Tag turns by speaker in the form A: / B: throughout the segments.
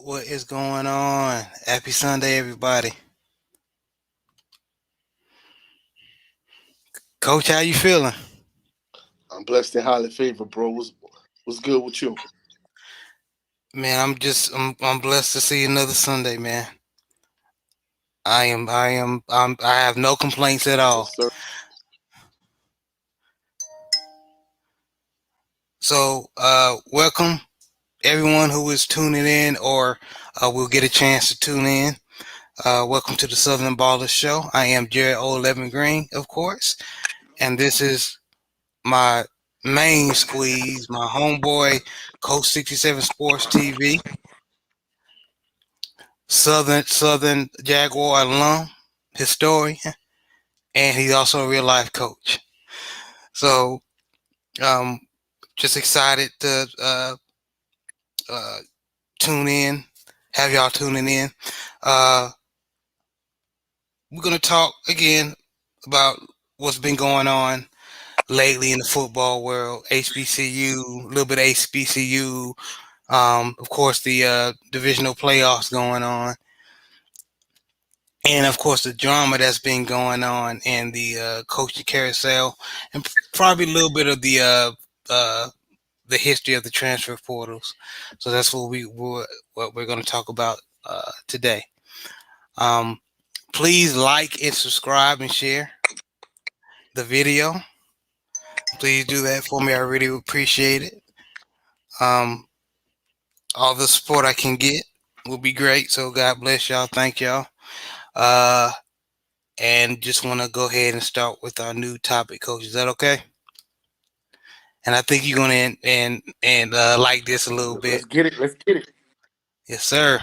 A: What is going on? Happy Sunday, everybody. Coach, how you feeling?
B: I'm blessed and highly favored, bro. What's good with you?
A: Man, I'm blessed to see another Sunday, man. I have no complaints at all.
B: Yes, sir.
A: So, welcome everyone who is tuning in or will get a chance to tune in. Welcome to the Southern Baller Show. I am Jared O11 Green, of course, and this is my main squeeze, my homeboy, Coach 67 Sports TV. Southern Jaguar alum, historian, and he's also a real life coach. So, um, just excited to uh, tune in, have y'all tuning in. Uh, we're gonna talk again about what's been going on lately in the football world. HBCU, a little bit of HBCU. Of course, the divisional playoffs going on, and of course the drama that's been going on in the coaching carousel, and probably a little bit of the history of the transfer portals. So that's what we're going to talk about today. Um, Please like and subscribe and share the video. Please do that for me. I really appreciate it. Um, all the support I can get will be great. So God bless y'all. Thank y'all. Uh, and just want to go ahead and start with our new topic, coach. Is that okay? And I think you're gonna and like this a little bit.
B: Let's get it. Let's get it.
A: Yes, sir.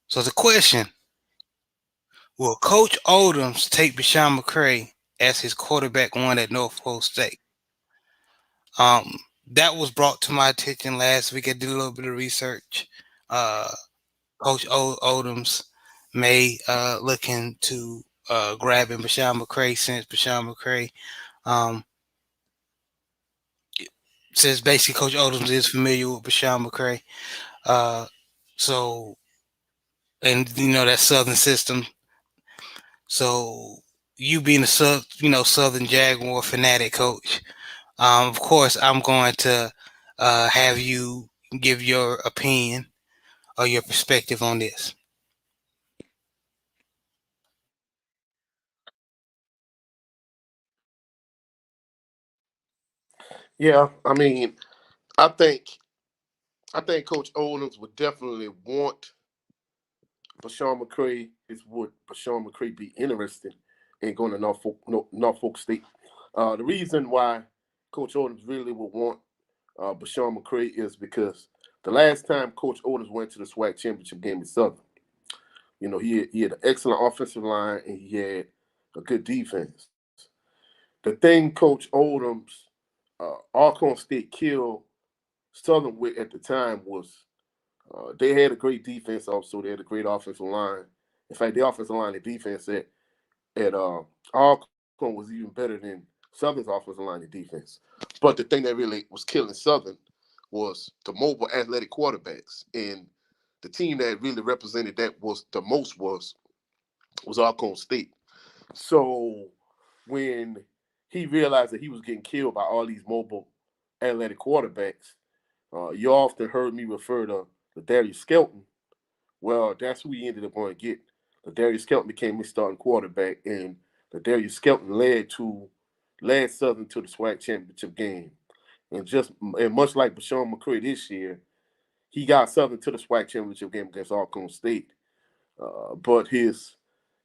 A: So the question: will Coach Odoms take Bashawn McCray as his quarterback one at North Pole State? That was brought to my attention last week. I did a little bit of research. Uh, Coach Odoms may look into grabbing Bashawn McCray since Bashawn McCray um, says basically Coach Odoms is familiar with Bashawn McCray. Uh, so and you know that Southern system. So you being a Southern Jaguar fanatic coach, of course I'm going to have you give your opinion or your perspective on this.
B: Yeah, I think I think Coach Owens would definitely want Bashawn McCray. Would Bashawn McCray be interested in going to Norfolk State? The reason why Coach Owens really would want Bashawn McCray is because the last time Coach Owens went to the SWAC championship game in Southern, he had an excellent offensive line and he had a good defense. The thing Coach Odom's Alcorn State killed Southern with at the time was they had a great defense. Also, they had a great offensive line. In fact, the offensive line and defense at Alcorn was even better than Southern's offensive line and defense. But the thing that really was killing Southern was the mobile athletic quarterbacks, and the team that really represented that was the most was Alcorn State. So when he realized that he was getting killed by all these mobile athletic quarterbacks, you often heard me refer to Darius Skelton. Well, that's who he ended up going to get. Darius Skelton became his starting quarterback, and Darius Skelton led Southern to the SWAC championship game. And much like Bashawn McCray this year, he got Southern to the SWAC championship game against Alcorn State. But his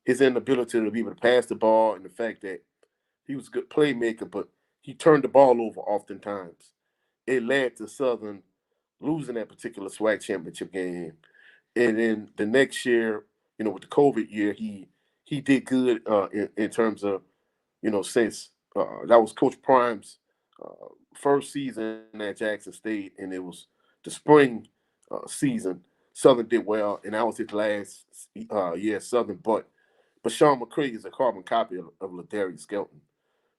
B: inability to be able to pass the ball and the fact that he was a good playmaker, but he turned the ball over oftentimes. It led to Southern losing that particular SWAC championship game. And then the next year, with the COVID year, he did good in terms of, since that was Coach Prime's first season at Jackson State, and it was the spring season. Southern did well, and that was his last year at Southern. But Sean McCray is a carbon copy of Ladarius Skelton.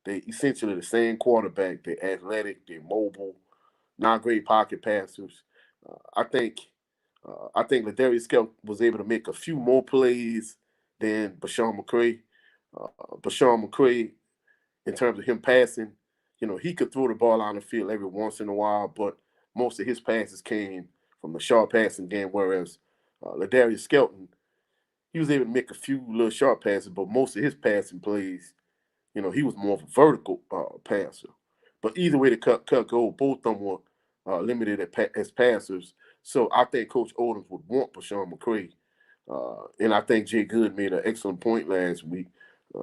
B: They essentially the same quarterback. They're athletic. They're mobile. Not great pocket passers. I think Ladarius Skelton was able to make a few more plays than Bashawn McCray. Bashawn McCray, in terms of him passing, he could throw the ball on the field every once in a while, but most of his passes came from the short passing game, whereas Ladarius Skelton, he was able to make a few little short passes, but most of his passing plays, he was more of a vertical passer. But either way the cut go, both of them were limited as passers. So I think Coach Odoms would want Bashawn McCray. And I think Jay Good made an excellent point last week.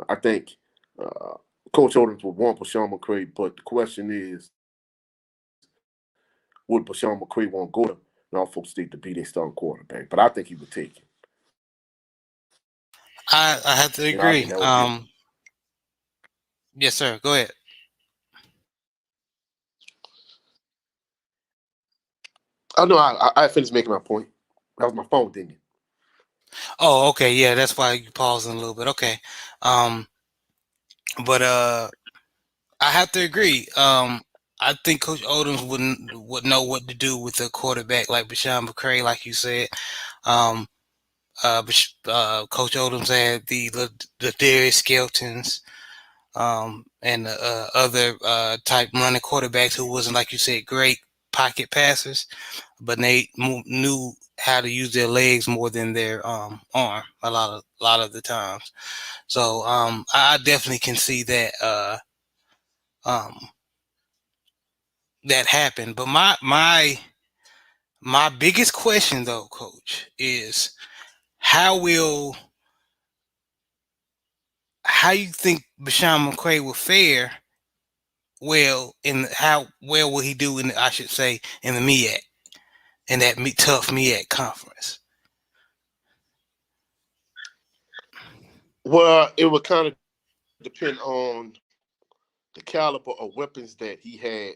B: I think uh, Coach Odoms would want Bashawn McCray, but the question is, would Bashawn McCray want to go to Norfolk State to be their starting quarterback? But I think he would take it.
A: I have to
B: And I think
A: agree.
B: that would be.
A: Yes, sir. Go ahead.
B: Oh no, I finished making my point. That was my phone dinging.
A: Oh, okay. Yeah, that's why you pausing a little bit. Okay. Um, but I have to agree. I think Coach Odoms would know what to do with a quarterback like Bashawn McCray, like you said. Um, Coach Odoms had the Darius Skeltons, and other type running quarterbacks who wasn't, like you said, great pocket passers, but they knew how to use their legs more than their arm a lot of the times. So I definitely can see that um, that happened. But my biggest question though, Coach, is how will how you think Bashawn McCray will fare well in how well will he do in I should say in the MEAC in that tough MEAC conference?
B: Well, it would kind of depend on the caliber of weapons that he had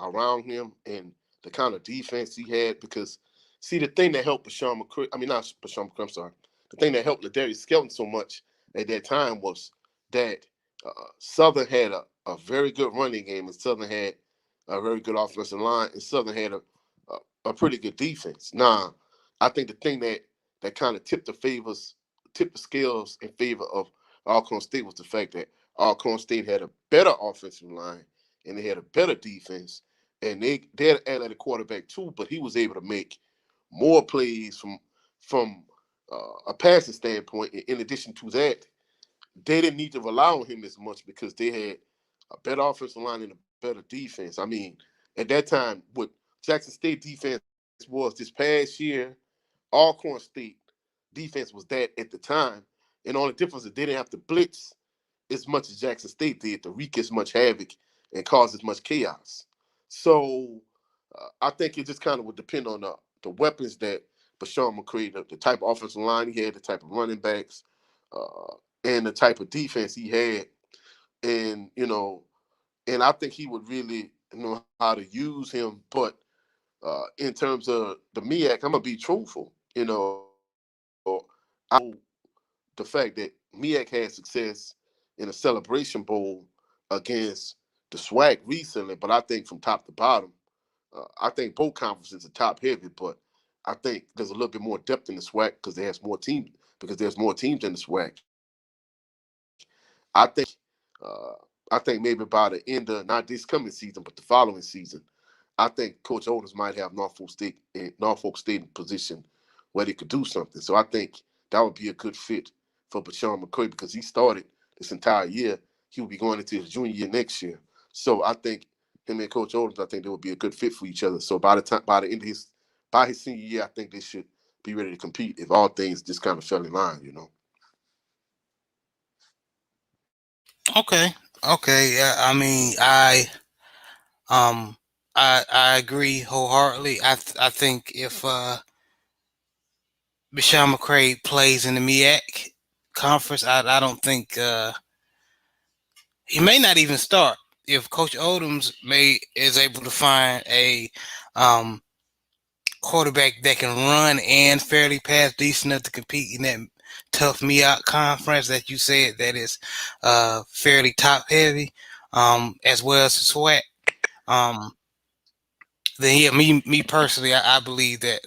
B: around him and the kind of defense he had. Because, see, the thing that helped Bashawn McCray, I mean, not Bashawn McCray, I'm sorry, the thing that helped Ladarius Skelton so much at that time was that Southern had a very good running game, and Southern had a very good offensive line, and Southern had a pretty good defense. Now, I think the thing that kind of tipped the scales in favor of Alcorn State was the fact that Alcorn State had a better offensive line and they had a better defense, and they had an athletic quarterback too, but he was able to make more plays from a passing standpoint. In addition to that, they didn't need to rely on him as much because they had a better offensive line and a better defense. I mean, at that time, what Jackson State defense was this past year, Alcorn State defense was that at the time. And the only difference is they didn't have to blitz as much as Jackson State did to wreak as much havoc and cause as much chaos. So I think it just kind of would depend on the weapons that Bashawn McCray, the type of offensive line he had, the type of running backs, and the type of defense he had. And, and I think he would really know how to use him. But in terms of the MEAC, I'm going to be truthful. I know the fact that MEAC had success in a Celebration Bowl against the SWAC recently, but I think from top to bottom, I think both conferences are top heavy, but I think there's a little bit more depth in the SWAC because there's more teams in the SWAC. Uh, I think maybe by the end of not this coming season, but the following season, I think Coach Olders might have Norfolk State in position where they could do something. So I think that would be a good fit for Bashawn McCoy because he started this entire year. He will be going into his junior year next year. So I think him and Coach Olders, I think they would be a good fit for each other. So by the end of by his senior year, I think they should be ready to compete if all things just kind of fell in line.
A: Okay, okay. Yeah, I mean, um I agree wholeheartedly. I think if Bashawn McCray plays in the MEAC conference, I don't think he may not even start if Coach Odoms may is able to find a um, quarterback that can run and fairly pass decent enough to compete in that tough MEAC conference that you said that is fairly top heavy. as well as Sweat. Um, then yeah, me personally, I believe that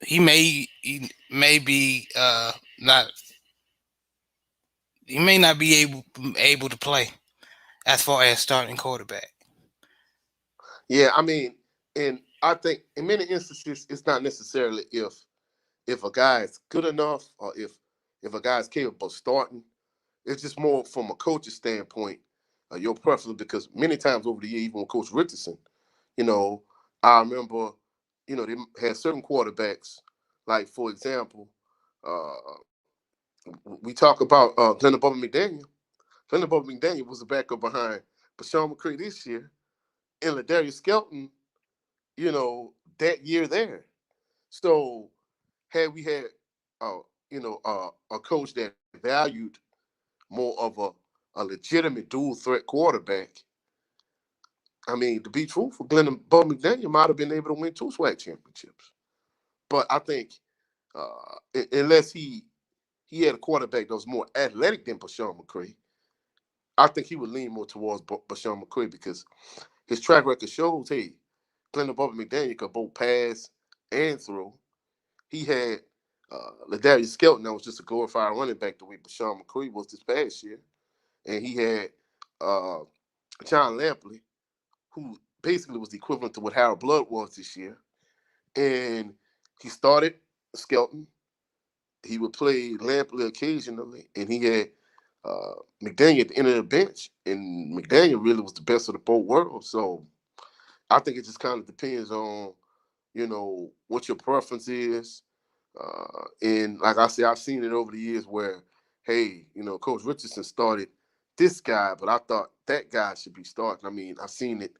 A: he may be not he may not be able to play as far as starting quarterback.
B: Yeah, I mean, and I think in many instances, it's not necessarily if a guy is good enough or if a guy is capable of starting. It's just more from a coach's standpoint, your preference. Because many times over the year, even with Coach Richardson, you know, I remember, they had certain quarterbacks, like for example, uh, we talk about Glenn Bubba McDaniel. Glenn Bubba McDaniel was the backup behind Bashawn McCree this year, and Ladarius Skelton, that year there. So had we had, a coach that valued more of a legitimate dual threat quarterback, I mean, to be truthful, Glenn Bo McDaniel might have been able to win two SWAC championships. But I think unless he had a quarterback that was more athletic than Bashawn McCree, I think he would lean more towards Bashawn McCree because his track record shows, hey, Glenn Bubba McDaniel could both pass and throw. He had Ladarius Skelton that was just a glorified running back the way Bashawn McCree was this past year. And he had uh, John Lampley, who basically was the equivalent to what Harold Blood was this year. And he started Skelton. He would play Lampley occasionally, and he had McDaniel at the end of the bench. And McDaniel really was the best of the both worlds. So I think it just kind of depends on, what your preference is. And like I said, I've seen it over the years where, hey, Coach Richardson started this guy, but I thought that guy should be starting. I mean, I've seen it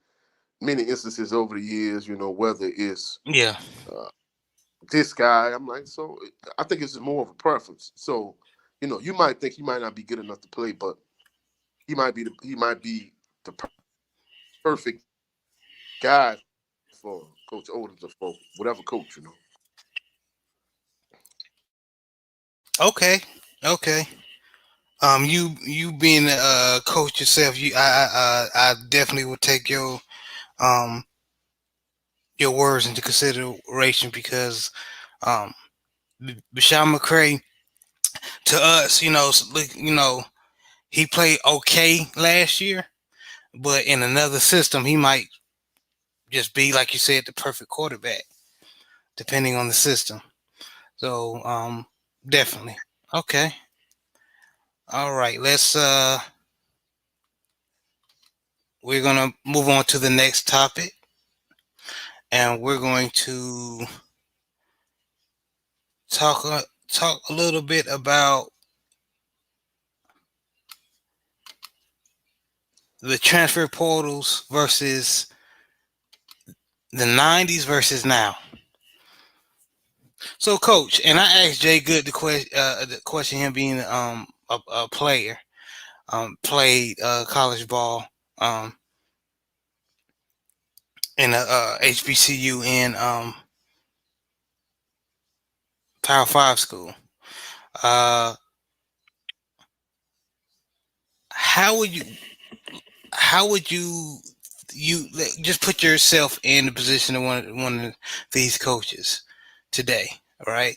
B: many instances over the years, whether it's
A: Yeah.
B: uh, this guy. I'm like, so I think it's more of a preference. So, you might think he might not be good enough to play, but he might be the perfect guy for Coach Odom or for whatever coach.
A: Okay. Okay. You being a coach yourself, I definitely would take um your words into consideration because um Bashawn McCray to us, he played okay last year, but in another system, he might just be like you said, the perfect quarterback, depending on the system. So definitely. Okay. All right. We're gonna move on to the next topic, and we're going to talk a little bit about the transfer portals versus the '90s versus now. So, coach, and I asked Jay Good the question. Him being a player, played college ball in a HBCU in Power Five school. Uh, how would you how would just put yourself in the position of one of these coaches today, right?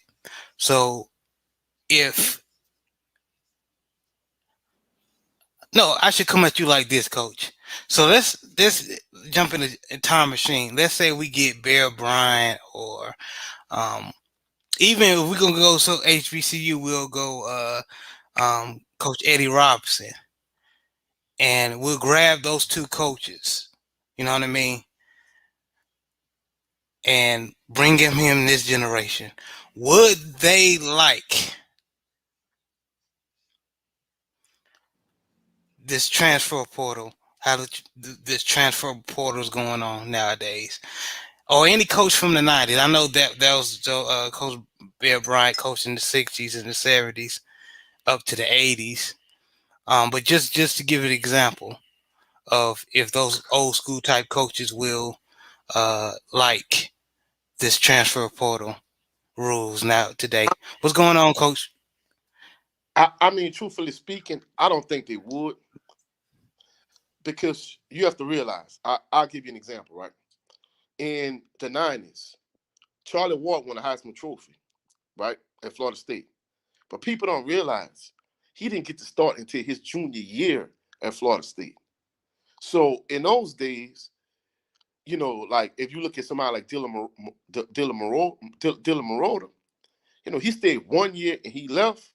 A: So if no, I should come at you like this, coach. So let's jump in a time machine. Let's say we get Bear Bryant or um, even if we're gonna go so HBCU, we'll go Coach Eddie Robinson, and we'll grab those two coaches. You know what I mean? And bring him this generation. Would they like this transfer portal? How this transfer portal is going on nowadays? Or any coach from the '90s? I know that was Coach Bear Bryant, coach in the '60s and the '70s up to the '80s. But just to give an example of if those old school type coaches will like this transfer portal rules now today. What's going on, coach?
B: I mean, truthfully speaking, I don't think they would because you have to realize. I'll give you an example, right? In the '90s, Charlie Ward won a Heisman Trophy, right, at Florida State. But people don't realize he didn't get to start until his junior year at Florida State. So in those days, like if you look at somebody like Dylan Moroder, he stayed 1 year and he left.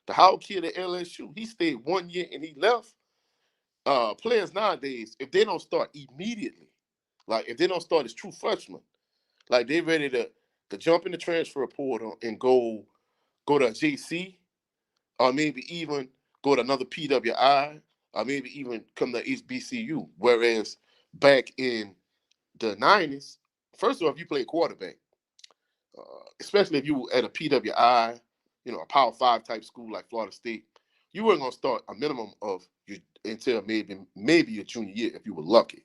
B: The Howard kid at LSU, he stayed 1 year and he left. Players nowadays, if they don't start immediately, like if they don't start as true freshmen, like they ready to jump in the transfer portal and go to a JC, or maybe even go to another PWI, or maybe even come to HBCU. Whereas back in the '90s, first of all, if you played quarterback, especially if you were at a PWI, a Power Five type school like Florida State, you weren't gonna start a minimum of your until maybe your junior year if you were lucky.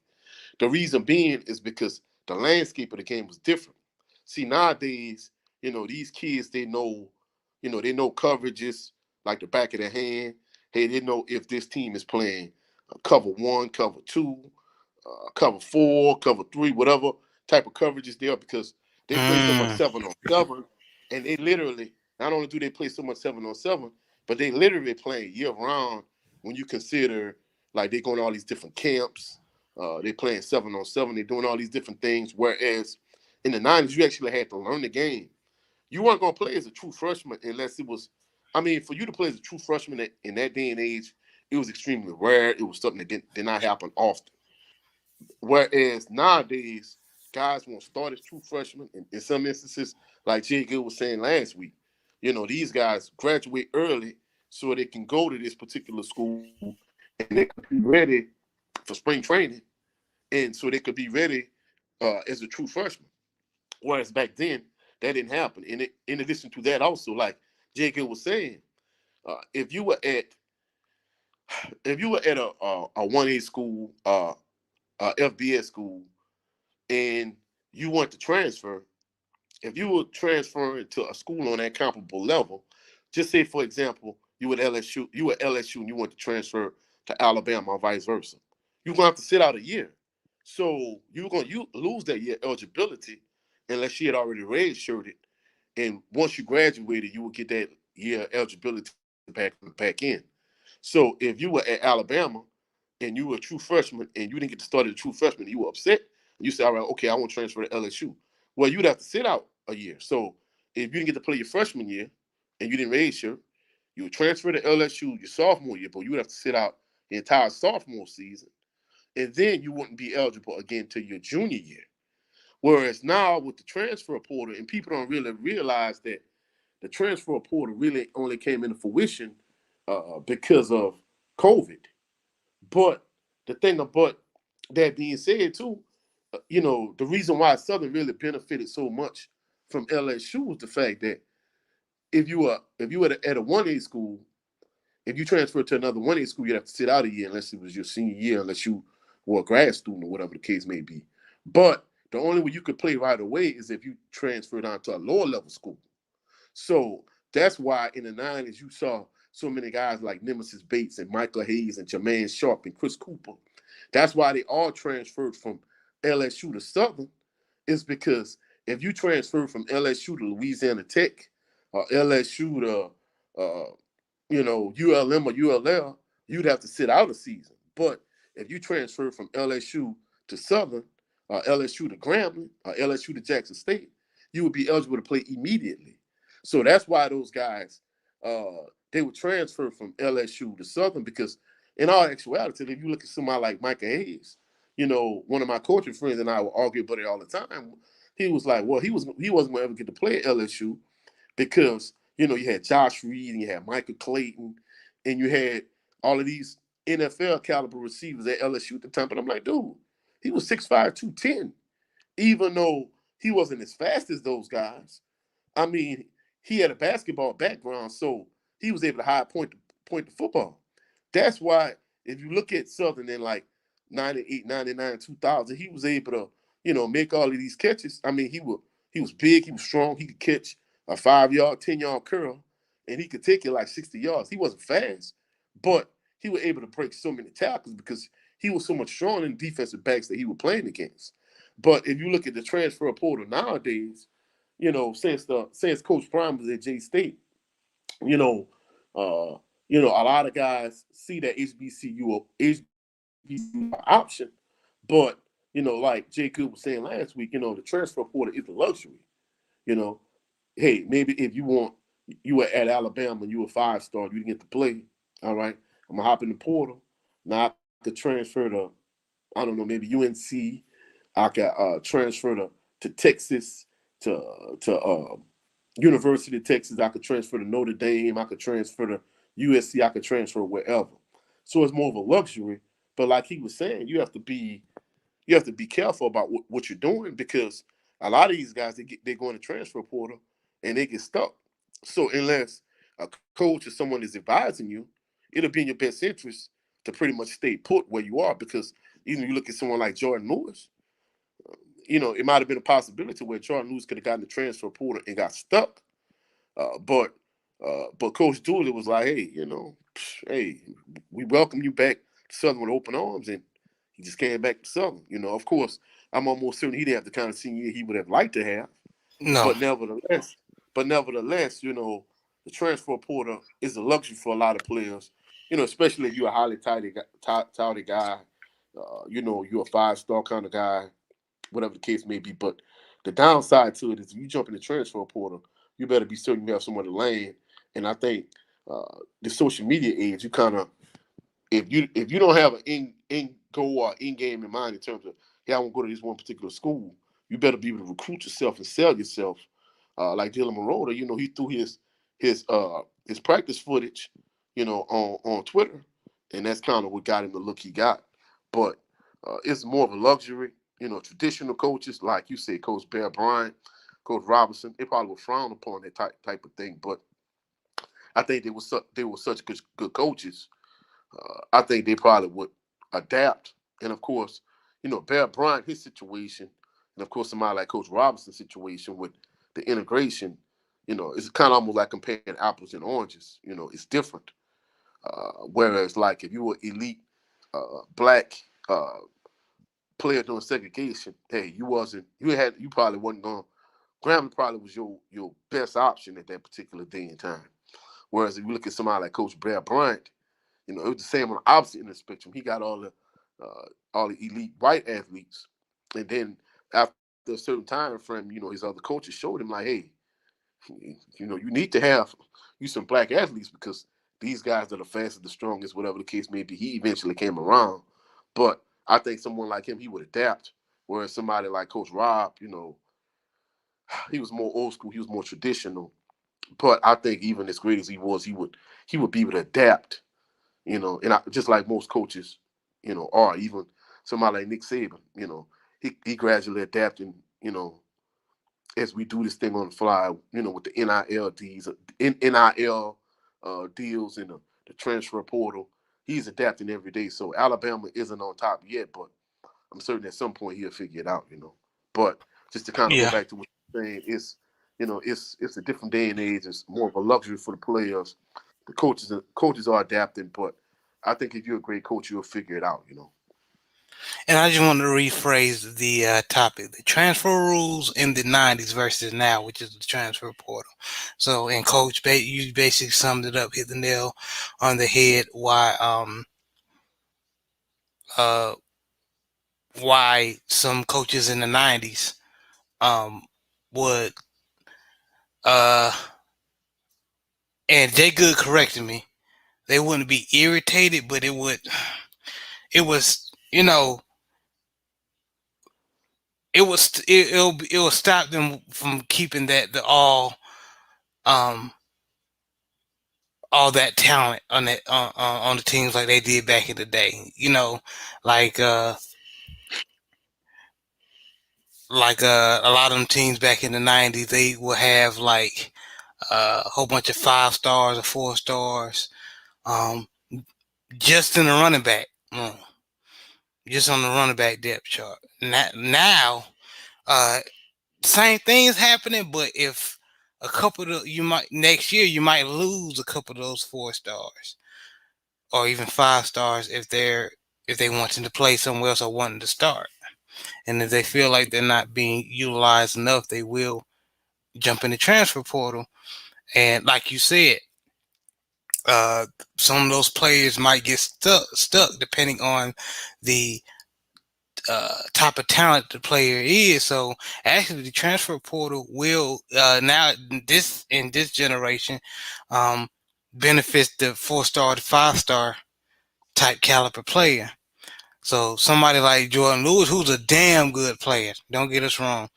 B: The reason being is because the landscape of the game was different. See, nowadays, these kids they know coverages like the back of their hand. Hey, they know if this team is playing cover one, cover two, cover four, cover three, whatever type of coverages there because they play so much
A: Mm.
B: 7-on-7, and they literally not only do they play so much 7-on-7, but they literally play year round when you consider like they going to all these different camps. They playing 7-on-7. They're doing all these different things. Whereas in the '90s, you actually had to learn the game. You weren't going to play as a true freshman unless it was. I mean, for you to play as a true freshman in that day and age, it was extremely rare. It was something that did not happen often. Whereas nowadays, guys won't start as true freshmen. In some instances, like Jay Gill was saying last week, these guys graduate early so they can go to this particular school and they could be ready for spring training, and so they could be ready as a true freshman. Whereas back then, that didn't happen. And in addition to that, also like Jay Gill was saying, if you were at a 1A school, a FBS school, and you want to transfer, if you were transferring to a school on that comparable level, just say for example, you at LSU and you want to transfer to Alabama or vice versa, you're gonna have to sit out a year. So you lose that year eligibility unless you had already redshirted. And once you graduated, you would get that year eligibility back in. So if you were at Alabama and you were a true freshman and you didn't get to start as a true freshman, you were upset. You said, all right, okay, I want to transfer to LSU. Well, you'd have to sit out a year. So if you didn't get to play your freshman year and you didn't redshirt, you would transfer to LSU your sophomore year, but you would have to sit out the entire sophomore season. And then you wouldn't be eligible again till your junior year. Whereas now with the transfer portal, and people don't really realize that the transfer portal really only came into fruition because of COVID. But the thing about that being said too, the reason why Southern really benefited so much from LSU was the fact that if you were at a 1A school, if you transferred to another 1A school, you'd have to sit out a year unless it was your senior year, unless you were a grad student or whatever the case may be. But the only way you could play right away is if you transferred on to a lower level school. So that's why in the '90s you saw so many guys like Nemesis Bates and Michael Hayes and Jermaine Sharp and Chris Cooper. That's why they all transferred from LSU to Southern. Is because if you transfer from LSU to Louisiana Tech or LSU to ULM or ULL, you'd have to sit out a season. But if you transfer from LSU to Southern, LSU to Grambling, or LSU to Jackson State, you would be eligible to play immediately. So that's why those guys they would transfer from LSU to Southern because, in all actuality, if you look at somebody like Micah Hayes, one of my coaching friends and I would argue about it all the time. He was like, well, he wasn't going to ever get to play at LSU because you had Josh Reed and you had Michael Clayton and you had all of these NFL caliber receivers at LSU at the time. But I'm like, dude, he was 6'5", 210. Even though he wasn't as fast as those guys, I mean, he had a basketball background, so he was able to high point the football. That's why if you look at Southern in like 98, 99, 2000, he was able to, make all of these catches. I mean, he was big, he was strong, he could catch a 5-yard, 10-yard curl. and he could take it like 60 yards. He wasn't fast, but he was able to break so many tackles because he was so much stronger than defensive backs that he was playing against. But if you look at the transfer portal nowadays, since Coach Prime was at J State, you know, a lot of guys see that HBCU option, but like Jacob was saying last week, the transfer portal is a luxury. You know, hey, maybe if you were at Alabama and you were 5-star, you didn't get to play. All right, I'm gonna hop in the portal. Now I could transfer to, I don't know, maybe UNC. I could transfer to Texas, to University of Texas. I could transfer to Notre Dame. I could transfer to USC. I could transfer wherever. So it's more of a luxury. But like he was saying, you have to be careful about what you're doing because a lot of these guys they go in the transfer portal and they get stuck. So unless a coach or someone is advising you, it'll be in your best interest to pretty much stay put where you are because even you look at someone like Jordan Lewis, it might have been a possibility where Jordan Lewis could have gotten the transfer portal and got stuck. But Coach Dooley was like, hey, hey, we welcome you back to Southern with open arms, and he just came back to Southern. Of course, I'm almost certain he didn't have the kind of senior year he would have liked to have,
A: No,
B: but nevertheless, the transfer portal is a luxury for a lot of players. Especially if you're a highly touted guy. You're a 5-star kind of guy, whatever the case may be. But the downside to it is if you jump in the transfer portal, you better be certain you have somewhere to land. And I think the social media age, you kind of if you don't have an in goal or in game in mind in terms of hey, I want to go to this one particular school, you better be able to recruit yourself and sell yourself. Like Dylan Moroder, he threw his practice footage, on Twitter, and that's kind of what got him the look he got. But it's more of a luxury. Traditional coaches like you said, Coach Bear Bryant, Coach Robinson, they probably would frown upon that type of thing. But I think they were such good coaches. I think they probably would adapt. And of course, Bear Bryant, his situation, and of course somebody like Coach Robinson's situation with the integration, it's kind of almost like comparing apples and oranges. It's different. Whereas like if you were elite black player doing segregation, hey, you probably wasn't going. Grambling probably was your best option at that particular day and time. Whereas if you look at somebody like Coach Bear Bryant, it was the same on the opposite end of the spectrum. He got all the elite white athletes, and then after a certain time frame, his other coaches showed him like, hey, you need to have you some black athletes because these guys are the fastest, the strongest, whatever the case may be. He eventually came around, but I think someone like him, he would adapt. Whereas somebody like Coach Rob, he was more old school, he was more traditional. But I think even as great as he was, he would be able to adapt and just like most coaches, are even somebody like Nick Saban, he gradually adapting, as we do this thing on the fly, with the NIL deals and the transfer portal, he's adapting every day. So Alabama isn't on top yet, but I'm certain at some point he'll figure it out. But just to kind of go
A: yeah.
B: back to what you're saying, it's a different day and age. It's more of a luxury for the players. The coaches are adapting, but I think if you're a great coach, you'll figure it out.
A: And I just want to rephrase the topic: the transfer rules in the '90s versus now, which is the transfer portal. So, and Coach, you basically summed it up, hit the nail on the head. Uh, why some coaches in the '90s um would uh and Jay Good corrected me. They wouldn't be irritated, but it was it'll stop them from keeping um all that talent on the teams like they did back in the day. Like a lot of them teams back in the '90s, they will have like a whole bunch of 5 stars or 4 stars, um, just in the running back, just on the running back depth chart. Now, uh, same thing is happening, but if a couple of you might next year you might lose a couple of those 4 stars or even 5 stars if they wanting to play somewhere else or wanting to start. And if they feel like they're not being utilized enough, they will jump in the transfer portal. And like you said, uh, some of those players might get stuck depending on the type of talent the player is. So actually, the transfer portal will now in this generation um, benefits the 4 star to 5 star type caliber player. So somebody like Jordan Lewis, who's a damn good player. Don't get us wrong.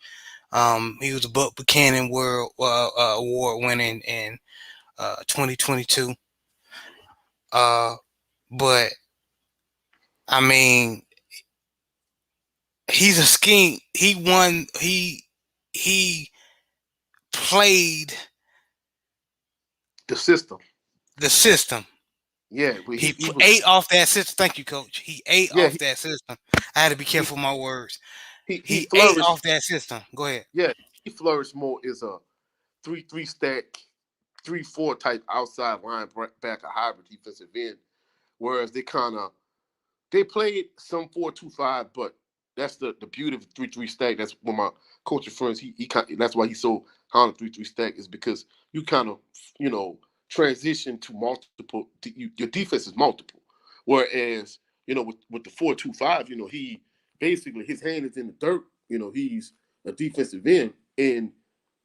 A: He was a Buck Buchanan World Award winning in 2022. Uh, but I mean, he's a scheme. He won. He played
B: The system.
A: the system.
B: Yeah, but he was
A: Ate off that system. Thank you, Coach. He ate
B: yeah
A: off that system. I had to be
B: he
A: careful with my words.
B: he
A: He ate
B: flourished.
A: off that system. Go ahead.
B: Yeah, he flourished more as a 3-3 stack, 3-4 type outside linebacker hybrid defensive end. Whereas they played some 4-2-5, but that's the beauty of 3-3 stack. That's one of my coaching friends. That's why he's so high on the 3-3 stack is because you kind of transition to multiple. Your defense is multiple. Whereas with the 4-2-5, he basically his hand is in the dirt. He's a defensive end, and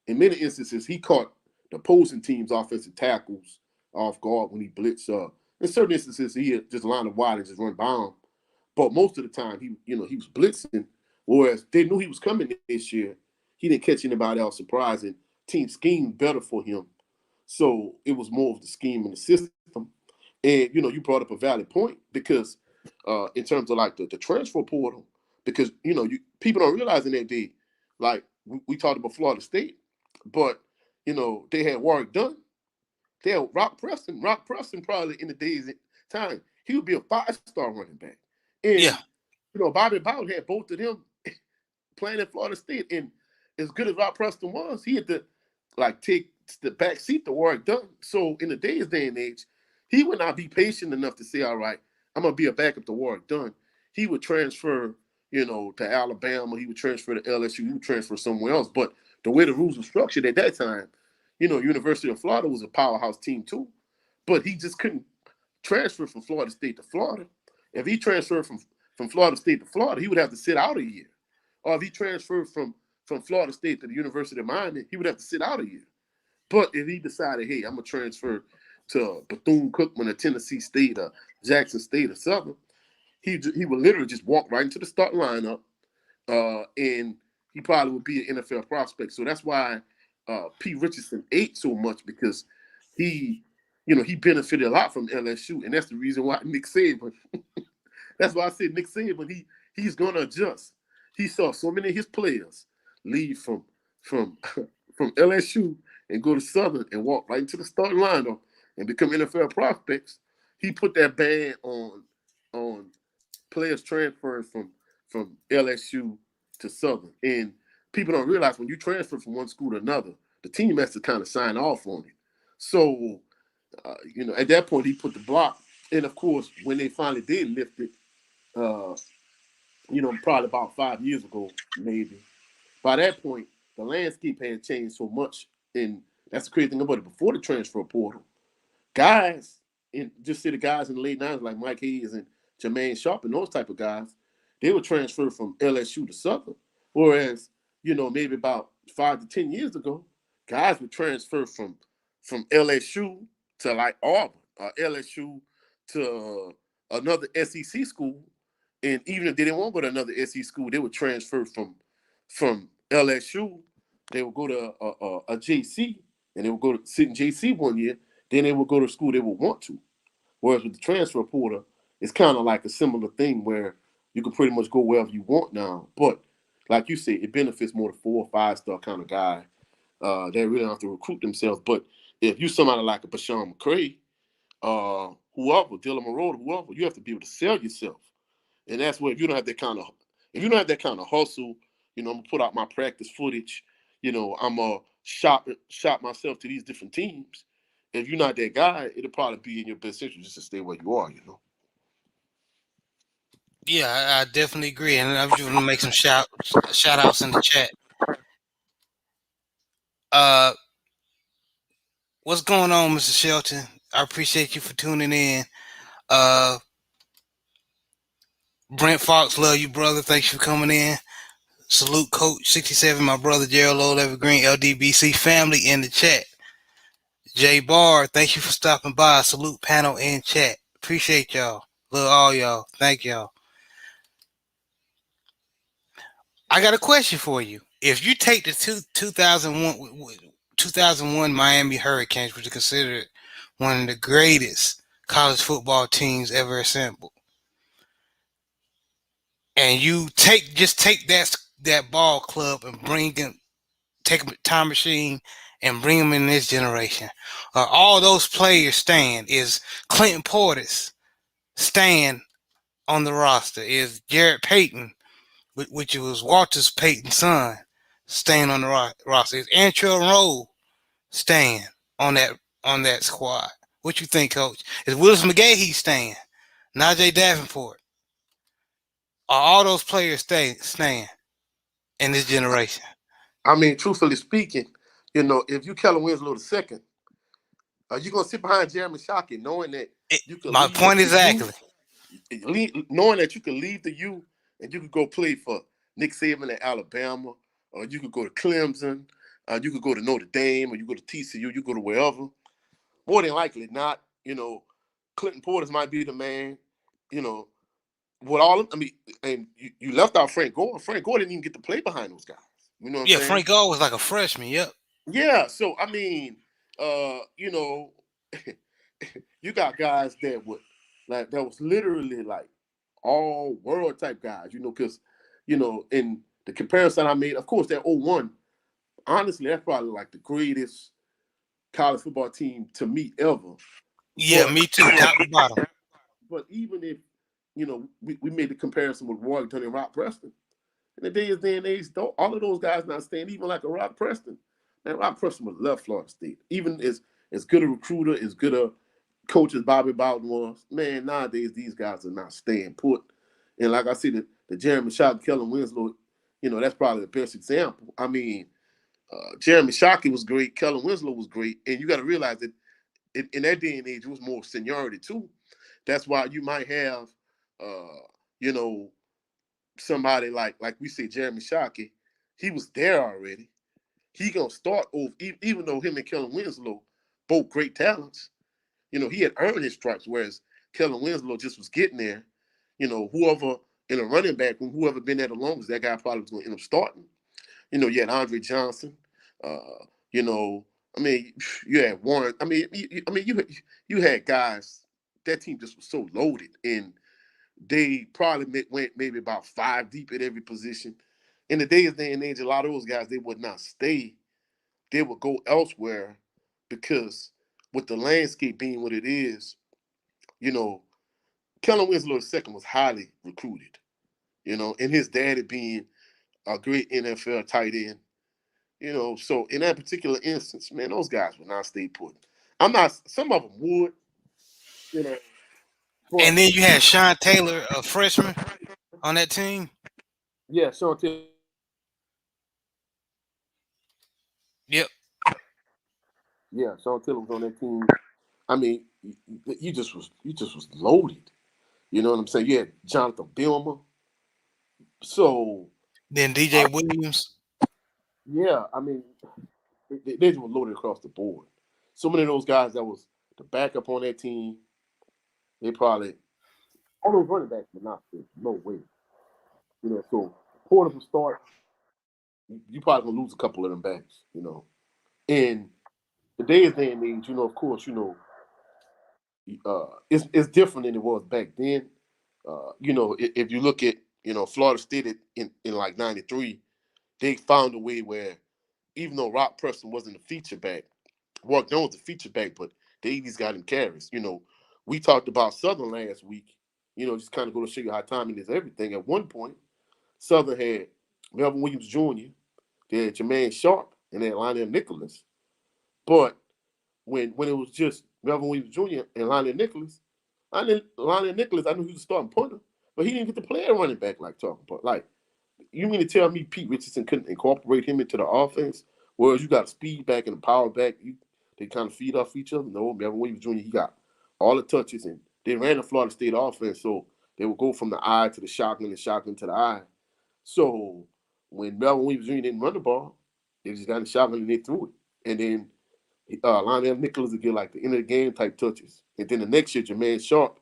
B: in many instances he caught the opposing team's offensive tackles off guard when he blitzed. In certain instances, he had just line up wide and just run by him. But most of the time, he was blitzing, whereas they knew he was coming this year. He didn't catch anybody else surprising. Team schemed better for him, so it was more of the scheme and the system. And you brought up a valid point because in terms of like the transfer portal, because people don't realize in that day, like we talked about Florida State, but they had Warwick Dunn. They had Rock Preston. Rock Preston probably in the days time he would be a 5-star running back. And
A: Yeah,
B: Bobby Bowden had both of them playing at Florida State. And as good as Rob Preston was, he had to like take the back seat to Warwick Dunn. So in the day and age, he would not be patient enough to say, all right, I'm gonna be a backup to Warwick Dunn. He would transfer, to Alabama, he would transfer to LSU, he would transfer somewhere else. But the way the rules were structured at that time, University of Florida was a powerhouse team too. But he just couldn't transfer from Florida State to Florida. If he transferred from Florida State to Florida, he would have to sit out a year. Or if he transferred from Florida State to the University of Miami, he would have to sit out a year. But if he decided, hey, I'm gonna transfer to Bethune-Cookman or Tennessee State or Jackson State or Southern, he would literally just walk right into the start lineup, and he probably would be an NFL prospect. So that's why P. Richardson ate so much because he, he benefited a lot from LSU, and that's the reason why Nick Saban. That's why I said Nick Saban. He's gonna adjust. He saw so many of his players leave from from LSU and go to Southern and walk right into the starting lineup and become NFL prospects. He put that ban on players transferring from LSU to Southern. And people don't realize when you transfer from one school to another, the team has to kind of sign off on it. So, at that point, he put the block. And of course, when they finally did lift it, uh, probably about 5 years ago, maybe. By that point, the landscape had changed so much, and that's the crazy thing about it. Before the transfer portal, guys, and just say the guys in the late '90s like Mike Hayes and Jermaine Sharp and those type of guys, they would transfer from LSU to Southern. Whereas, maybe about 5 to 10 years ago, guys would transfer from LSU to like Auburn or LSU to another SEC school. And even if they didn't want to go to another SEC school, they would transfer from LSU. They would go to a JC, and they would go to sit in JC one year. Then they would go to school they would want to. Whereas with the transfer portal, it's kind of like a similar thing where you can pretty much go wherever you want now. But like you said, it benefits more the 4 or 5 star kind of guy. They really don't have to recruit themselves. But if you somebody like a Bashawn McCray, whoever, Dylan Monroe, whoever, you have to be able to sell yourself. And that's where if you don't have that kind of hustle, I'm gonna put out my practice footage. I'm gonna shop myself to these different teams. If you're not that guy, it'll probably be in your best interest just to stay where you are.
A: Yeah, I definitely agree, and I'm just gonna make some shout outs in the chat. Uh, what's going on, Mr. Shelton? I appreciate you for tuning in. Uh, Brent Fox, love you, brother. Thanks for coming in. Salute, Coach 67, my brother Gerald Old Evergreen, LDBC family in the chat. Jay Barr, thank you for stopping by. Salute, panel and chat. Appreciate y'all. Love all y'all. Thank y'all. I got a question for you. If you take the 2001 Miami Hurricanes, which are considered one of the greatest college football teams ever assembled, and you take that ball club and bring them, take a time machine and bring them in this generation, are all those players staying? Is Clinton Portis staying on the roster? Is Jarrett Payton, which was Walter Payton's son, staying on the roster? Is Antrell Rowe staying on that squad? What you think, Coach? Is Willis McGahee staying? Najee Davenport? Are all those players staying in this generation?
B: I mean, truthfully speaking, if you Kellen Winslow the second, are you gonna sit behind Jeremy Shockey knowing that you could
A: My
B: leave
A: point
B: the
A: exactly.
B: knowing that you could leave the U and you could go play for Nick Saban at Alabama, or you could go to Clemson, you could go to Notre Dame, or you go to TCU, you go to wherever. More than likely not. Clinton Portis might be the man. You know, with all I mean, and you left out Frank Gore. Frank Gore didn't even get to play behind those guys. You know what I'm
A: Yeah,
B: saying?
A: Frank Gore was like a freshman. Yep.
B: Yeah. So I mean, uh, you know, you got guys that would that was literally like all world type guys. Because in the comparison I made, of course, that '01, honestly, that's probably like the greatest college football team to me ever.
A: Yeah,
B: But
A: me too. Top to bottom.
B: but even if we made the comparison with Warrington and Rock Preston, in the day and age, all of those guys not staying, even like a Rock Preston. Man, Rock Preston would love Florida State. Even as good a recruiter, as good a coach as Bobby Bowden was, man, nowadays these guys are not staying put. And like I said, the Jeremy Shockey, Kellen Winslow, that's probably the best example. I mean, Jeremy Shockey was great, Kellen Winslow was great, and you got to realize that in that day and age, it was more seniority too. That's why you might have, you know, somebody like we say Jeremy Shockey. He was there already. He gonna start over, even though him and Kellen Winslow both great talents. He had earned his stripes, whereas Kellen Winslow just was getting there. Whoever in a running back, whoever been there the longest, that guy probably was gonna end up starting. You had Andre Johnson. You know, I mean, you had Warren. I mean, you had guys. That team just was so loaded, and they probably went maybe about five deep at every position. In the day and age, a lot of those guys they would not stay. They would go elsewhere because with the landscape being what it is, you know, Kellen Winslow II was highly recruited. And his daddy being a great NFL tight end. So in that particular instance, man, those guys would not stay put. I'm not. Some of them would, you know, but
A: And then you had Sean Taylor, a freshman, on that team.
B: yeah, Sean Taylor was on that team.
A: Yep.
B: Yeah, Sean Taylor was on that team. I mean, you just was loaded. You know what I'm saying? You had Jonathan Bilmer. So
A: Then DJ Williams.
B: yeah, I mean, they just were loaded across the board. So many of those guys that was the backup on that team, they probably all those running backs were not fit. No way. So Porter will start. You probably gonna lose a couple of them backs. And today's day and age, of course, it's different than it was back then. If you look at Florida State in like '93, they found a way where even though Rock Preston wasn't a feature back, Mark Jones was a feature back, but Davies got him carries. We talked about Southern last week. Just kind of go to show you how timing is everything. At one point, Southern had Melvin Williams Jr., they had Jermaine Sharp, and then Lionel Nicholas. But when it was just Melvin Williams Jr. and Lionel Nicholas, Lionel Nicholas, I knew he was a starting punter, but he didn't get to play a running back like talking about. Like, you mean to tell me Pete Richardson couldn't incorporate him into the offense? Whereas you got a speed back and a power back, they kind of feed off each other. No, Melvin Williams Jr. He got all the touches, and they ran the Florida State offense, so they would go from the eye to the shotgun and shotgun to the eye. So when Melvin Williams Jr. didn't run the ball, they just got in the shotgun and they threw it. And then Lionel Nicholas would get like the end of the game type touches. And then the next year, Jermaine Sharp,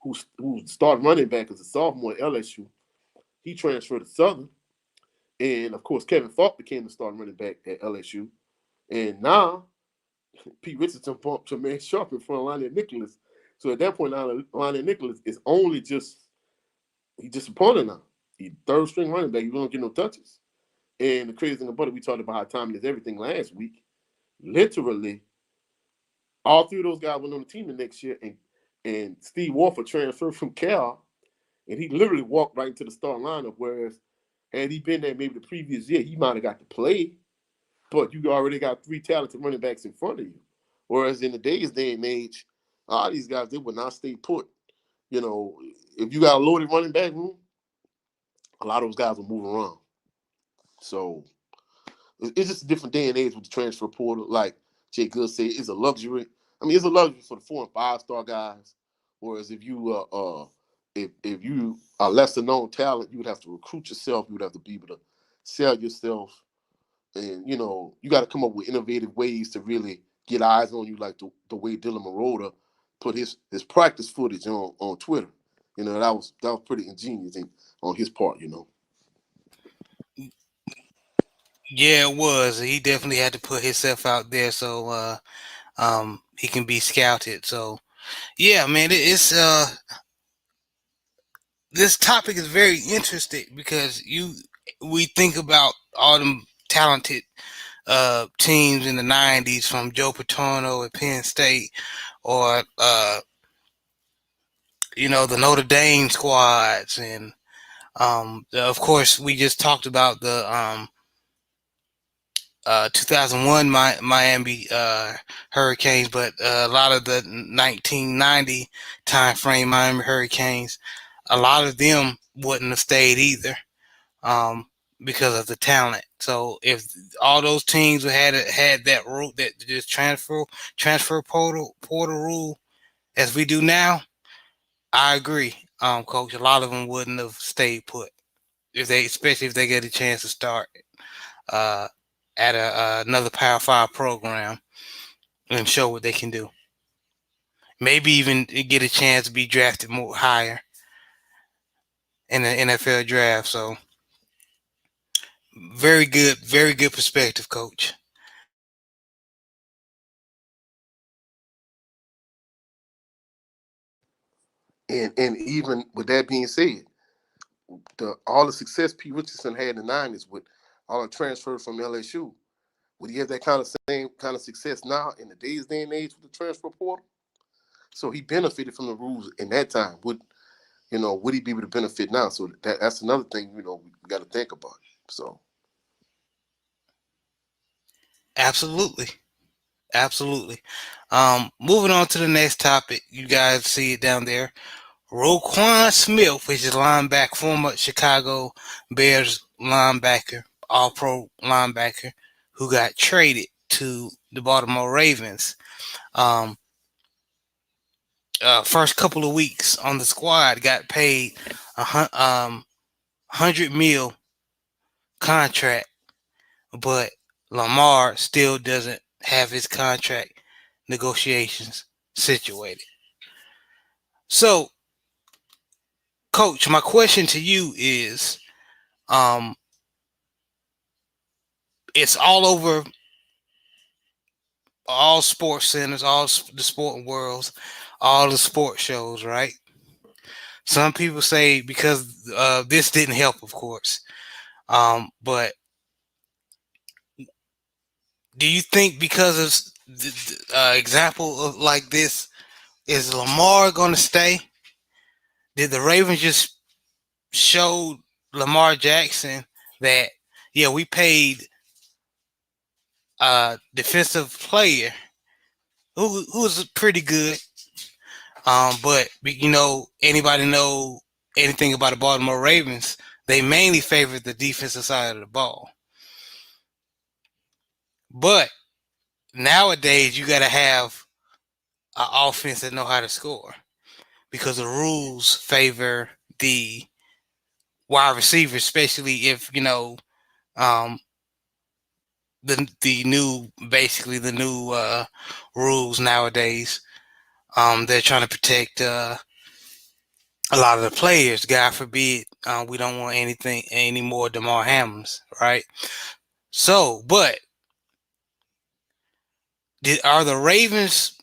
B: who started running back as a sophomore at LSU, he transferred to Southern. And of course, Kevin Falk became the starting running back at LSU. And now Pete Richardson bumped Jermaine Sharp in front of Lionel Nicholas. So at that point, Lionel Nicholas is only just a punter now. He third string running back. You don't get no touches. And the crazy thing about it, we talked about how timing is everything last week. Literally, all three of those guys went on the team the next year, and Steve Warford transferred from Cal, and he literally walked right into the starting lineup. Whereas, had he been there maybe the previous year, he might have got to play, but you already got three talented running backs in front of you. Whereas in today's day and age, all these guys, they would not stay put. You know, if you got a loaded running back room, a lot of those guys will move around. So it's just a different day and age with the transfer portal. Like Jay Good said, it's a luxury. I mean, it's a luxury for the 4 and 5 star guys. Whereas if you are lesser known talent, you would have to recruit yourself. You would have to be able to sell yourself, and you got to come up with innovative ways to really get eyes on you, like the way Dylan Maroda put his practice footage on Twitter. That was pretty ingenious on his part.
A: Yeah, it was. He definitely had to put himself out there so he can be scouted. So yeah, man, it's this topic is very interesting because we think about all them talented teams in the '90s, from Joe Paterno at Penn State, or the Notre Dame squads, and of course we just talked about the 2001 Miami Hurricanes, but a lot of the 1990 time frame Miami Hurricanes, a lot of them wouldn't have stayed either, um, because of the talent. So if all those teams had that rule, that just transfer portal rule as we do now, I agree, Coach. A lot of them wouldn't have stayed put especially if they get a chance to start uh, at another Power Five program and show what they can do. Maybe even get a chance to be drafted more higher in the NFL draft. So very good perspective, Coach.
B: And even with that being said, all the success Pete Richardson had in the '90s with all the transfer from LSU, would he have that kind of same kind of success now in the day and age with the transfer portal? So he benefited from the rules in that time. Would he be able to benefit now? So that's another thing we got to think about. So
A: Absolutely, absolutely. Moving on to the next topic. You guys see it down there. Roquan Smith, which is linebacker, former Chicago Bears linebacker, All Pro linebacker, who got traded to the Baltimore Ravens. Um, First couple of weeks on the squad, got paid a 100 mil contract, but Lamar still doesn't have his contract negotiations situated. So, Coach, my question to you is, um, it's all over all sports centers, all the sporting worlds, all the sports shows, right? Some people say because this didn't help, of course. But do you think because of the example of like this, is Lamar going to stay? Did the Ravens just show Lamar Jackson that, yeah, we paid defensive player who was pretty good. But anybody know anything about the Baltimore Ravens? They mainly favored the defensive side of the ball. But nowadays, you got to have an offense that know how to score because the rules favor the wide receiver, especially if um, the new basically the new rules nowadays. They're trying to protect a lot of the players. God forbid, we don't want any more Damar Hamlins, right? So, but are the Ravens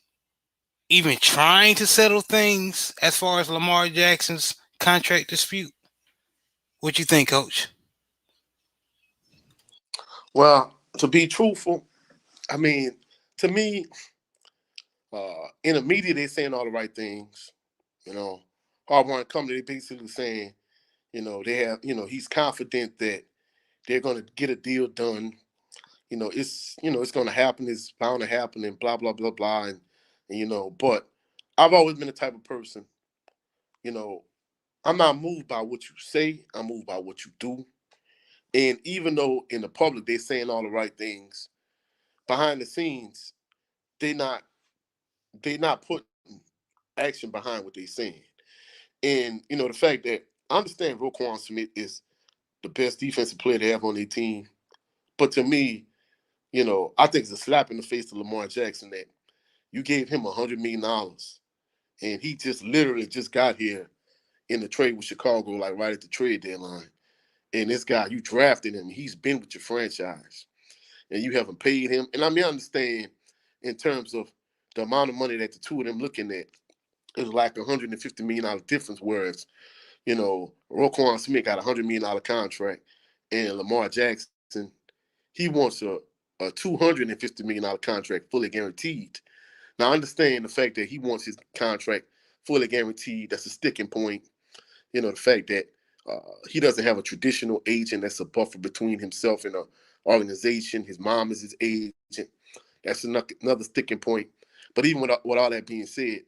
A: even trying to settle things as far as Lamar Jackson's contract dispute? What you think, Coach?
B: Well, to be truthful, I mean, to me, in the media, they're saying all the right things. You know, Harbaugh Company, they basically saying, they have, he's confident that they're going to get a deal done. It's going to happen. It's bound to happen, and blah blah blah blah, and. But I've always been the type of person, you know, I'm not moved by what you say. I'm moved by what you do. And even though in the public they're saying all the right things, behind the scenes they not they not putting action behind what they're saying. And the fact that I understand Roquan Smith is the best defensive player they have on their team, but to me, I think it's a slap in the face to Lamar Jackson that you gave him $100 million, and he just literally just got here in the trade with Chicago, like right at the trade deadline. And this guy, you drafted him, he's been with your franchise, and you haven't paid him. And I mean, I understand in terms of the amount of money that the two of them looking at, it was like $150 million difference. Whereas, Roquan Smith got $100 million contract, and Lamar Jackson, he wants a $250 million contract fully guaranteed. Now, I understand the fact that he wants his contract fully guaranteed. That's a sticking point. The fact that he doesn't have a traditional agent that's a buffer between himself and an organization. His mom is his agent. That's another sticking point. But even with all that being said,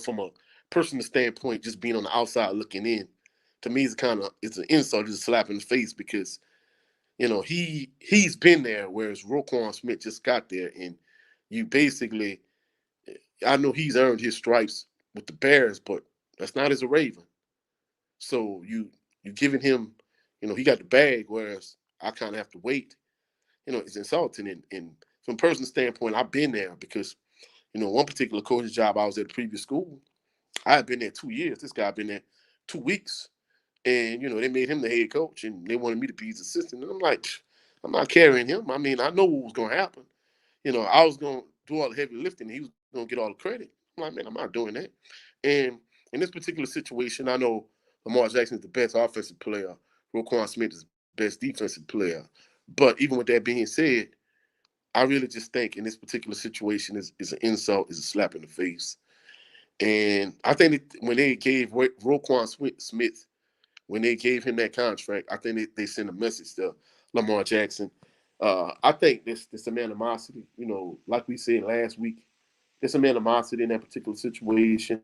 B: from a personal standpoint, just being on the outside looking in, to me, it's an insult, just a slap in the face because he's been there, whereas Roquan Smith just got there, and you basically, I know he's earned his stripes with the Bears, but that's not as a Raven. So you giving him, he got the bag, whereas I kind of have to wait. It's insulting. And from a personal standpoint, I've been there because, one particular coaching job I was at the previous school, I had been there 2 years. This guy had been there 2 weeks. And, they made him the head coach and they wanted me to be his assistant. And I'm like, I'm not carrying him. I mean, I know what was going to happen. I was going to do all the heavy lifting and he was going to get all the credit. I'm like, man, I'm not doing that. And in this particular situation, I know Lamar Jackson is the best offensive player. Roquan Smith is the best defensive player. But even with that being said, I really just think in this particular situation is an insult, is a slap in the face. And I think when they gave Roquan Smith, when they gave him that contract, I think they sent a message to Lamar Jackson. I think this some animosity. Like we said last week, there's some animosity in that particular situation.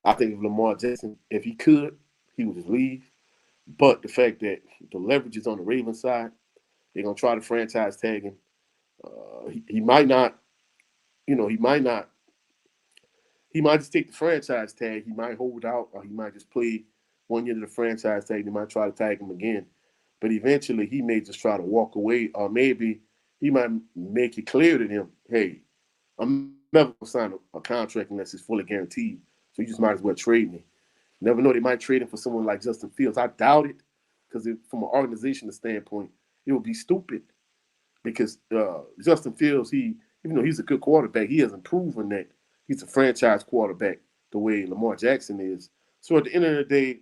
B: I think if Lamar Jackson, if he could, he would just leave. But the fact that the leverage is on the Ravens side, they're gonna try to franchise tag him. He might not, he might not. He might just take the franchise tag. He might hold out, or he might just play 1 year to the franchise tag. They might try to tag him again, but eventually he may just try to walk away, or maybe he might make it clear to them, "Hey, I'm never gonna sign a contract unless it's fully guaranteed. So you just might as well trade me." Never know, they might trade him for someone like Justin Fields. I doubt it, because from an organizational standpoint, it would be stupid. Because Justin Fields, even though he's a good quarterback, he hasn't proven that he's a franchise quarterback the way Lamar Jackson is. So at the end of the day,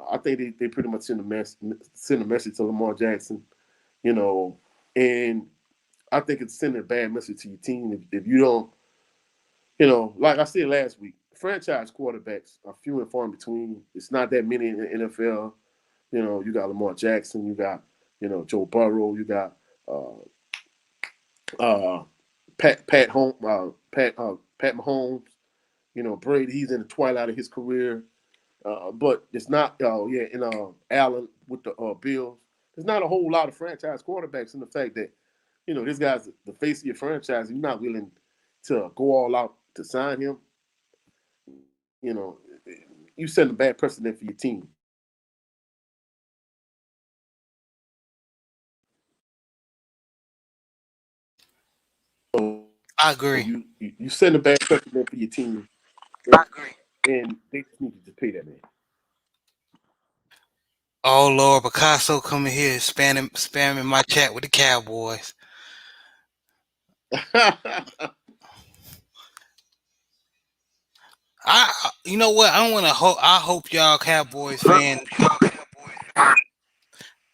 B: I think they pretty much send a message to Lamar Jackson, you know, and I think it's sending a bad message to your team if you don't, like I said last week, franchise quarterbacks are few and far in between. It's not that many in the NFL. You got Lamar Jackson, you got, Joe Burrow, you got Uh, Pat Mahomes. Brady. He's in the twilight of his career. But it's not. Yeah, and Allen with the Bills. There's not a whole lot of franchise quarterbacks in the fact that this guy's the face of your franchise. You're not willing to go all out to sign him. You know, you setting a bad precedent for your team. So
A: I
B: you
A: agree.
B: setting a bad precedent for your team, and they just need to just pay that man.
A: Oh Lord, Picasso coming here spamming my chat with the Cowboys. You know what? I want to hope. I hope y'all Cowboys fan.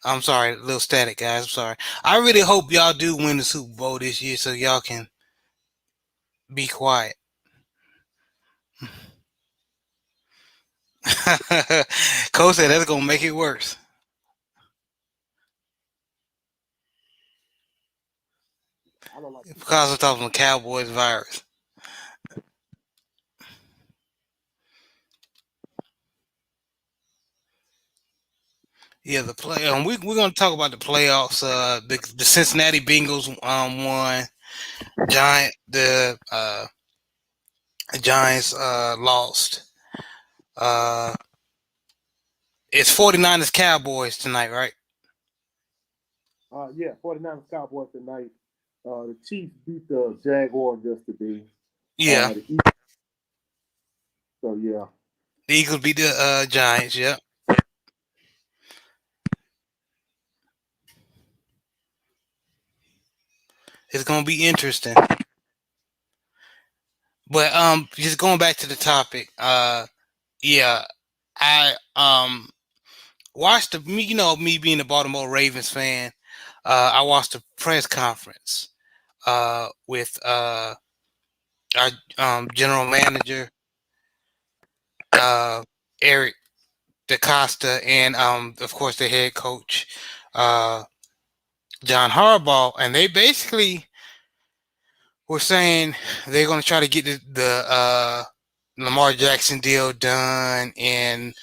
A: I'm sorry, a little static, guys. I'm sorry. I really hope y'all do win the Super Bowl this year, so y'all can be quiet. Coach said that's gonna make it worse.
B: I don't like Super
A: Picasso
B: Bowl.
A: talking about Cowboys virus. Yeah, the play. We're gonna talk about the playoffs. The Cincinnati Bengals won. Giants lost. Uh, it's 49ers Cowboys tonight, right?
B: Yeah, 49ers Cowboys tonight. The Chiefs beat the Jaguars yesterday.
A: Yeah,
B: The Eagles, so yeah.
A: the Eagles beat the Giants. Yep, it's gonna be interesting. But just going back to the topic. Yeah, I watched the me. Me being a Baltimore Ravens fan. I watched the press conference with our general manager, uh, Eric DaCosta, and of course the head coach, uh, John Harbaugh, and they basically were saying they're going to try to get the Lamar Jackson deal done, and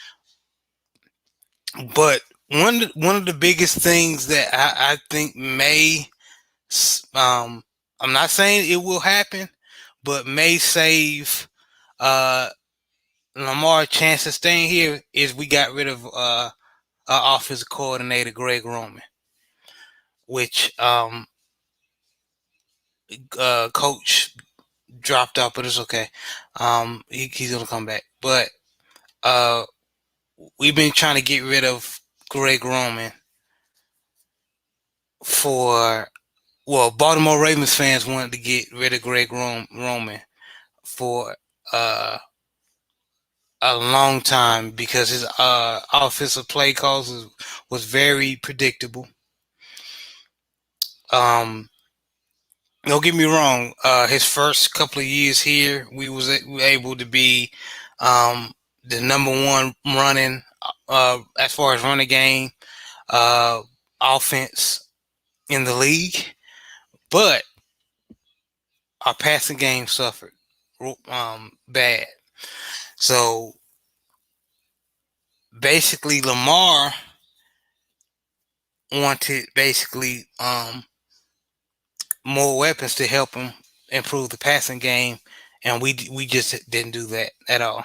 A: but one of the biggest things that I think may um I'm not saying it will happen, but may save uh Lamar chance of staying here is we got rid of our offensive coordinator Greg Roman, which coach dropped out, but it's okay. He's gonna come back. But uh we've been trying to get rid of Greg Roman for Baltimore Ravens fans wanted to get rid of Roman for uh a long time because his offensive play calls was very predictable. Um, don't get me wrong. His first couple of years here, we were able to be the number one running as far as running game uh, offense in the league, but our passing game suffered bad. So basically, Lamar wanted basically more weapons to help him improve the passing game, and we just didn't do that at all.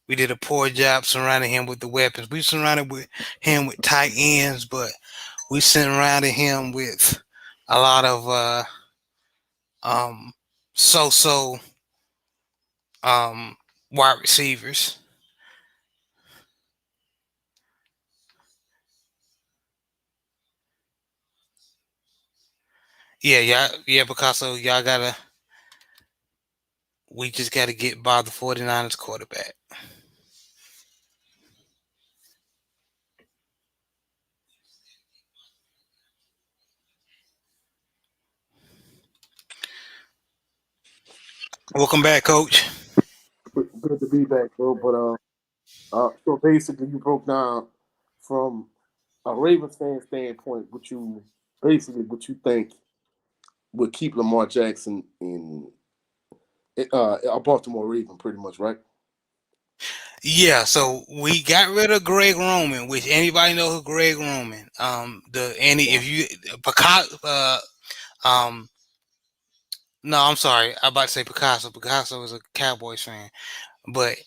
A: We did a poor job surrounding him with the weapons. We surrounded him with tight ends, but we surrounded him with a lot of um, so um, wide receivers. Yeah, Picasso, y'all gotta. We just gotta get by the 49ers quarterback. Welcome back, Coach.
B: Good to be back, bro. But so basically, you broke down from a Ravens fan standpoint what you think would keep Lamar Jackson in a Baltimore Raven, pretty much, right?
A: Yeah, so we got rid of Greg Roman, which anybody know who Greg Roman. The any
B: Yeah.
A: if you Picasso, um, no, I'm sorry, I about to say Picasso. Picasso is a Cowboys fan, but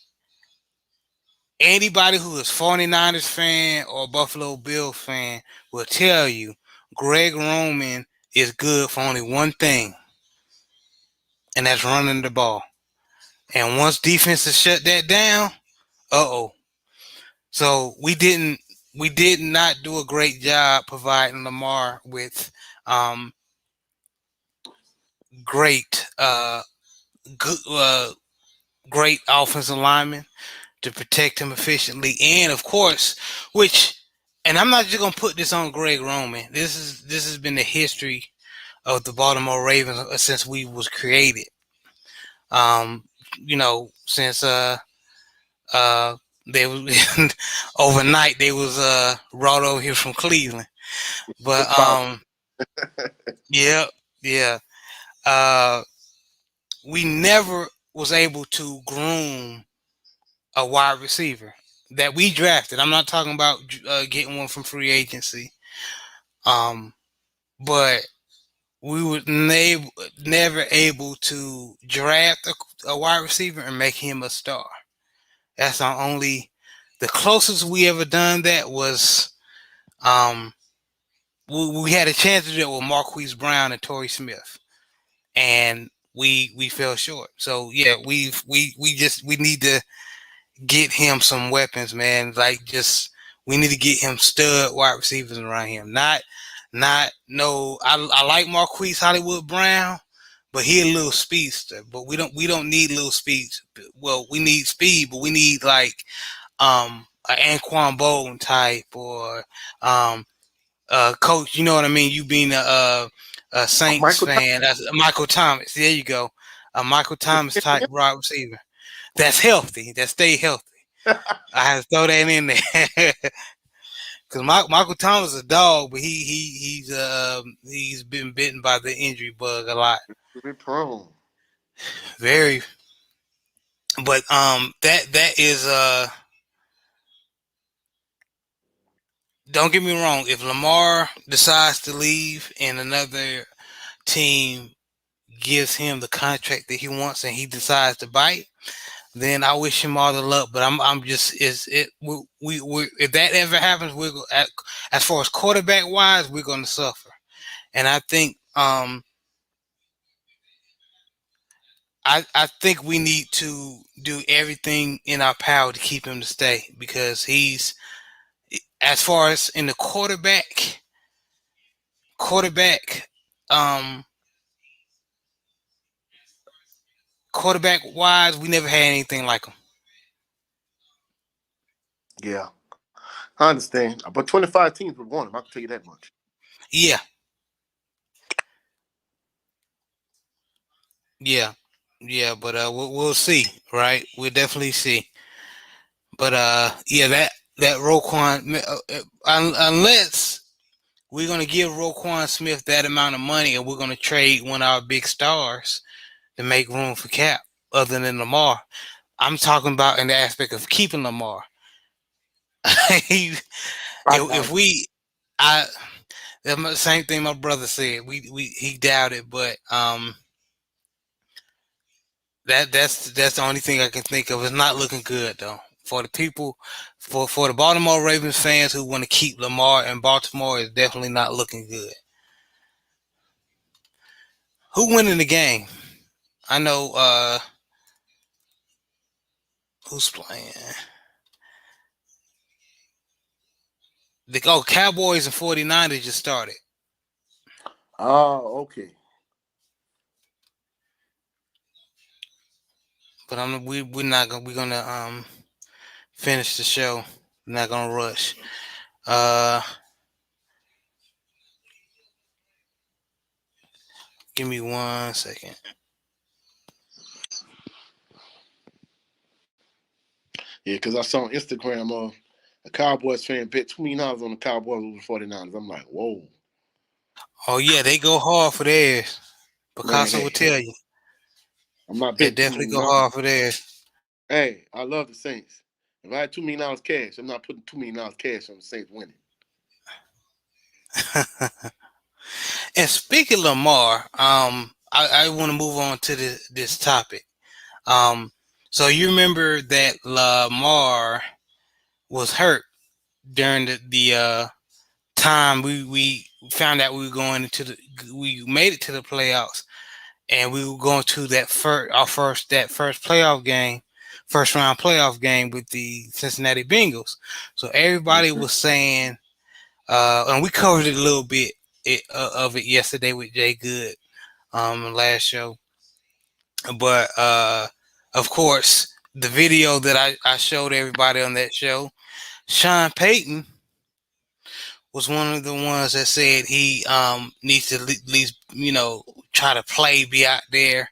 A: anybody who is 49ers fan or Buffalo Bill fan will tell you Greg Roman is good for only one thing, and that's running the ball. And once defenses shut that down, uh-oh. So we did not do a great job providing Lamar with um great good great offensive linemen to protect him efficiently, and of course, which, and I'm not just gonna put this on Greg Roman. This has been the history of the Baltimore Ravens since we was created. Um, since uh they was overnight they was brought over here from Cleveland. But
B: About
A: yeah, yeah. Uh we never was able to groom a wide receiver that we drafted. I'm not talking about getting one from free agency. Um but we were never able to draft a wide receiver and make him a star. That's our only. The closest we ever done that was um we had a chance to do it with Marquise Brown and Torrey Smith, and we fell short. So yeah, we need to get him some weapons, man. Like, just we need to get him stud wide receivers around him. Not no. I like Marquise Hollywood Brown, but he a little speedster. But we don't need little speed. Well, we need speed, but we need like an Anquan Bolden type, or coach. You know what I mean? You being a Saints
B: Michael
A: fan, that's Michael Thomas. There you go, a Michael Thomas type
B: Thomas.
A: wide receiver that's healthy, that stay healthy. I had to throw that in there because Michael Thomas is a dog, but he's been bitten by the injury bug a lot,
B: Very prone.
A: very. But that is don't get me wrong. If Lamar decides to leave and another team gives him the contract that he wants and he decides to bite, then I wish him all the luck. But I'm just is it we if that ever happens, as far as quarterback wise, we're going to suffer. And I think I think we need to do everything in our power to keep him to stay, because he's, as far as in the quarterback um quarterback wise, we never had anything like him.
B: Yeah, I understand. But 25 teams would want him. I can tell you that much.
A: Yeah, yeah, yeah. But we'll see, right? We'll definitely see. But yeah, that Roquan, unless we're gonna give Roquan Smith that amount of money and we're gonna trade one of our big stars to make room for Cap, other than Lamar. I'm talking about in the aspect of keeping Lamar. if,
B: I
A: if
B: doubt it.
A: we, I, the same thing my brother said. We he doubted, but that's the only thing I can think of. It's not looking good though for the people, for the Baltimore Ravens fans who want to keep Lamar in Baltimore. It's definitely not looking good. Who winning the game? I know who's playing. The Cowboys and 49ers just started.
B: Oh, okay.
A: But we're not gonna finish the show. We're not gonna rush. Uh, Give me 1 second.
B: Yeah, because I saw on Instagram a Cowboys fan bet $20 on the Cowboys over the 49ers. I'm like, whoa.
A: Oh yeah, they go hard for theirs.
B: Man,
A: Picasso would
B: hey,
A: tell you
B: I'm not
A: it
B: betting
A: definitely
B: $2 million.
A: go hard for theirs.
B: Hey, I love the Saints. If I had $2 million cash, I'm not putting $2 million cash on the Saints winning.
A: And speaking of Lamar, I want to move on to this topic. Um, so you remember that Lamar was hurt during the time we found out we were going into we made it to the playoffs, and we were going to that first playoff game, first round playoff game with the Cincinnati Bengals. So everybody
B: Mm-hmm.
A: was saying, and we covered it a little bit of it yesterday with Jay Good, last show. But of course, the video that I showed everybody on that show, Sean Payton was one of the ones that said he needs to at least try to play, be out there,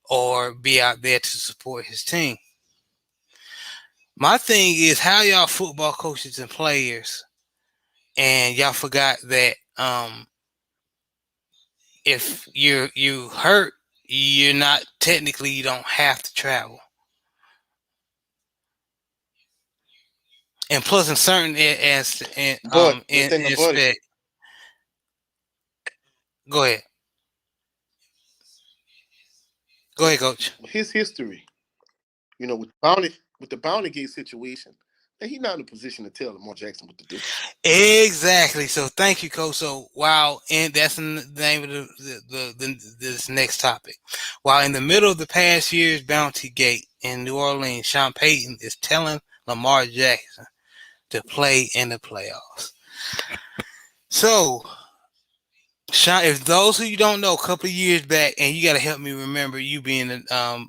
A: or be out there to support his team. My thing is how y'all football coaches and players, and y'all forgot that if you hurt, you're not technically you don't have to travel. And plus, in certain
B: But the thing
A: in
B: about it,
A: respect, go ahead, go ahead, coach.
B: his history, with the bounty gate situation, and he's not in a position to tell Lamar Jackson what to do.
A: Exactly. So thank you, coach. So while and that's the name of this next topic. While in the middle of the past year's bounty gate in New Orleans, Sean Payton is telling Lamar Jackson to play in the playoffs. So, Sean, if those who you don't know, a couple of years back, and you got to help me remember you being a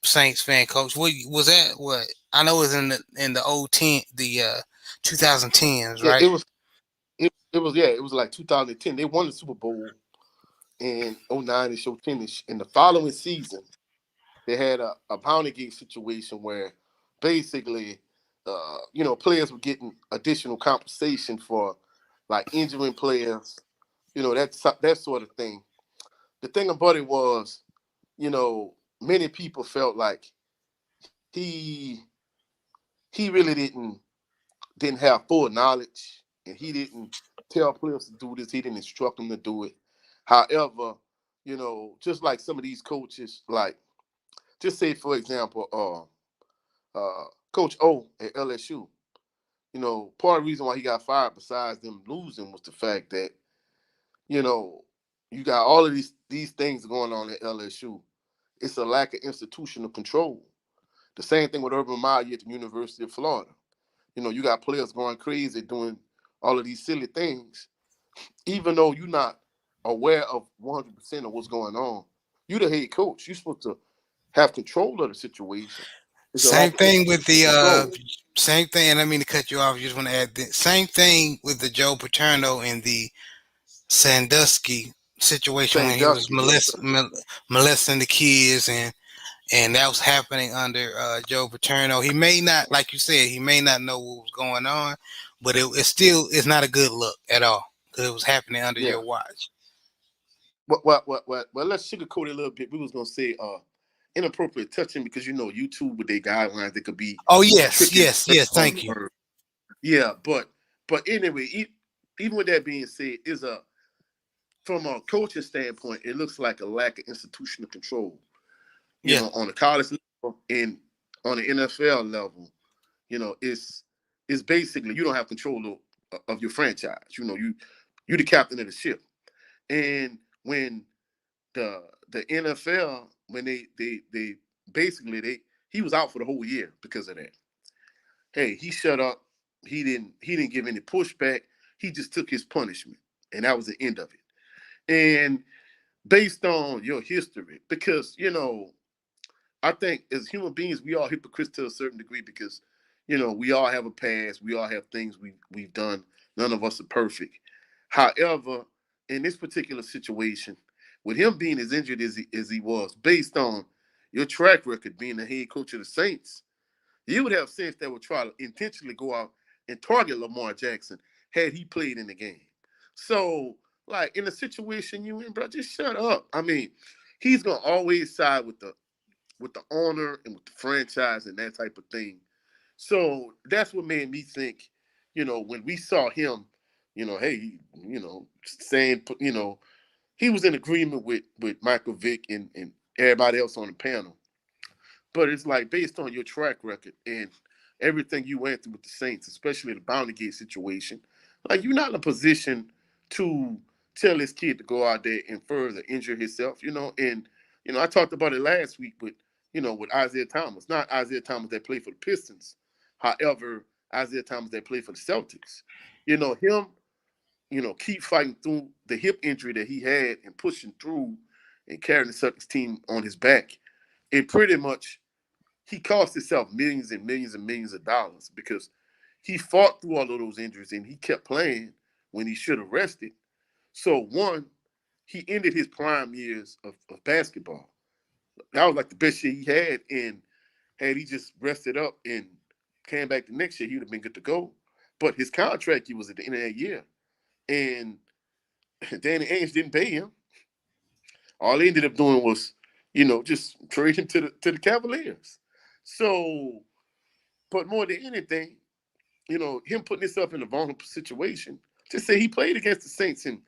A: Saints fan, coach. What was that? What I know is in the old 10, the 2010s,
B: Yeah,
A: right?
B: it was like 2010. They won the Super Bowl in '09 and show finish. In the following season, they had a bounty gate situation where basically, players were getting additional compensation for like injuring players, that sort of thing. The thing about it was, many people felt like he he really didn't have full knowledge, and he didn't tell players to do this. He didn't instruct them to do it. However, just like some of these coaches, like just say for example, Coach O at LSU. Part of the reason why he got fired, besides them losing, was the fact that you know you got all of these things going on at LSU. It's a lack of institutional control. The same thing with Urban Meyer at the University of Florida. You got players going crazy doing all of these silly things, even though you're not aware of 100% of what's going on. You the head coach. You're supposed to have control of the situation. It's a
A: Same
B: lack of
A: thing with
B: institutional
A: the
B: control.
A: same thing. And I mean to cut you off. I just want to add the same thing with the Joe Paterno and the Sandusky situation when he was
B: Sandusky, yes, sir.
A: molesting the kids, and that was happening under Joe Paterno. He may not, like you said, he may not know what was going on, but it still is not a good look at all because it was happening under
B: Yeah.
A: your watch.
B: Well, let's sugarcoat it a little bit. We was gonna say inappropriate touching, because YouTube with their guidelines, they could be
A: Oh yes,
B: tricky
A: yes, yes.
B: on the
A: Thank you.
B: word. Yeah, but anyway, even with that being said, is a from a coaching standpoint, it looks like a lack of institutional control.
A: Yeah,
B: On the college level and on the NFL level, it's basically you don't have control of your franchise. You're the captain of the ship. And when the NFL, when they basically he was out for the whole year because of that. Hey, he shut up. He didn't give any pushback. He just took his punishment, and that was the end of it. And based on your history, because I think as human beings, we all hypocrites to a certain degree, because we all have a past, we all have things we've done. None of us are perfect. However, in this particular situation, with him being as injured as he was, based on your track record being the head coach of the Saints, you would have sense that would try to intentionally go out and target Lamar Jackson had he played in the game. So, like in the situation you in, bro, just shut up. I mean, he's gonna always side with the owner and with the franchise and that type of thing. So that's what made me think, when we saw him, hey, saying, he was in agreement with Michael Vick and everybody else on the panel. But it's like based on your track record and everything you went through with the Saints, especially the Bounty Gate situation, like you're not in a position to tell this kid to go out there and further injure himself. And I talked about it last week with Isaiah Thomas, not Isaiah Thomas that played for the Pistons, however, Isaiah Thomas that played for the Celtics. Him, keep fighting through the hip injury that he had and pushing through and carrying the Celtics team on his back. It pretty much he cost himself millions and millions and millions of dollars because he fought through all of those injuries and he kept playing when he should have rested. So one, he ended his prime years of basketball. That was like the best year he had. And had he just rested up and came back the next year, he would have been good to go. But his contract, he was at the end of that year. And Danny Ainge didn't pay him. All they ended up doing was, just trade him to the Cavaliers. So, but more than anything, him putting himself in a vulnerable situation. Just say he played against the Saints in,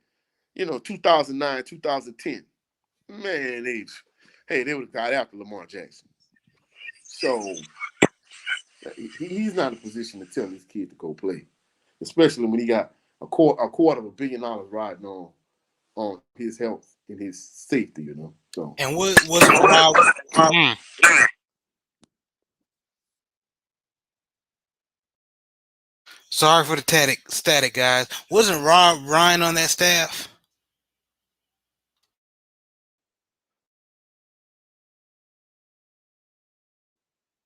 B: 2009, 2010. Man, they would have got after Lamar Jackson. So he's not in a position to tell this kid to go play, especially when he got $250 million riding on his health and his safety. So
A: And wasn't Rob? Mm, sorry for the static, guys. Wasn't Rob Ryan on that staff?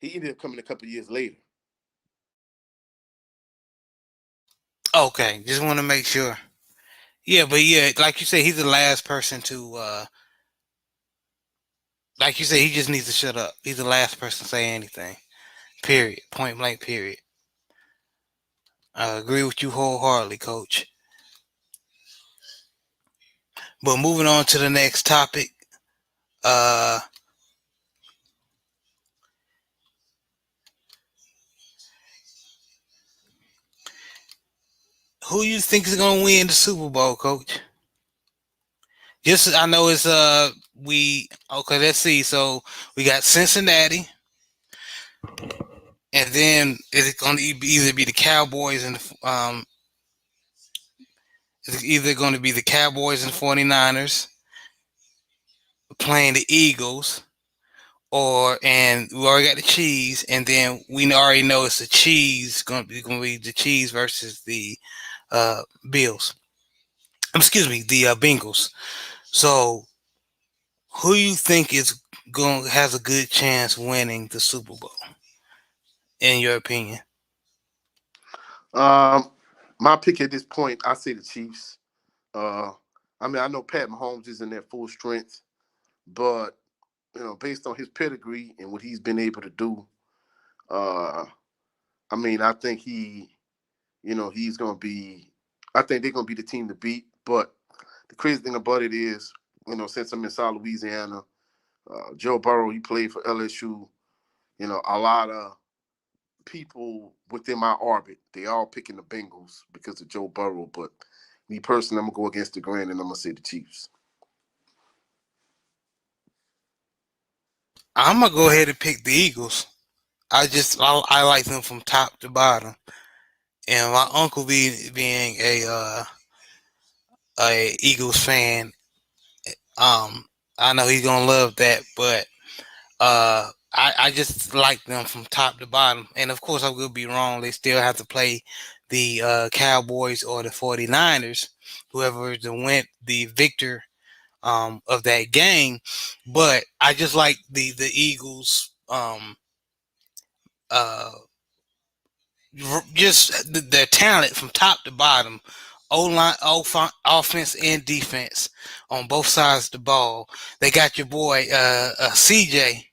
B: he ended up coming a couple years later.
A: Okay, just want to make sure. Yeah, but yeah, like you said, he's the last person to. Like you said, he just needs to shut up. He's the last person to say anything. Period. Point blank. Period. I agree with you wholeheartedly, Coach. But moving on to the next topic. Uh, who you think is gonna win the Super Bowl, Coach? Just I know it's we okay. Let's see. So we got Cincinnati, and then is it going to either be the Cowboys and it's either going to be the Cowboys and 49ers playing the Eagles, and we already got the Cheese, and then we already know it's the Cheese going to be the Cheese versus the uh, Bills. Excuse me, the Bengals. So who you think is going has a good chance winning the Super Bowl in your opinion?
B: Um, my pick at this point, I say the Chiefs. Uh, I mean, I know Pat Mahomes is in their full strength, but based on his pedigree and what he's been able to do, uh, I mean, I think he's going to be. I think they're going to be the team to beat. But the crazy thing about it is, since I'm in South Louisiana, Joe Burrow, he played for LSU. A lot of people within my orbit, they all picking the Bengals because of Joe Burrow. But me personally, I'm gonna go against the grain and I'm gonna say the Chiefs.
A: I'm gonna go ahead and pick the Eagles. I like them from top to bottom, and my uncle being a Eagles fan, um, I know he's gonna love that. But I just like them from top to bottom, and of course I will be wrong. They still have to play the Cowboys or the 49ers, whoever is the victor of that game. But I just like the Eagles. Uh, just their talent from top to bottom, O line, offense and defense on both sides of the ball. They got your boy CJ.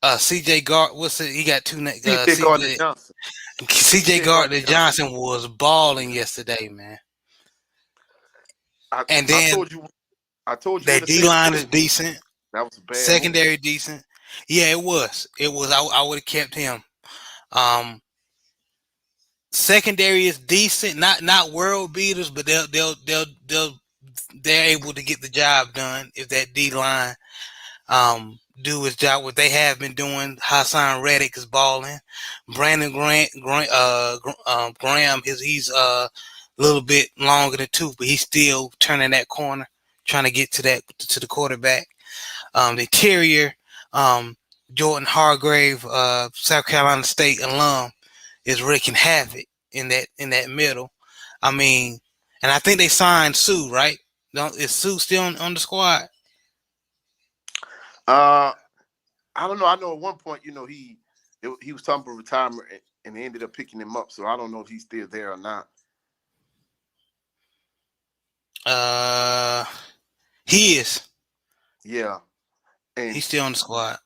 A: CJ Gard, what's it? He got two.
B: CJ Gardner Johnson.
A: CJ
B: CJ Gardner
A: Gardner
B: Johnson.
A: Johnson was balling
B: Yeah.
A: yesterday, man.
B: I,
A: And
B: I
A: then
B: told you. I told you in
A: That
B: the
A: D
B: second
A: line is
B: quarter
A: decent.
B: that was a bad move.
A: Secondary decent. Yeah, it was. It was. I would have kept him. Um, Secondary is decent. Not world beaters, but they're able to get the job done if that D line do his job. What they have been doing. Hassan Reddick is balling. Brandon Graham, he's a little bit longer than two, but he's still turning that corner, trying to get to the quarterback. The interior, um, Jordan Hargrave, South Carolina State alum, is wreaking havoc in that middle. I mean, and I think they signed Sue, right? Don't Is Sue still on the squad?
B: Uh, I don't know. I know at one point, he was talking about retirement, and they ended up picking him up. So I don't know if he's still there or not.
A: Uh, he is.
B: Yeah, and
A: He's still on the squad.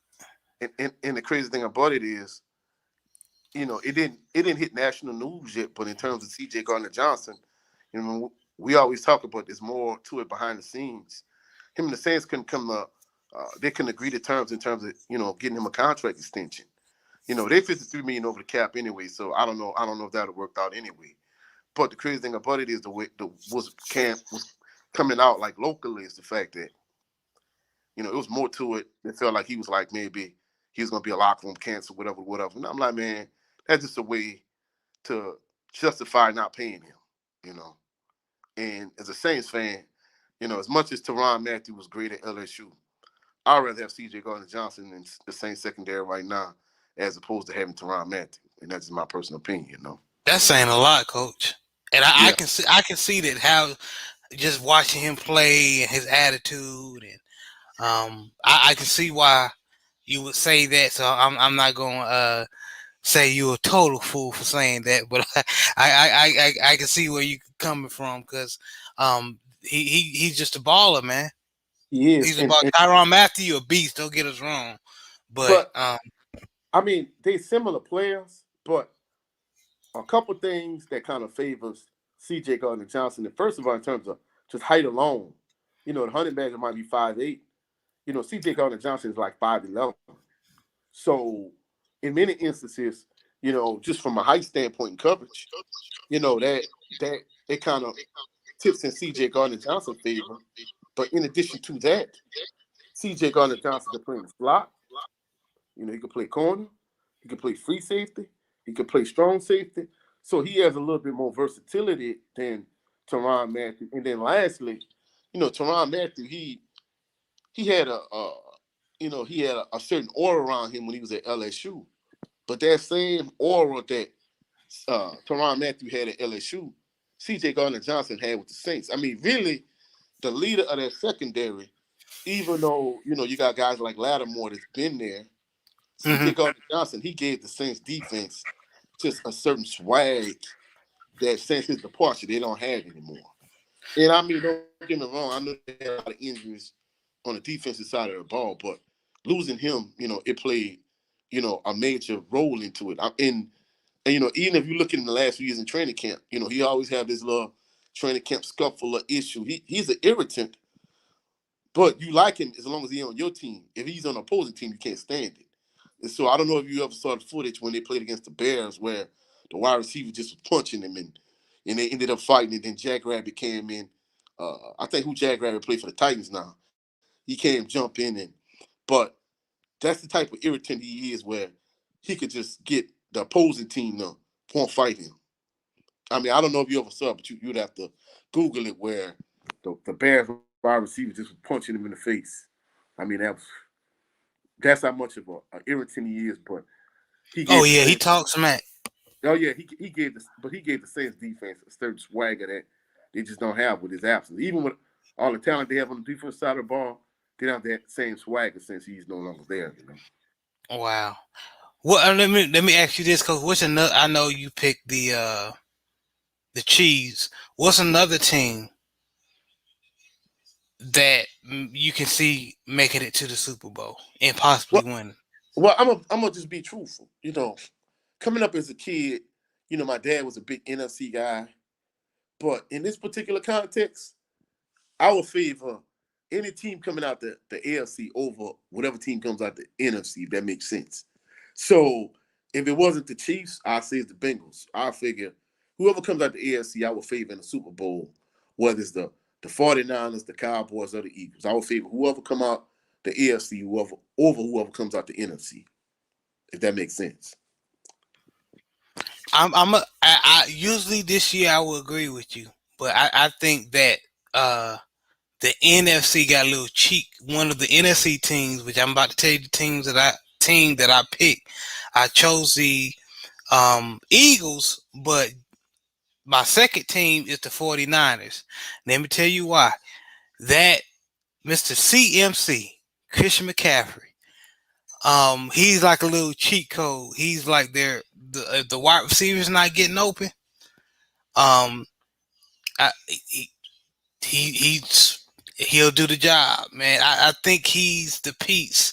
B: and the crazy thing about it is, it didn't hit national news yet, but in terms of C.J. Gardner Johnson, we always talk about there's more to it behind the scenes. Him and the Saints couldn't come up. They couldn't agree to terms in terms of getting him a contract extension. They 53 million over the cap anyway, so I don't know. I don't know if that'll work out anyway. But the crazy thing about it is the way the was camp was coming out like locally is the fact that it was more to it. It felt like he was like maybe he was gonna be a locker room cancer, whatever, whatever. And I'm like, man, that's just a way to justify not paying him. You know. And as a Saints fan, as much as Tyrann Mathieu was great at LSU, I'd rather have C.J. Gardner Johnson in the Saints secondary right now, as opposed to having Tyrann Mathieu. And that's just my personal opinion.
A: That's saying a lot, coach. And I
B: Yeah,
A: can see that how just watching him play and his attitude, and I can see why you would say that. So I'm not going to say you're a total fool for saying that, but I can see where you're coming from, because he's just a baller, man.
B: he is.
A: He's
B: And,
A: about
B: and
A: Tyrann Mathieu, a beast. Don't get us wrong, but
B: but I mean, they similar players, but a couple things that kind of favors C.J. Gardner Johnson. And first of all, in terms of just height alone, the hunting badger might be 5'8". C.J. Gardner Johnson is like 5'11". So in many instances, just from a height standpoint and coverage, that it kind of tips in C.J. Gardner Johnson favor. But in addition to that, C.J. Gardner Johnson can play in the slot. He can play corner. He can play free safety. He can play strong safety. So he has a little bit more versatility than Tyrann Mathieu. And then lastly, Tyrann Mathieu, he had a certain aura around him when he was at LSU. But that same aura that Tyrann Mathieu had at LSU, C.J. Gardner Johnson had with the Saints. I mean, really, the leader of that secondary, even though you got guys like Lattimore that's been there, C.J.
A: mhm.
B: Gardner Johnson, he gave the Saints defense just a certain swag that since his departure they don't have anymore. And I mean, don't get me wrong, I know they had a lot of injuries on the defensive side of the ball, but losing him, it played, a major role into it. And even if you look in the last few years in training camp, he always have this little training camp scuffle or issue. He's an irritant, but you like him as long as he's on your team. If he's on the opposing team, you can't stand it. And so I don't know if you ever saw the footage when they played against the Bears where the wide receiver just was punching him and they ended up fighting. And then Jack Rabbit came in. I think who Jack Rabbit played for the Titans now. He came jump in but that's the type of irritant he is where he could just get the opposing team to won't fight him. I mean, I don't know if you ever saw it, but you'd have to Google it where the Bears wide receiver just was punching him in the face. I mean, that's how much of a irritant he is. But he gave
A: Oh
B: the
A: yeah, he
B: Saints.
A: talks smack.
B: Oh yeah, he gave the Saints defense a certain swagger that they just don't have with his absence. Even with all the talent they have on the defense side of the ball, they don't have that same swagger since he's no longer there.
A: Wow. Well, let me ask you this, cause what's another? I know you picked the Chiefs. What's another team that you can see making it to the Super Bowl and possibly
B: Well,
A: winning?
B: well, I'm gonna just be truthful. Coming up as a kid, my dad was a big NFC guy, but in this particular context, I would favor. any team coming out the AFC over whatever team comes out the NFC, if that makes sense. So if it wasn't the Chiefs, I say it's the Bengals. I figure whoever comes out the AFC, I would favor in the Super Bowl, whether it's the 49ers, the Cowboys, or the Eagles. I would favor whoever come out the AFC, whoever over whoever comes out the NFC, if that makes sense.
A: I usually this year I would agree with you, but I think that the NFC got a little cheek. One of the NFC teams, which I'm about to tell you the team that I picked, I chose the Eagles, but my second team is the 49ers. Let me tell you why. That Mr. CMC, Christian McCaffrey, he's like a little cheat code. He's like the wide receivers not getting open. Um, I, he's he'll do the job, man. I think he's the piece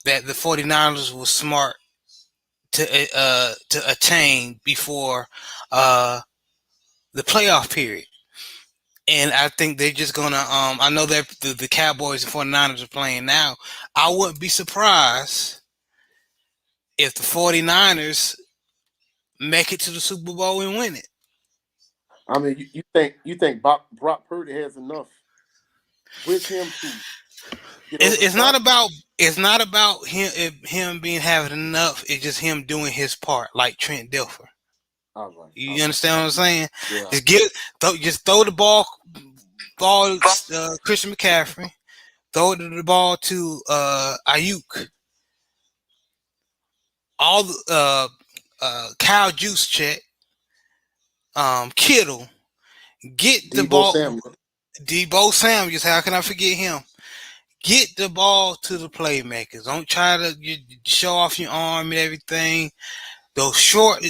A: that the 49ers was smart to attain before the playoff period. And I think they're just gonna I know that the Cowboys and 49ers are playing now. I wouldn't be surprised if the 49ers make it to the Super Bowl and win it.
B: I mean, you think Brock Purdy has enough with him to get over the
A: It's not
B: top?
A: about him being having enough. It's just him doing his part, like Trent Dilfer.
B: All right, all
A: You
B: right.
A: understand what I'm saying?
B: Yeah.
A: Just throw the ball, Christian McCaffrey. Throw the ball to Ayuk. All the Kyle Juice check. Kittle. Get the
B: Debo
A: ball.
B: Samuel.
A: Debo Samuels. How can I forget him? Get the ball to the playmakers. Don't try to show off your arm and everything. Those short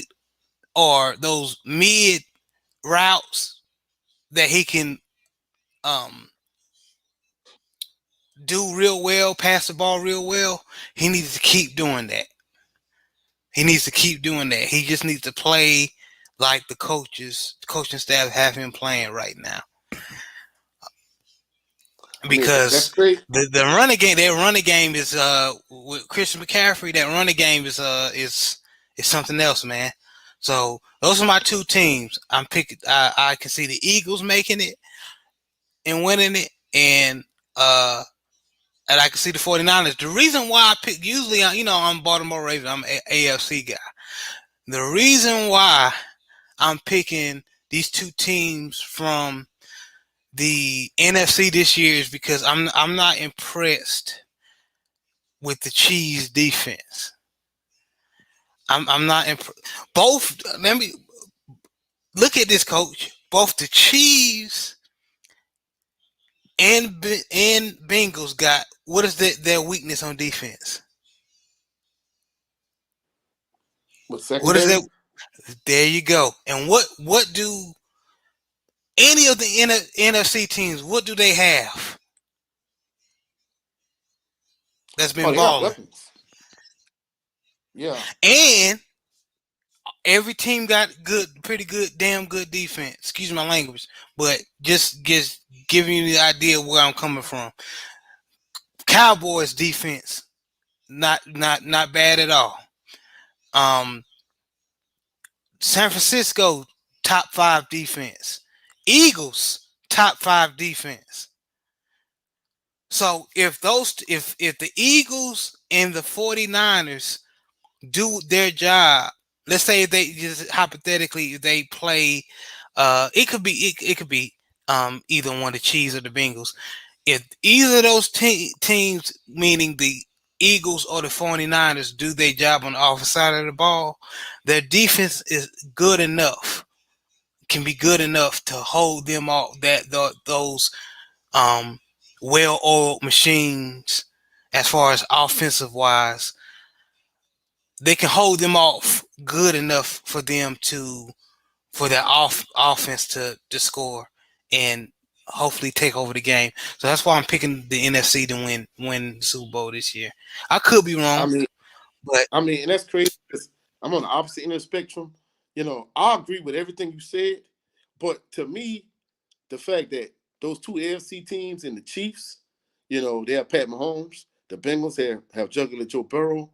A: or those mid routes that he can um, do real well, pass the ball real well. He needs to keep doing that. He needs to keep doing that. He just needs to play like the coaching staff have him playing right now.
B: I mean, that's
A: Because
B: great.
A: the running game, their running game is with Christian McCaffrey. That running game is something else, man. So those are my two teams. I'm picking. I can see the Eagles making it and winning it, and I can see the 49ers. The reason why I pick usually, I'm Baltimore Ravens. I'm an AFC guy. The reason why I'm picking these two teams from the NFC this year is because I'm not impressed with the Chiefs defense. I'm not impressed. Both. Let me look at this, coach. Both the Chiefs and Bengals got what is their weakness on defense?
B: With
A: What is
B: secondary,
A: that? There you go. And what do any of the NFC teams? What do they have that's
B: oh,
A: been
B: they got
A: balling?
B: weapons. Yeah.
A: And every team got pretty good, damn good defense. Excuse my language, but just giving you the idea of where I'm coming from. Cowboys defense, not bad at all. Um, San Francisco top five defense. Eagles top five defense. So if the Eagles and the 49ers do their job, let's say they just hypothetically they play it could be either one, the Chiefs or the Bengals. If either of those teams, meaning the Eagles or the 49ers, do their job on the offensive side of the ball, their defense is good enough, can be good enough to hold them off those um well-oiled machines as far as offensive wise. They can hold them off good enough for them to for their offense to score and hopefully take over the game. So that's why I'm picking the NFC to win the Super Bowl this year. I could be
B: I
A: wrong,
B: mean,
A: but
B: and that's crazy. 'Cause I'm on the opposite end of the spectrum. I agree with everything you said, but to me, the fact that those two AFC teams and the Chiefs, they have Pat Mahomes. The Bengals have Juggler Joe Burrow.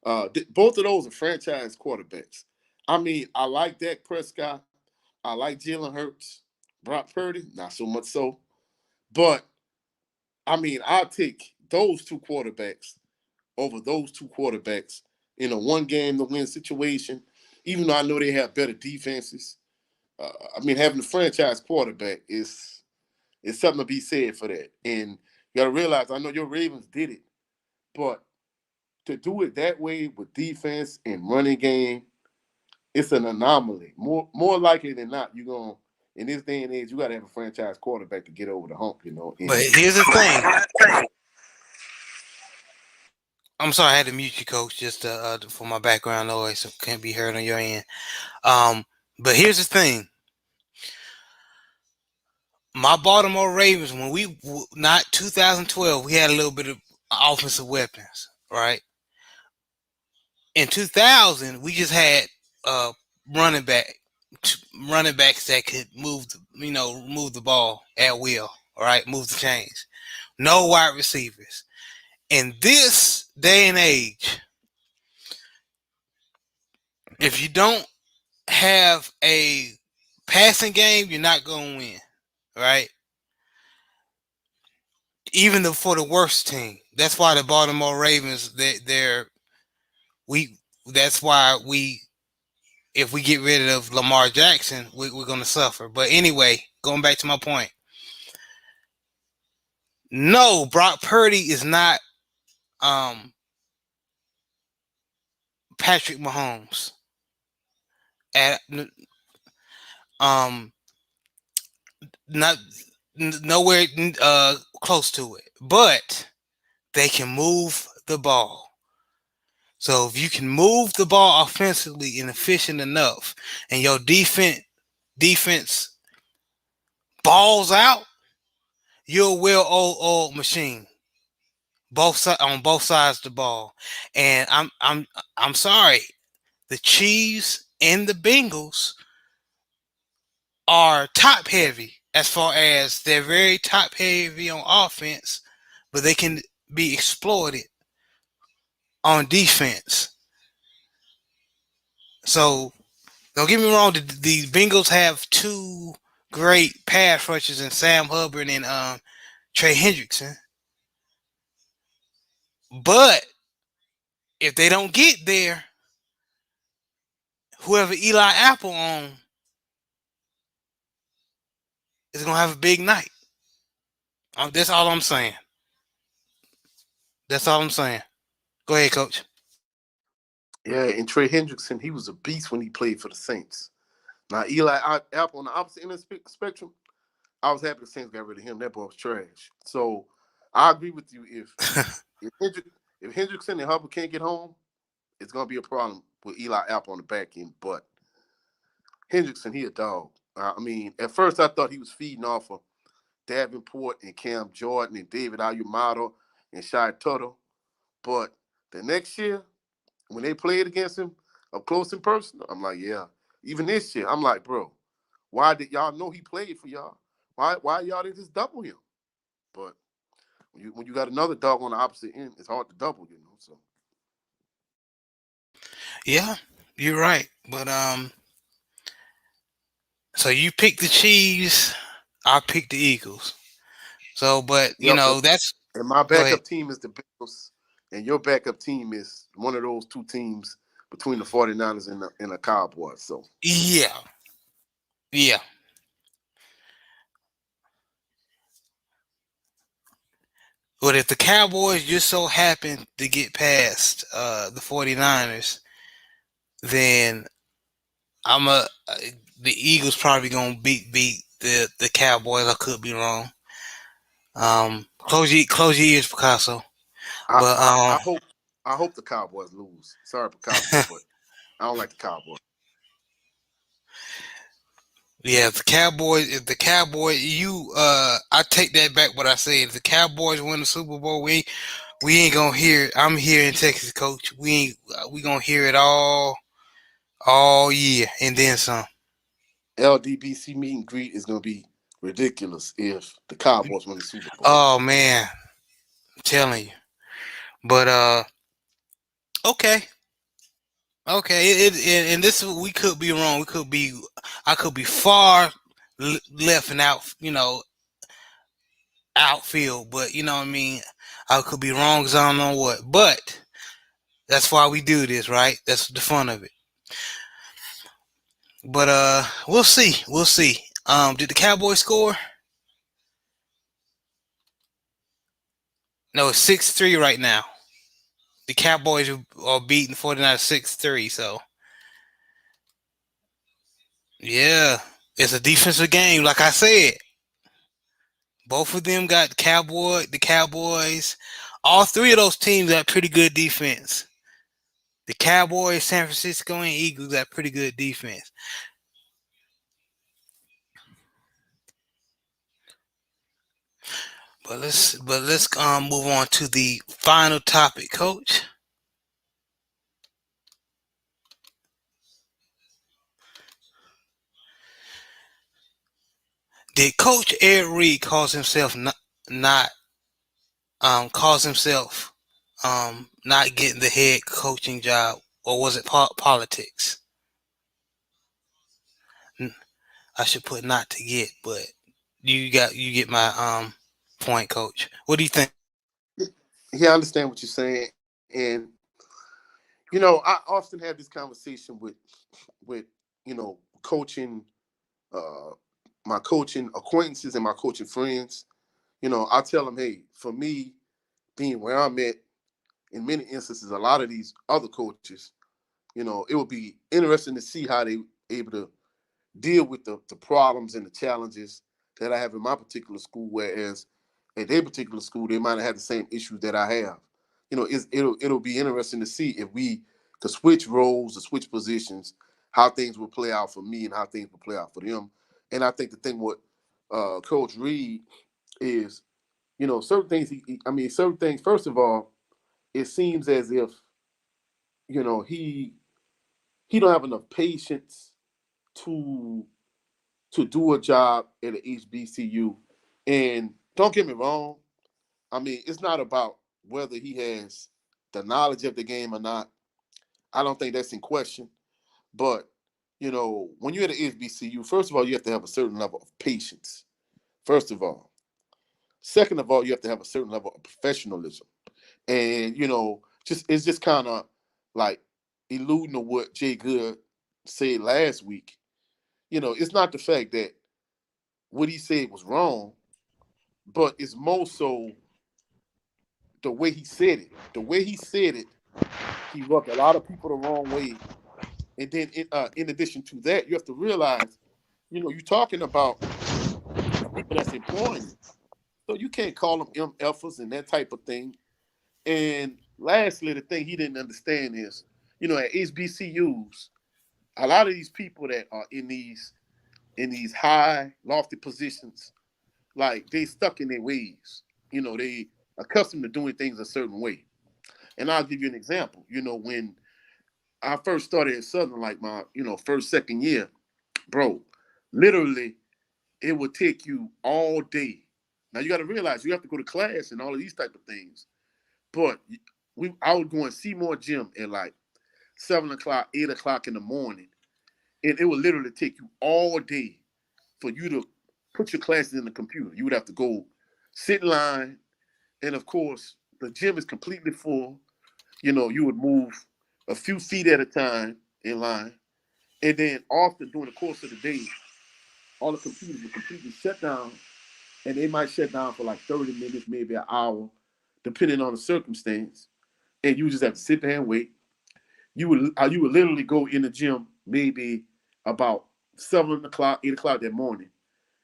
B: Both of those are franchise quarterbacks. I mean, I like Dak Prescott. I like Jalen Hurts. Brock Purdy, not so much so. But I mean, I'll take those two quarterbacks over those two quarterbacks in a one game to win situation, even though I know they have better defenses. I mean, having a franchise quarterback is something to be said for that. And you got to realize, I know your Ravens did it, but to do it that way with defense and running game, it's an anomaly. More likely than not, you're going to in this day and age, you got to have a franchise quarterback to get over the hump,
A: But
B: And
A: here's the thing. I'm sorry, I had to mute you, Coach, just for my background noise, so it can't be heard on your end. Um, but here's the thing. My Baltimore Ravens, when not 2012, we had a little bit of offensive weapons, right? In 2000, we just had uh, running back, running backs that could move the ball at will, all right, move the chains. No wide receivers. In this day and age, if you don't have a passing game, you're not going to win, right? Even for the worst team. That's why the Baltimore Ravens, they're we. That's why if we get rid of Lamar Jackson, we're going to suffer. But anyway, going back to my point, no, Brock Purdy is not um, Patrick Mahomes. At um, not nowhere close to it, but they can move the ball. So if you can move the ball offensively and efficient enough, and your defense balls out, you're a well-oiled machine. On both sides of the ball, and I'm sorry, the Chiefs and the Bengals are top heavy as far as they're very top heavy on offense, but they can be exploited on defense. So don't get me wrong, the Bengals have two great pass rushers in Sam Hubbard and Trey Hendrickson. But if they don't get there, whoever Eli Apple on is gonna have a big night. That's all I'm saying. That's all I'm saying. Go ahead, Coach.
B: yeah, and Trey Hendrickson, he was a beast when he played for the Saints. Now Eli Apple on the opposite end of the spectrum, I was happy the Saints got rid of him. That boy was trash. So I agree with you. If Hendrickson and Hubbard can't get home, it's gonna be a problem with Eli Apple on the back end. But Hendrickson, he a dog. I mean, at first I thought he was feeding off of Davenport and Cam Jordan and David Ayumato and Shy Tuttle. But the next year, when they played against him up close in person, I'm like, yeah. Even this year, I'm like, bro, why did y'all know he played for y'all? Why y'all didn't just double him? But when you got another dog on the opposite end, it's hard to double. So
A: Yeah, you're right. But so you pick the Chiefs, I pick the Eagles. So, but
B: yep.
A: that's
B: And my
A: go ahead.
B: backup team is the Bills, and your backup team is one of those two teams between the 49ers and the Cowboys. So
A: Yeah, yeah. But if the Cowboys just so happen to get past the 49ers, then I'm a the Eagles probably gonna beat the Cowboys. I could be wrong. Close your ears, Picasso.
B: I,
A: But
B: I, I hope I hope the Cowboys lose. Sorry, Picasso, but I don't like the Cowboys.
A: yeah, if the Cowboys, I take that back. What I said, if the Cowboys win the Super Bowl, we ain't gonna hear it. I'm here in Texas, Coach. We gonna hear it all year and then some.
B: LDBC meet and greet is going to be ridiculous if the Cowboys win the Super Bowl.
A: Oh man, I'm telling you. But okay, okay. And this we could be wrong. We could be. I could be far left and out. Outfield. But you know what I mean. I could be wrong because I don't know what. But that's why we do this, right? That's the fun of it. But we'll see. We'll see. Did the Cowboys score? No, it's 6-3 right now. The Cowboys are beating 49 6-3. So yeah, it's a defensive game. Like I said, both of them got the Cowboys. All three of those teams got pretty good defense. The Cowboys, San Francisco, and Eagles got pretty good defense. But let's move on to the final topic, Coach. Did Coach Ed Reed not cause himself not getting the head coaching job, or was it politics? I should put not to get, but you get my point, Coach. What do you think?
B: Yeah, I understand what you're saying, and I often have this conversation with coaching, uh, my coaching acquaintances and my coaching friends. I tell them, hey, for me, being where I'm at, in many instances, a lot of these other coaches, it would be interesting to see how they able to deal with the problems and the challenges that I have in my particular school, whereas at their particular school they might have had the same issues that I have. It'll be interesting to see if we could switch roles or switch positions, how things will play out for me and how things will play out for them. And I think the thing with Coach Reed is, certain things. I mean, certain things. First of all, it seems as if he don't have enough patience to do a job at an HBCU. And don't get me wrong, I mean, it's not about whether he has the knowledge of the game or not. I don't think that's in question. But, when you're at an HBCU, first of all, you have to have a certain level of patience. First of all. Second of all, you have to have a certain level of professionalism. And, just it's just kind of like alluding to what Jay Good said last week. It's not the fact that what he said was wrong, but it's more so the way he said it. The way he said it, he rubbed a lot of people the wrong way. And then, in addition to that, you have to realize, you're talking about the people that's employing you. So you can't call them MFers and that type of thing. And lastly, the thing he didn't understand is, at HBCUs, a lot of these people that are in these high, lofty positions, like they stuck in their ways. They accustomed to doing things a certain way. And I'll give you an example. When I first started at Southern, like my, first, second year, bro, literally it would take you all day. Now you got to realize you have to go to class and all of these type of things. But I would go and see more gym at like 7 o'clock, 8 o'clock in the morning, and it would literally take you all day for you to put your classes in the computer. You would have to go sit in line, and of course the gym is completely full. You would move a few feet at a time in line, and then often during the course of the day, all the computers would completely shut down, and they might shut down for like 30 minutes, maybe an hour, depending on the circumstance. And you just have to sit there and wait. You would literally go in the gym maybe about 7 o'clock, 8 o'clock that morning,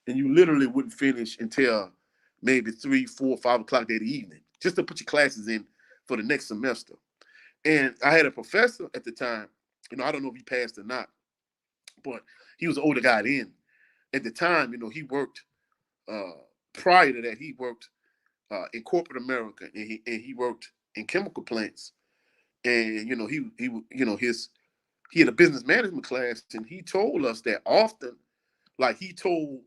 B: and you literally wouldn't finish until maybe 3, 4, 5 o'clock that evening, just to put your classes in for the next semester. And I had a professor at the time. I don't know if he passed or not, but he was an older guy then. At the time, he worked. Uh, Prior to that, he worked in corporate America, and he worked in chemical plants. And he had a business management class, and he told us that often, like he told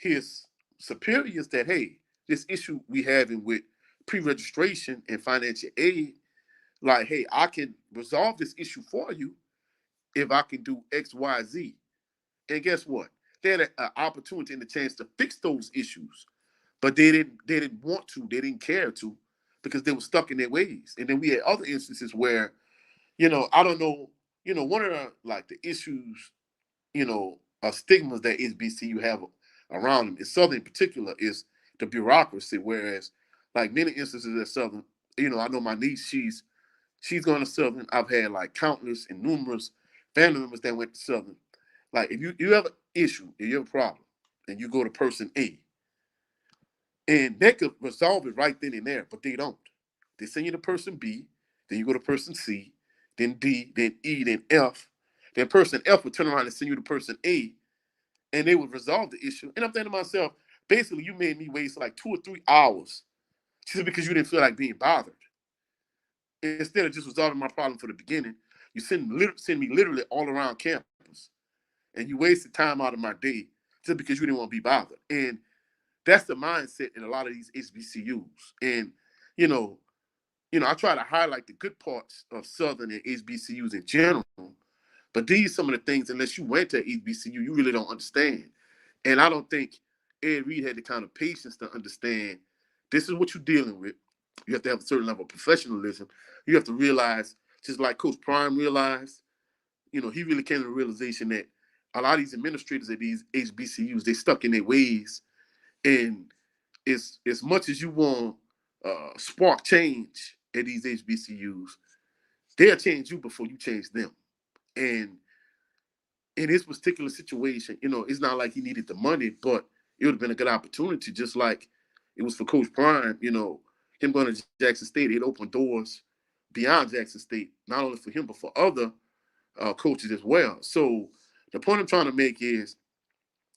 B: his superiors that, hey, this issue we having with pre-registration and financial aid, like, hey, I can resolve this issue for you if I can do X, Y, Z. And guess what? They had an opportunity and a chance to fix those issues, but they didn't want to. They didn't care to because they were stuck in their ways. And then we had other instances where, I don't know, one of the like the issues, stigmas that HBCU have around them, in Southern in particular, is the bureaucracy. Whereas, like many instances at Southern, I know my niece, she's going to Southern. I've had like countless and numerous family members that went to Southern. Like if you have an issue, if you have a problem, and you go to person A, and they could resolve it right then and there, but they don't. They send you to person B, then you go to person C, then D, then E, then F. Then person F would turn around and send you to person A, and they would resolve the issue. And I'm thinking to myself, basically, you made me waste like 2 or 3 hours just because you didn't feel like being bothered. Instead of just resolving my problem for the beginning, you send me literally all around campus, and you wasted time out of my day just because you didn't want to be bothered. And that's the mindset in a lot of these HBCUs. And you know, I try to highlight the good parts of Southern and HBCUs in general. But these some of the things, unless you went to HBCU, you really don't understand. And I don't think Ed Reed had the kind of patience to understand this is what you're dealing with. You have to have a certain level of professionalism. You have to realize, just like Coach Prime realized, he really came to the realization that a lot of these administrators at these HBCUs, they stuck in their ways. And it's as much as you want spark change at these HBCUs, they'll change you before you change them. And in this particular situation, it's not like he needed the money, but it would have been a good opportunity, just like it was for Coach Prime. Him going to Jackson State, it opened doors beyond Jackson State, not only for him but for other coaches as well. So the point I'm trying to make is,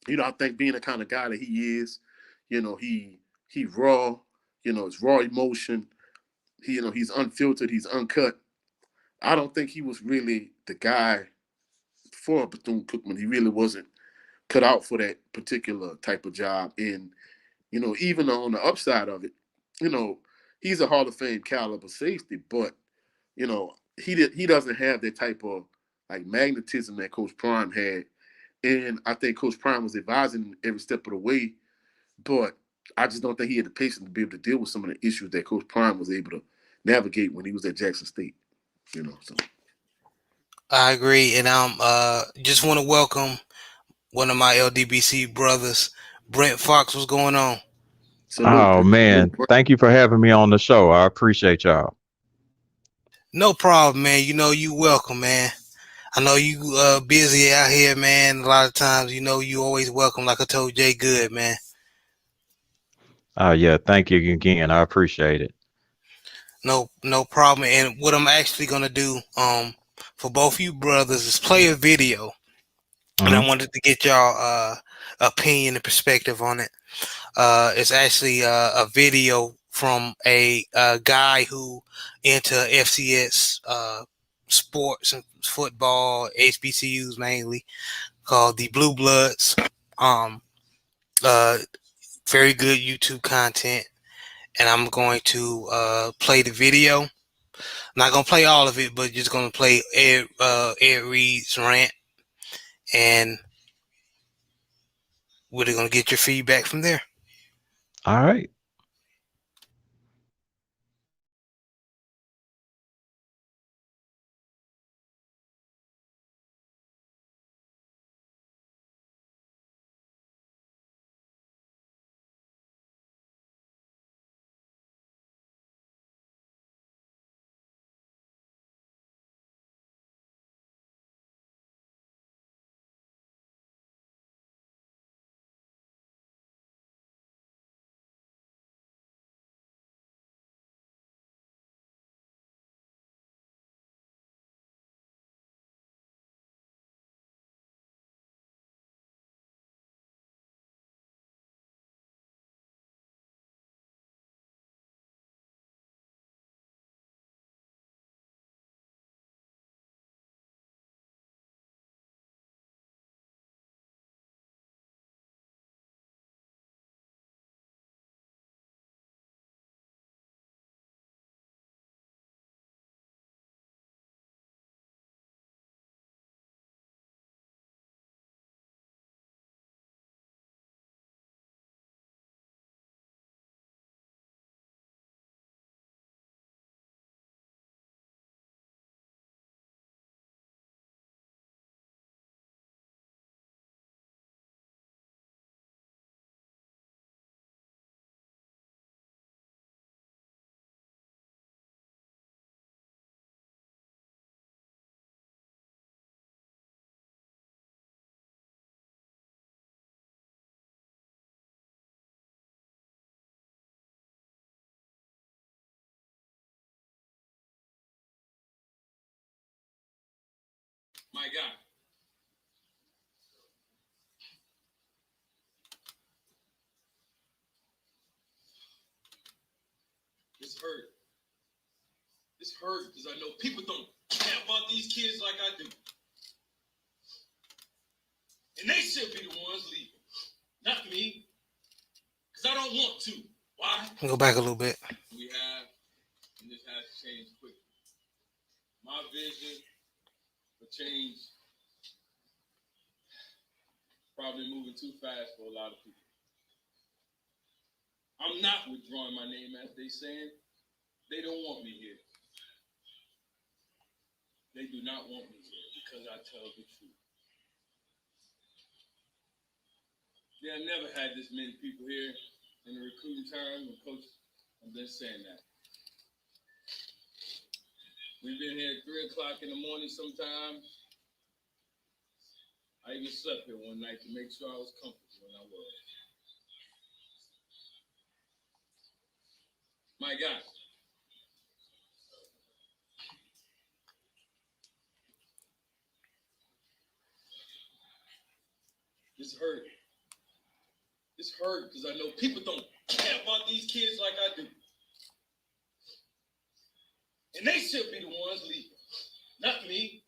B: I think being the kind of guy that he is, he raw, it's raw emotion. He's unfiltered, he's uncut. I don't think he was really the guy for Bethune-Cookman. He really wasn't cut out for that particular type of job. And, even on the upside of it, you know, he's a Hall of Fame caliber safety, but, he doesn't have that type of like magnetism that Coach Prime had. And I think Coach Prime was advising every step of the way, but I just don't think he had the patience to be able to deal with some of the issues that Coach Prime was able to navigate when he was at Jackson State. So
A: I agree, and I'm just want to welcome one of my LDBC brothers, Brent Fox. What's going on?
B: salute,
C: Oh
B: bro.
C: man, thank you for having me on the show. I appreciate y'all.
A: No problem, man. You welcome, man. I know you busy out here, man. A lot of times, you always welcome. Like I told Jay Good, man.
C: Yeah, thank you again. I appreciate it.
A: No problem. And what I'm actually gonna do, for both you brothers, is play a video, and I
C: Hmm.
A: wanted to get y'all opinion and perspective on it. It's actually a video from a guy who into FCS sports and football, HBCUs mainly, called the Blue Bloods. Um, uh, Very good YouTube content, and I'm going to play the video. Not gonna play all of it, but just gonna play Ed Reed's rant, and we're gonna get your feedback from there.
C: All right.
D: My God. This hurt. This hurt because I know people don't care about these kids like I do. And they should be the ones leaving. Not me. Because I don't want to. Why?
A: Go back a little bit.
D: We have, and this has to change quickly. My vision for change probably moving too fast for a lot of people. I'm not withdrawing my name as they saying. They don't want me here. They do not want me here because I tell the truth. Yeah, I never had this many people here in the recruiting time when Coach, I've been saying that. We've been here at 3 o'clock in the morning sometimes. I even slept here one night to make sure I was comfortable when I was. My God. This hurt. This hurt because I know people don't care about these kids like I do. And they should be the ones leaving. Not me.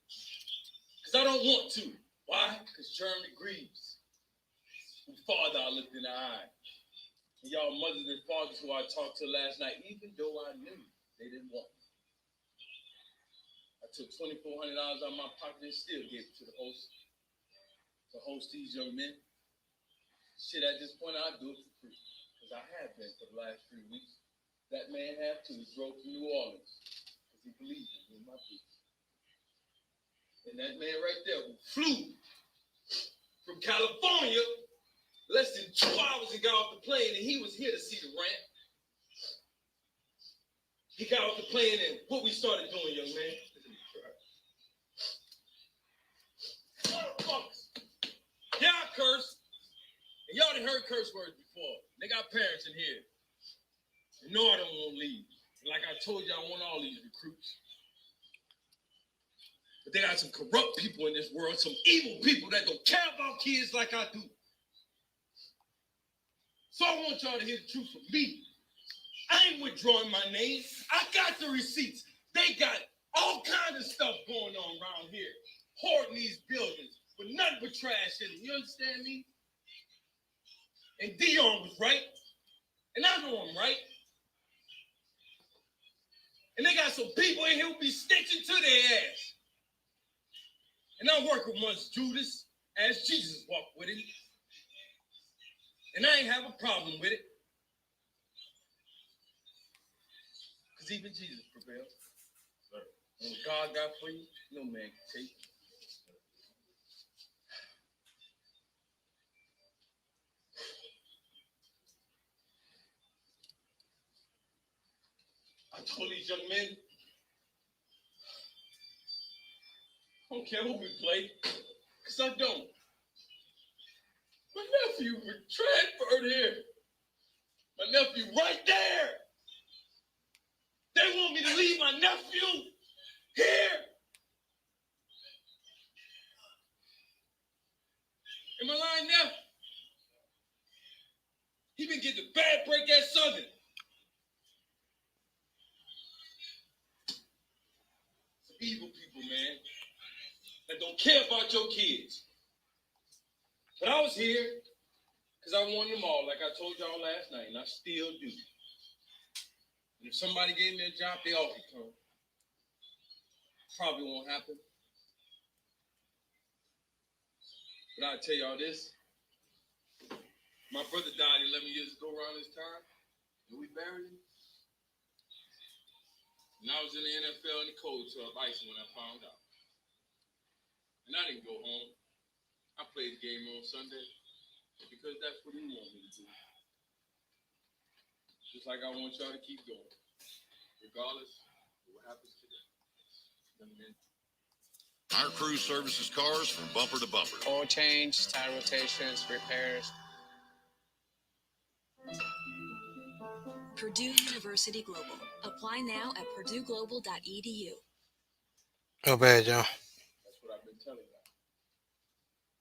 D: Because I don't want to. Why? Because Jeremy grieves. Who father I looked in the eye. And y'all mothers and fathers who I talked to last night, even though I knew they didn't want me. I took $2,400 out of my pocket and still gave it to the host. To host these young men. Shit, at this point, I'll do it for free. Because I have been for the last 3 weeks. That man have too. He drove to New Orleans. Because he believed in me and my people. And that man right there who flew from California, less than 2 hours he got off the plane, and he was here to see the ramp. He got off the plane, and what we started doing, young man. Yeah, I curse. And y'all done heard curse words before. They got parents in here. And no, I don't want to leave. Like I told you, I want all these recruits. But they got some corrupt people in this world, some evil people that don't care about kids like I do. So I want y'all to hear the truth from me. I ain't withdrawing my name. I got the receipts. They got all kinds of stuff going on around here. Hoarding these buildings with nothing but trash in it. You understand me? And Dion was right. And I know I'm right. And they got some people in here who be stitching to their ass. And I work amongst Judas as Jesus walked with him. And I ain't have a problem with it. Because even Jesus prevailed. And what God got for you, no man can take. I told these young men, I don't care who we play, because I don't. My nephew was transferred here. My nephew right there. They want me to leave my nephew here. Am I lying now? He been getting a bad break at Southern. Some evil people, man, that don't care about your kids. But I was here because I wanted them all, like I told y'all last night, and I still do. And if somebody gave me a job, they all could come. Probably won't happen. But I'll tell y'all this. My brother died 11 years ago around this time, and we buried him. And I was in the NFL in the cold tub icing when I found out. And I didn't go home. I played the game on Sunday because that's what he wanted me to do. Just like I want y'all to keep going, regardless of what happens today. Amen.
E: Our crew services cars from bumper to bumper.
F: Oil change, tire rotations, repairs.
G: Purdue University Global. Apply now at purdueglobal.edu.
A: Oh, bad, y'all.
D: That's what I've been intelligent guy.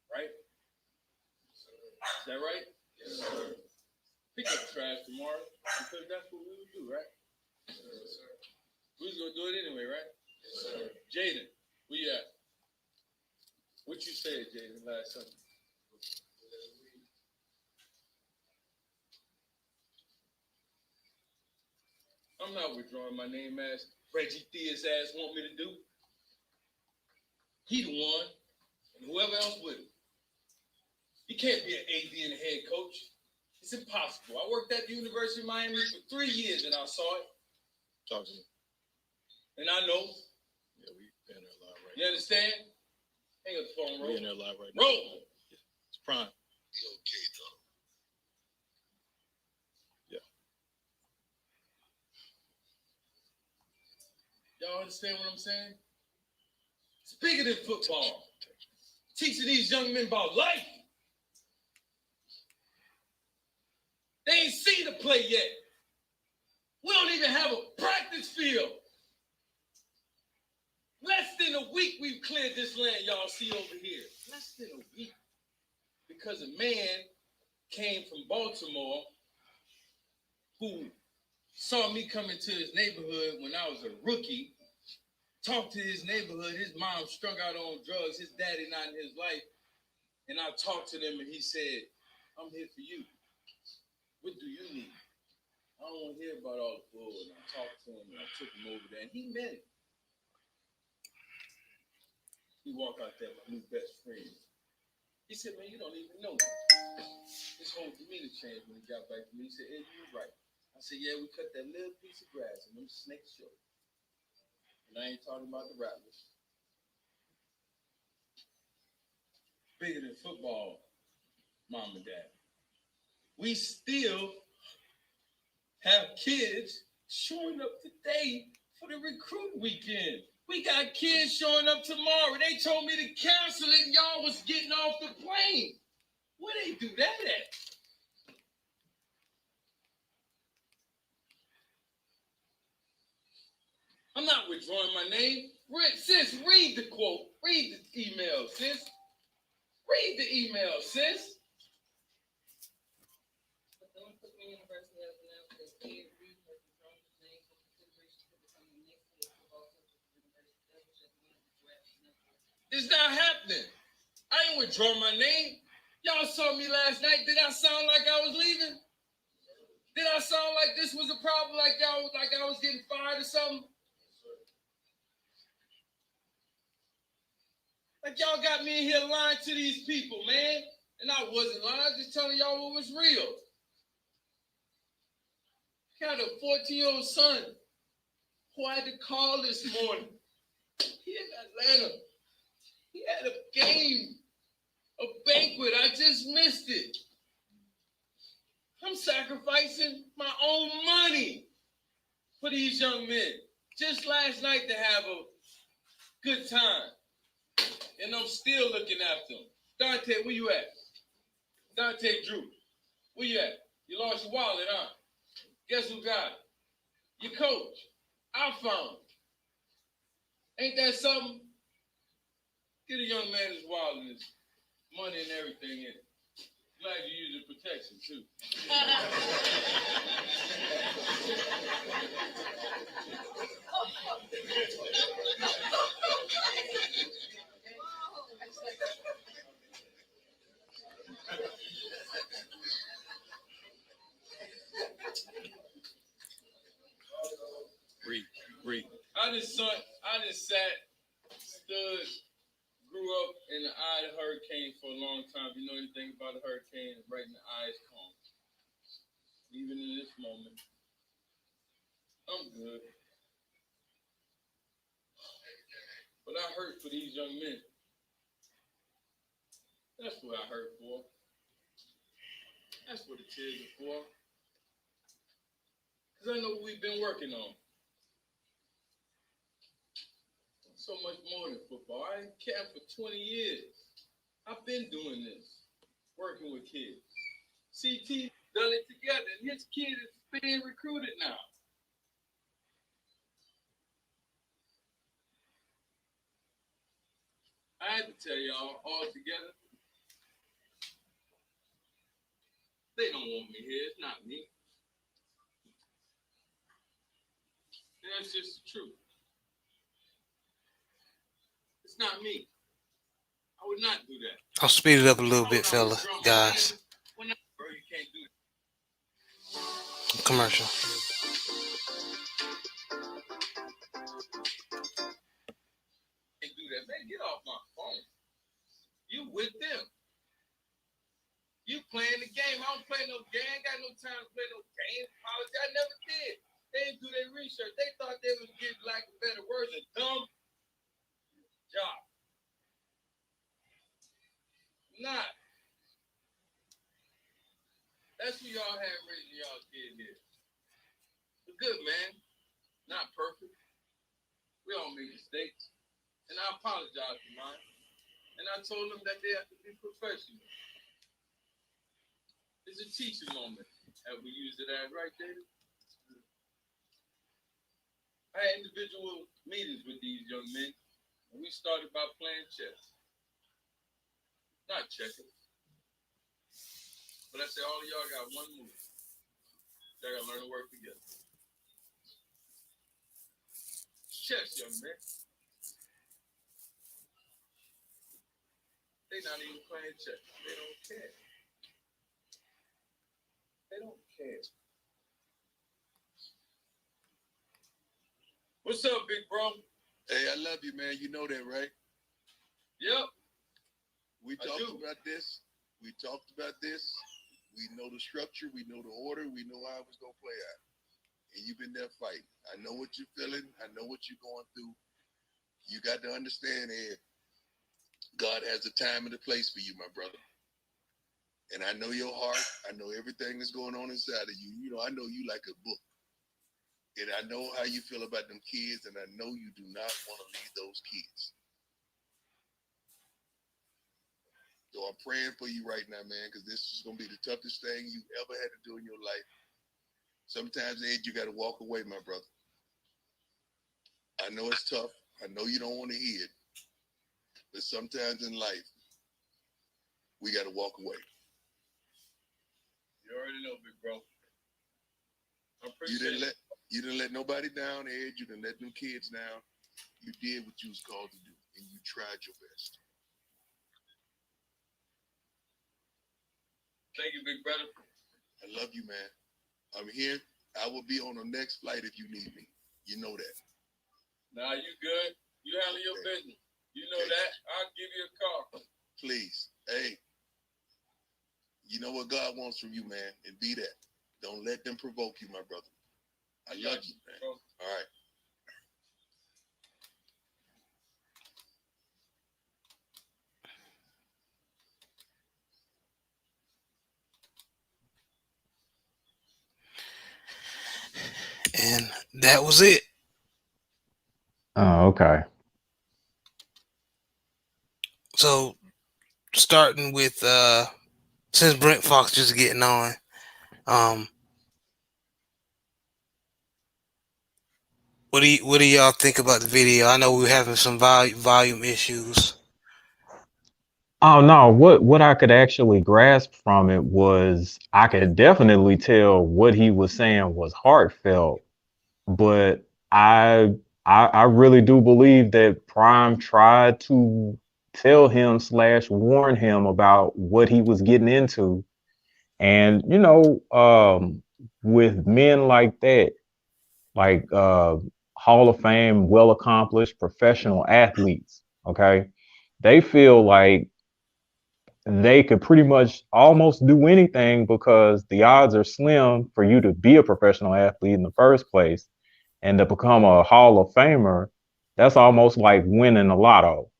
D: Right? Is that right? Yes, sir. Pick up trash tomorrow because that's what we would do, right? Yes, sir. We was gonna do it anyway, right? Yes, sir. Jaden, where you at? What you said, Jaden, last Sunday? I'm not withdrawing my name as Reggie Thea's ass want me to do. He the one, and whoever else with him. You can't be an AD and a head coach. It's impossible. I worked at the University of Miami for 3 years and I saw it.
G: Talk to me.
D: And I know.
G: Yeah, we in there live right
D: You understand? Hang up the phone,
G: now.
D: roll.
G: We in there live right now.
D: Roll!
G: It's prime.
E: Okay, though.
D: Y'all understand what I'm saying? It's bigger than football. Teaching these young men about life. They ain't seen the play yet. We don't even have a practice field. Less than a week we've cleared this land y'all see over here. Less than a week. Because a man came from Baltimore who saw me come into his neighborhood when I was a rookie, talked to his neighborhood, his mom strung out on drugs, his daddy not in his life, and I talked to them and he said, I'm here for you. What do you need? I don't want to hear about all the bull. And I talked to him and I took him over there and he meant it. He walked out there, my new best friend. He said, man, you don't even know me. His whole demeanor changed when he got back to me. He said, Ed, you were right. I said, yeah, we cut that little piece of grass and them snakes short. And I ain't talking about the rattlers. Bigger than football, mom and dad. We still have kids showing up today for the recruit weekend. We got kids showing up tomorrow. They told me to cancel it and y'all was getting off the plane. Where they do that at? I'm not withdrawing my name. Sis, read the quote. Read the email, sis. Read the email, sis.
H: Bethune-Cookman University has announced that Ed Reed has withdrawn his name for consideration for becoming the next head football coach of the University Devils at the end of the draft.
D: It's not happening. I ain't withdrawing my name. Y'all saw me last night. Did I sound like I was leaving? Did I sound like this was a problem, like y'all, like I was getting fired or something? Like y'all got me in here lying to these people, man. And I wasn't lying. I was just telling y'all what was real. Got a 14-year-old son who I had to call this morning. He in Atlanta. He had a game, a banquet. I just missed it. I'm sacrificing my own money for these young men. Just last night to have a good time. And I'm still looking after them. Dante, where you at? Dante Drew, where you at? You lost your wallet, huh? Guess who got it? Your coach. I found it. Ain't that something? Get a young man his wallet and his money and everything in it. Glad you use the protection, too.
G: Read.
D: I just sat, stood, grew up in the eye of the hurricane for a long time. If you know anything about a hurricane, right in the eye is calm. Even in this moment, I'm good. But I hurt for these young men. That's what I hurt for. That's what the tears are for. Because I know what we've been working on. So much more than football. I ain't camped for 20 years. I've been doing this, working with kids. CT done it together, and his kid is being recruited now. I had to tell y'all all together. They don't want me here. It's not me. That's just the truth. It's not me. I would not do that.
A: I'll speed it up a little bit, fella, guys.
D: Bro, you can't do that.
A: Commercial.
D: Can't do that. Man, get off my phone. You with them. You playing the game. I don't play no game. I ain't got no time to play no game. I never did. They didn't do their research. They thought they was getting, like, a better word, a dumb job. Not. That's who y'all had raising y'all kid here. But good, man. Not perfect. We all make mistakes. And I apologize for mine. And I told them that they have to be professional. It's a teaching moment. Have we used it as right, David? I had individual meetings with these young men, and we started by playing chess. Not checkers. But I said, all of y'all got one move. Y'all got to learn to work together. It's chess, young man. They're not even playing chess. They don't care. They don't care. What's up, big bro?
I: Hey, I love you, man. You know that, right?
D: Yep.
I: We talked about this. We talked about this. We know the structure. We know the order. We know how it was going to play out. And you've been there fighting. I know what you're feeling. I know what you're going through. You got to understand, Ed, God has a time and a place for you, my brother. And I know your heart. I know everything that's going on inside of you. You know, I know you like a book. And I know how you feel about them kids, and I know you do not want to leave those kids. So I'm praying for you right now, man, because this is going to be the toughest thing you ever had to do in your life. Sometimes, Ed, you got to walk away, my brother. I know it's tough. I know you don't want to hear it. But sometimes in life, we got to walk away.
D: You already know, big bro.
I: You didn't let nobody down, Ed. You didn't let them kids down. You did what you was called to do, and you tried your best.
D: Thank you, big brother.
I: I love you, man. I'm here. I will be on the next flight if you need me. You know that.
D: Nah, you good. You handle your business. You know that. I'll give you a call.
I: Please. Hey. You know what God wants from you, man, and be that. Don't let them provoke you, my brother. I love you, man. Bro. All right.
A: And that was it.
C: Oh, okay.
A: So starting with since Brent Fox just getting on, what do y'all think about the video? I know we were having some volume issues.
C: Oh no, what I could actually grasp from it was I could definitely tell what he was saying was heartfelt, but I really do believe that Prime tried to tell him / warn him about what he was getting into. And with men like that, like Hall of Fame, well accomplished professional athletes, okay, they feel like they could pretty much almost do anything because the odds are slim for you to be a professional athlete in the first place and to become a Hall of Famer. That's almost like winning the lotto.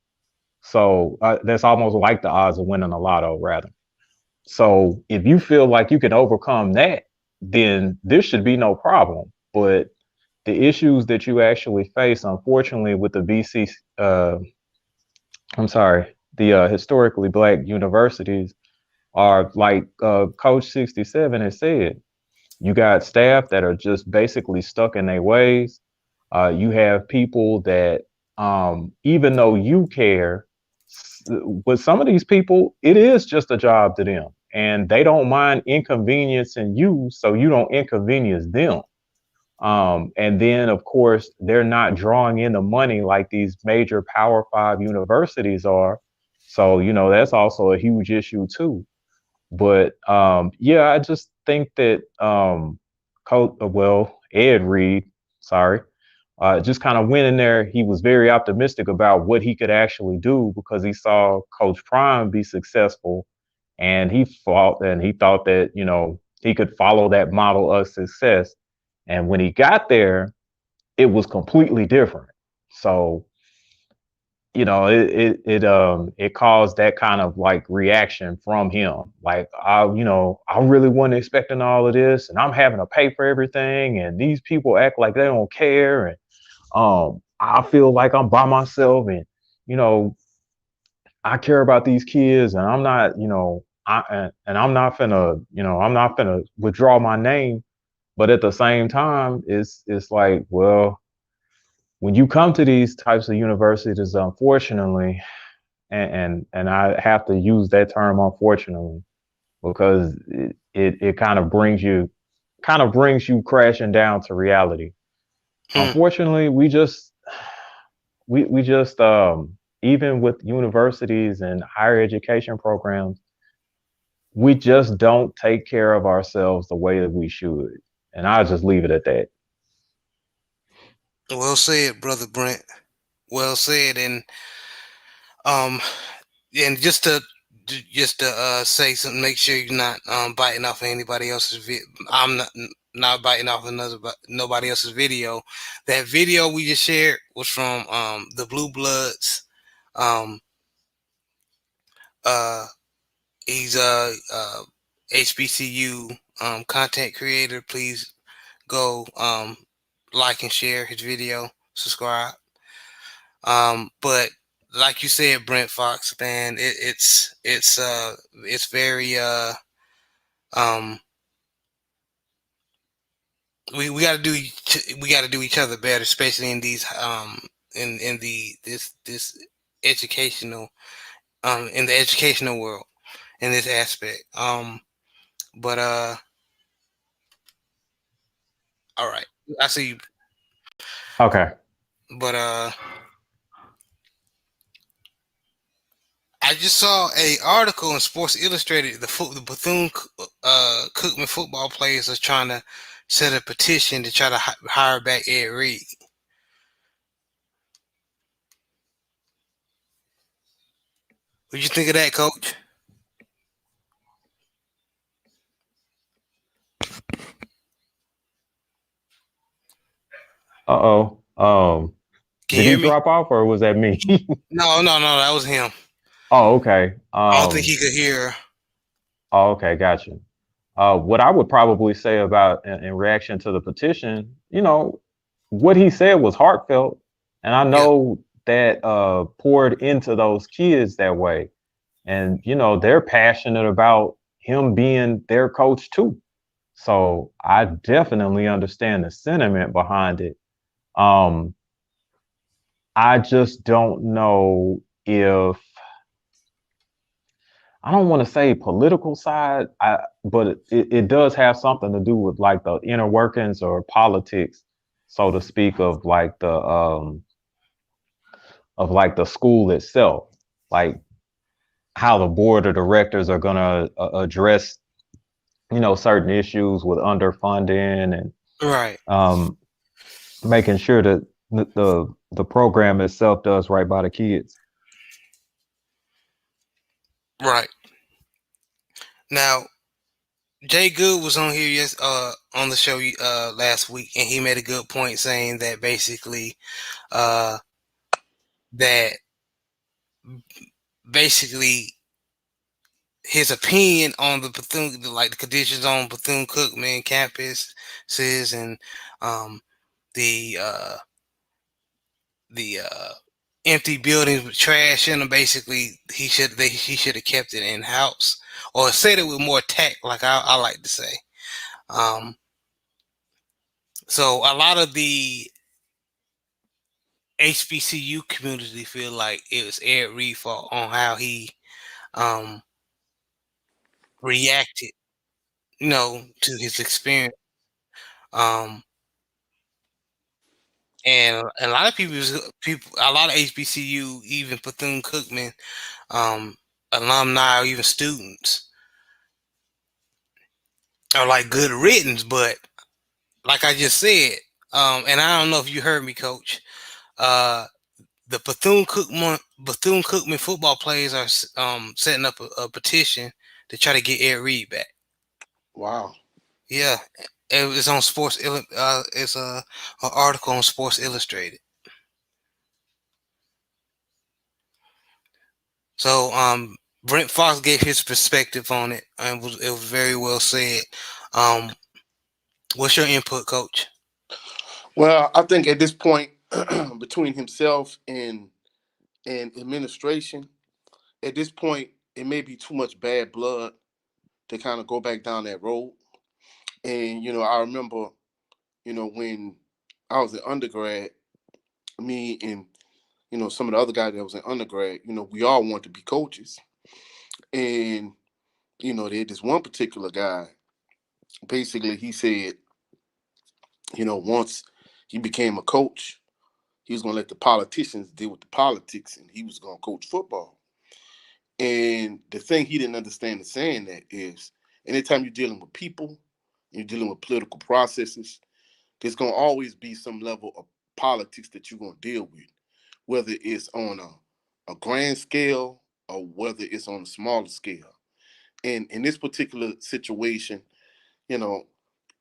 C: So that's almost like the odds of winning a lotto, rather. So if you feel like you can overcome that, then this should be no problem. But the issues that you actually face, unfortunately, with the the historically black universities are like Coach 67 has said. You got staff that are just basically stuck in their ways. You have people that, even though you care, with some of these people, it is just a job to them, and they don't mind inconveniencing you so you don't inconvenience them. And then, of course, they're not drawing in the money like these major Power Five universities are. So, that's also a huge issue too. But yeah, I just think that Ed Reed, sorry, just kind of went in there. He was very optimistic about what he could actually do because he saw Coach Prime be successful, and he thought that he could follow that model of success. And when he got there, it was completely different. So it caused that kind of like reaction from him. Like I really wasn't expecting all of this, and I'm having to pay for everything, and these people act like they don't care, and I feel like I'm by myself, and you know I care about these kids, and I'm not and I'm not gonna withdraw my name. But at the same time, it's like, well, when you come to these types of universities, unfortunately, and I have to use that term unfortunately because it kind of brings you crashing down to reality.
A: Hmm.
C: Unfortunately, we just even with universities and higher education programs, we just don't take care of ourselves the way that we should. And I'll just leave it at that.
A: Well said, brother Brent. Well said, um, and just to say something, make sure you're not biting off of anybody else's I'm not biting off nobody else's video. That video we just shared was from the Blue Bloods. Um, uh, he's a HBCU content creator. Please go like and share his video, subscribe. But like you said, Brent Fox, man, it's very um we got to we got to do each other better, especially in these in the this educational in the educational world in this aspect. But all right, I see you.
C: Okay.
A: But I just saw a article in Sports Illustrated. The Bethune Cookman football players are trying to set a petition to try to hire back Ed Reed. What you think of that, Coach?
C: Uh-oh.
A: Can
C: Did
A: you
C: he
A: hear me?
C: drop off or was that me?
A: No, no, no. That was him.
C: Oh, okay.
A: I don't think he could hear.
C: Oh, okay, gotcha. What I would probably say about in reaction to the petition, what he said was heartfelt, and I
A: Yep.
C: know that poured into those kids that way, and they're passionate about him being their coach too. So I definitely understand the sentiment behind it. Um, I just don't know if I don't want to say political side, but it does have something to do with like the inner workings or politics, so to speak, of like the school itself, like how the board of directors are gonna address certain issues with underfunding and
A: Right.
C: um, making sure that the program itself does right by the kids.
A: Right. Now, Jay Good was on here on the show last week, and he made a good point saying that basically uh that basically his opinion on the conditions on Bethune-Cookman campuses and um the uh the empty buildings with trash in them. Basically, he should have kept it in house or said it with more tact, like I like to say. Um, so a lot of the HBCU community feel like it was Ed Reed fault on how he um reacted, to his experience. Um, and a lot of a lot of HBCU, even Bethune-Cookman um, alumni or even students, are like good riddance. But like I just said, and I don't know if you heard me, Coach. Uh, the Bethune-Cookman football players are setting up a petition to try to get Ed Reed back.
B: Wow.
A: Yeah, it's on it's a article on Sports Illustrated. So Brent Fox gave his perspective on it, and it was very well said. Um, what's your input, Coach?
B: Well, I think at this point, between himself and administration, at this point, it may be too much bad blood to kind of go back down that road. And I remember, when I was an undergrad, me and some of the other guys that was in undergrad, we all wanted to be coaches. And they had this one particular guy. Basically, he said, once he became a coach, he was going to let the politicians deal with the politics, and he was going to coach football. And the thing he didn't understand in saying that is, anytime you're dealing with people, you're dealing with political processes, there's going to always be some level of politics that you're going to deal with, whether it's on a grand scale or whether it's on a smaller scale. And in this particular situation, you know,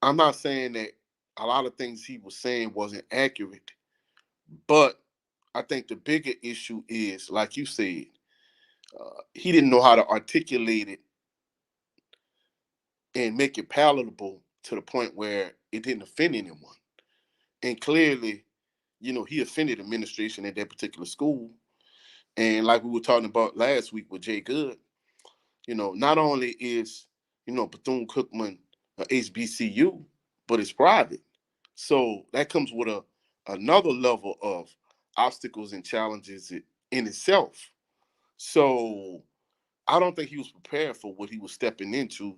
B: I'm not saying that a lot of things he was saying wasn't accurate, but I think the bigger issue is, like you said, he didn't know how to articulate it and make it palatable to the point where it didn't offend anyone. And clearly, he offended administration at that particular school. And like we were talking about last week with Jay Good, not only is, Bethune-Cookman a HBCU, but it's private. So that comes with another level of obstacles and challenges in itself. So I don't think he was prepared for what he was stepping into.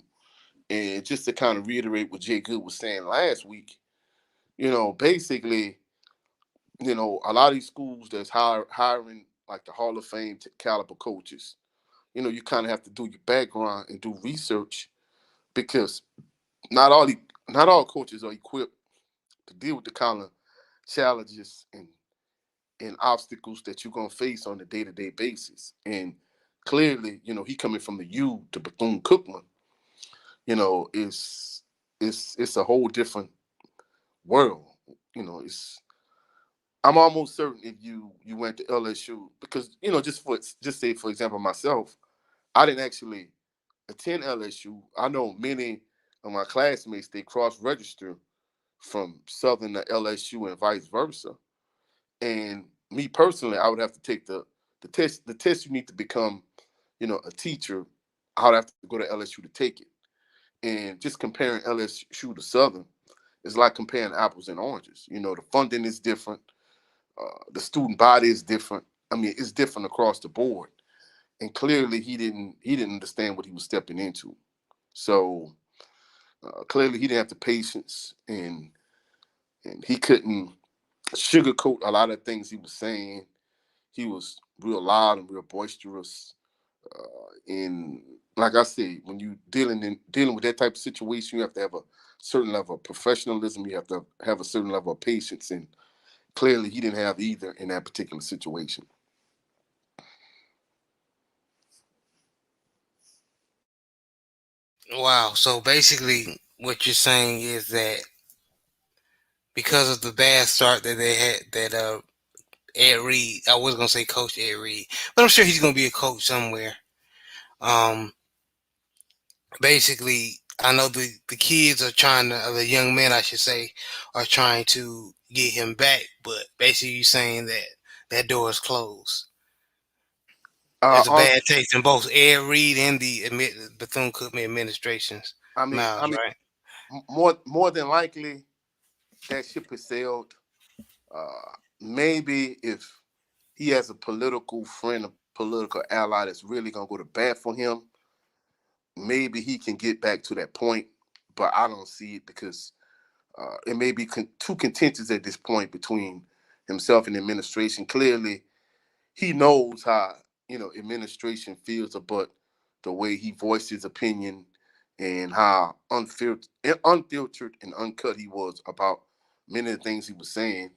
B: And just to kind of reiterate what Jay Good was saying last week, basically, a lot of these schools that's hiring like the Hall of Fame caliber coaches, you kind of have to do your background and do research because not all not all coaches are equipped to deal with the kind of challenges and obstacles that you're gonna face on a day-to-day basis. And clearly, he coming from the U to Bethune-Cookman, it's a whole different world. It's I'm almost certain if you went to LSU because just say for example myself, I didn't actually attend LSU. I know many of my classmates they cross register from Southern to LSU and vice versa. And me personally, I would have to take the test. The test you need to become, a teacher. I would have to go to LSU to take it. And just comparing LSU to Southern is like comparing apples and oranges. The funding is different. The student body is different. I mean, it's different across the board. And clearly, he didn't understand what he was stepping into. So clearly, he didn't have the patience, and he couldn't sugarcoat a lot of things he was saying. He was real loud and real boisterous. And like I said, when you dealing with that type of situation, you have to have a certain level of professionalism. You have to have a certain level of patience, and clearly, he didn't have either in that particular situation.
A: Wow. So basically, what you're saying is that because of the bad start that they had, that Ed Reed, I was gonna say Coach Ed Reed, but I'm sure he's gonna be a coach somewhere. Um, basically, I know the kids are trying to, or the young men, I should say, are trying to get him back, but basically, you're saying that that door is closed.
B: Uh,
A: There's a
B: on,
A: bad taste in both Ed Reed and the Bethune-Cookman administration's
B: I mean, I
A: mouths,
B: mean,
A: right?
B: more than likely that ship has sailed. Uh, maybe if he has a political friend, a political ally that's really gonna go to bat for him, maybe he can get back to that point. But I don't see it because it may be too contentious at this point between himself and the administration. Clearly, he knows how administration feels about the way he voiced his opinion and how unfiltered and uncut he was about many of the things he was saying.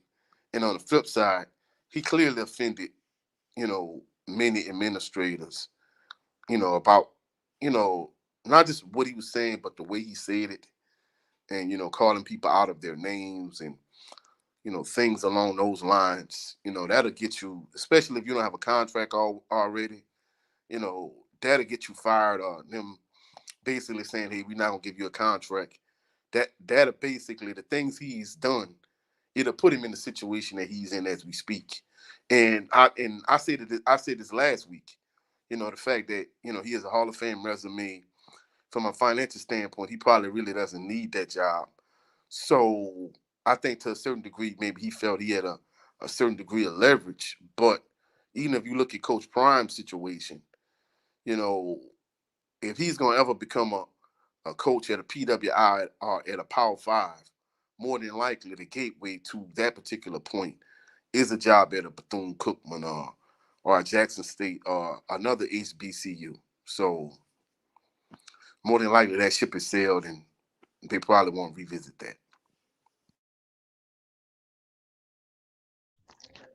B: And on the flip side, he clearly offended many administrators about not just what he was saying, but the way he said it, and calling people out of their names and things along those lines. That'll get you, especially if you don't have a contract already. That'll get you fired. Or them basically saying, "Hey, we're not gonna give you a contract." That'll basically, the things he's done, it'll put him in the situation that he's in as we speak. And I said this last week. The fact that he has a Hall of Fame resume. From a financial standpoint, he probably really doesn't need that job. So I think to a certain degree, maybe he felt he had a certain degree of leverage. But even if you look at Coach Prime's situation, you know, if he's going to ever become a coach at a PWI or at a Power Five, more than likely the gateway to that particular point is a job at a Bethune-Cookman or a Jackson State or another HBCU. So more than likely that ship has sailed and they probably won't revisit that.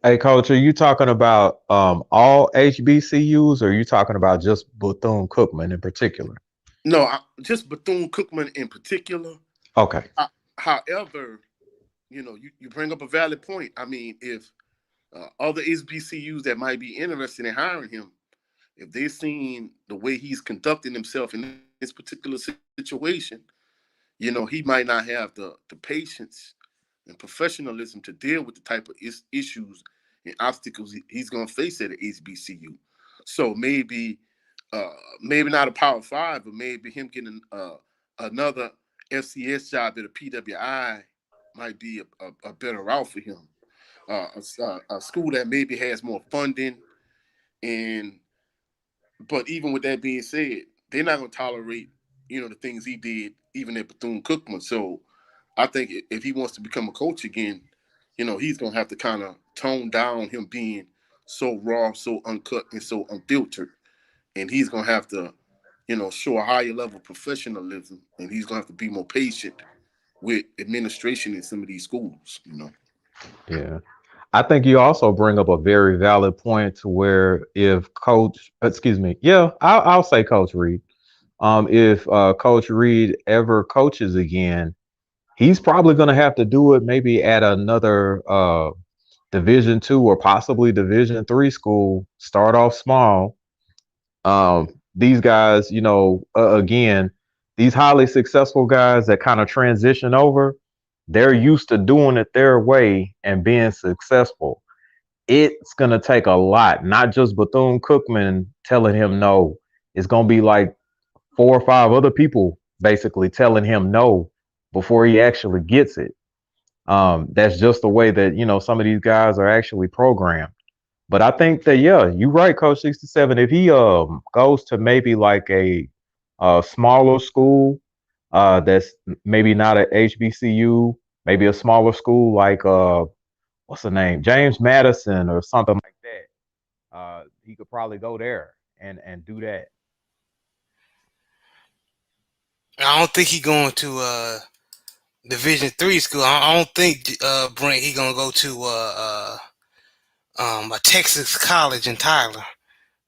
C: Hey, coach, are you talking about all HBCUs, or are you talking about just Bethune Cookman in particular?
B: No, just Bethune-Cookman in particular.
C: Okay.
B: However, you bring up a valid point. I mean, if other HBCUs that might be interested in hiring him, if they've seen the way he's conducting himself in this particular situation, he might not have the patience and professionalism to deal with the type of issues and obstacles he's going to face at an HBCU. So uh, maybe not a Power Five, but maybe him getting another FCS job at a PWI might be a better route for him. A school that maybe has more funding, and but even with that being said, they're not going to tolerate the things he did even at Bethune Cookman. So I think if he wants to become a coach again, he's going to have to kind of tone down him being so raw, so uncut, and so unfiltered, and he's going to have to show a higher level of professionalism, and he's going to have to be more patient with administration in some of these schools.
C: Yeah. I think you also bring up a very valid point to where if coach, excuse me, yeah, I'll say Coach Reed. If Coach Reed ever coaches again, he's probably going to have to do it maybe at another Division 2 or possibly Division 3 school. Start off small. These guys, again, these highly successful guys that kind of transition over, they're used to doing it their way and being successful. It's going to take a lot, not just Bethune Cookman telling him no. It's going to be like 4 or 5 other people basically telling him no before he actually gets it. That's just the way that, some of these guys are actually programmed. But I think that, yeah, you're right, Coach 67. If he goes to maybe like a smaller school that's maybe not a HBCU, maybe a smaller school like what's the name, James Madison or something like that, he could probably go there and do that.
A: I don't think he going to Division 3 school. I don't think Brent he gonna go to a Texas college in Tyler,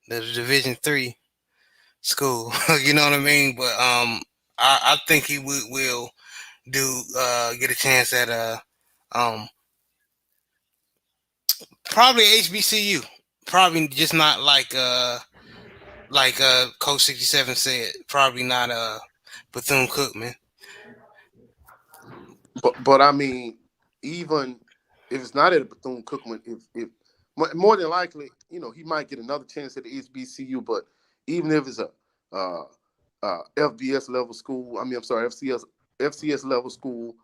A: the Division 3 school. You know what I mean? But I think he will do get a chance at um probably HBCU. Probably just not like Coach 67 said. Probably not Bethune Cookman.
B: But I mean, even if it's not at a Bethune Cookman, if more than likely, he might get another chance at the HBCU. But even if it's a FBS level school, I mean, I'm sorry, FCS level school,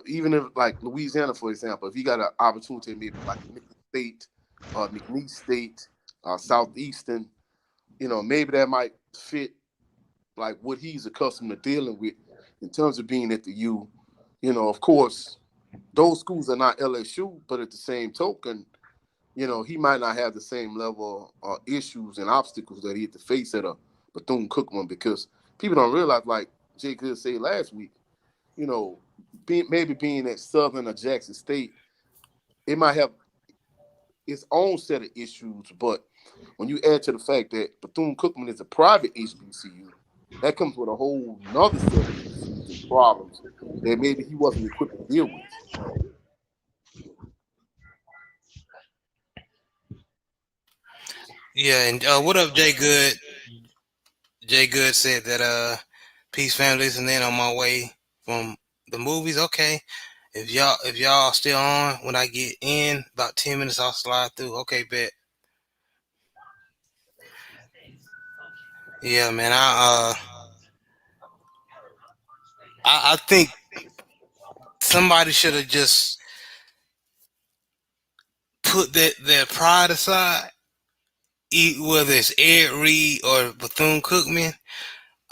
B: Even if like Louisiana, for example, if you got an opportunity maybe like Nicholas State, McNeese State, Southeastern, maybe that might fit like what he's accustomed to dealing with in terms of being at the U. Of course, those schools are not LSU, but at the same token, he might not have the same level of issues and obstacles that he had to face at a Bethune-Cookman because people don't realize, like Jay Good said last week, you know, maybe being at Southern or Jackson State, it might have its own set of issues. But when you add to the fact that Bethune-Cookman is a private HBCU, that comes with a whole nother set of issues and problems that maybe he wasn't equipped to deal with.
A: Yeah, and what up, Jay Good? Jay Good said that peace family listening on my way from the movies. Okay, if y'all still on when I get in about 10 minutes, I'll slide through. Okay, bet. Yeah, man. I think somebody should have just put their pride aside, whether it's Ed Reed or Bethune Cookman.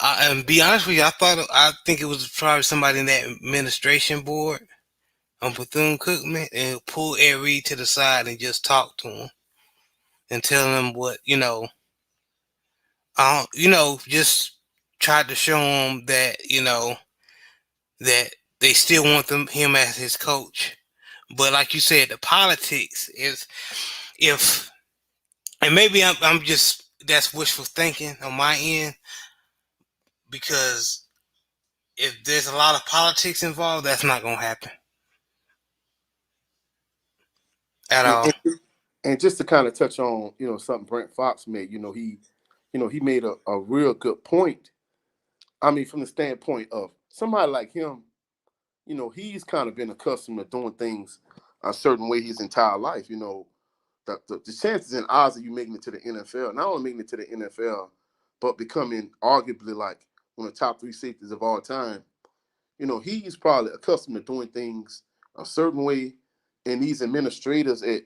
A: And be honest with you, I think it was probably somebody in that administration board on Bethune Cookman and pull Ed Reed to the side and just talk to him and tell him what just tried to show him that that they still want him as his coach. But like you said, the politics is if and maybe I'm just that's wishful thinking on my end because if there's a lot of politics involved, that's not gonna happen at
B: And,
A: all.
B: and, and just to kind of touch on, something Brent Fox made, he made a real good point. I mean, from the standpoint of somebody like him, he's kind of been accustomed to doing things a certain way his entire life. The chances and odds of you making it to the NFL, not only making it to the NFL, but becoming arguably like one of the top three safeties of all time, he's probably accustomed to doing things a certain way. And these administrators at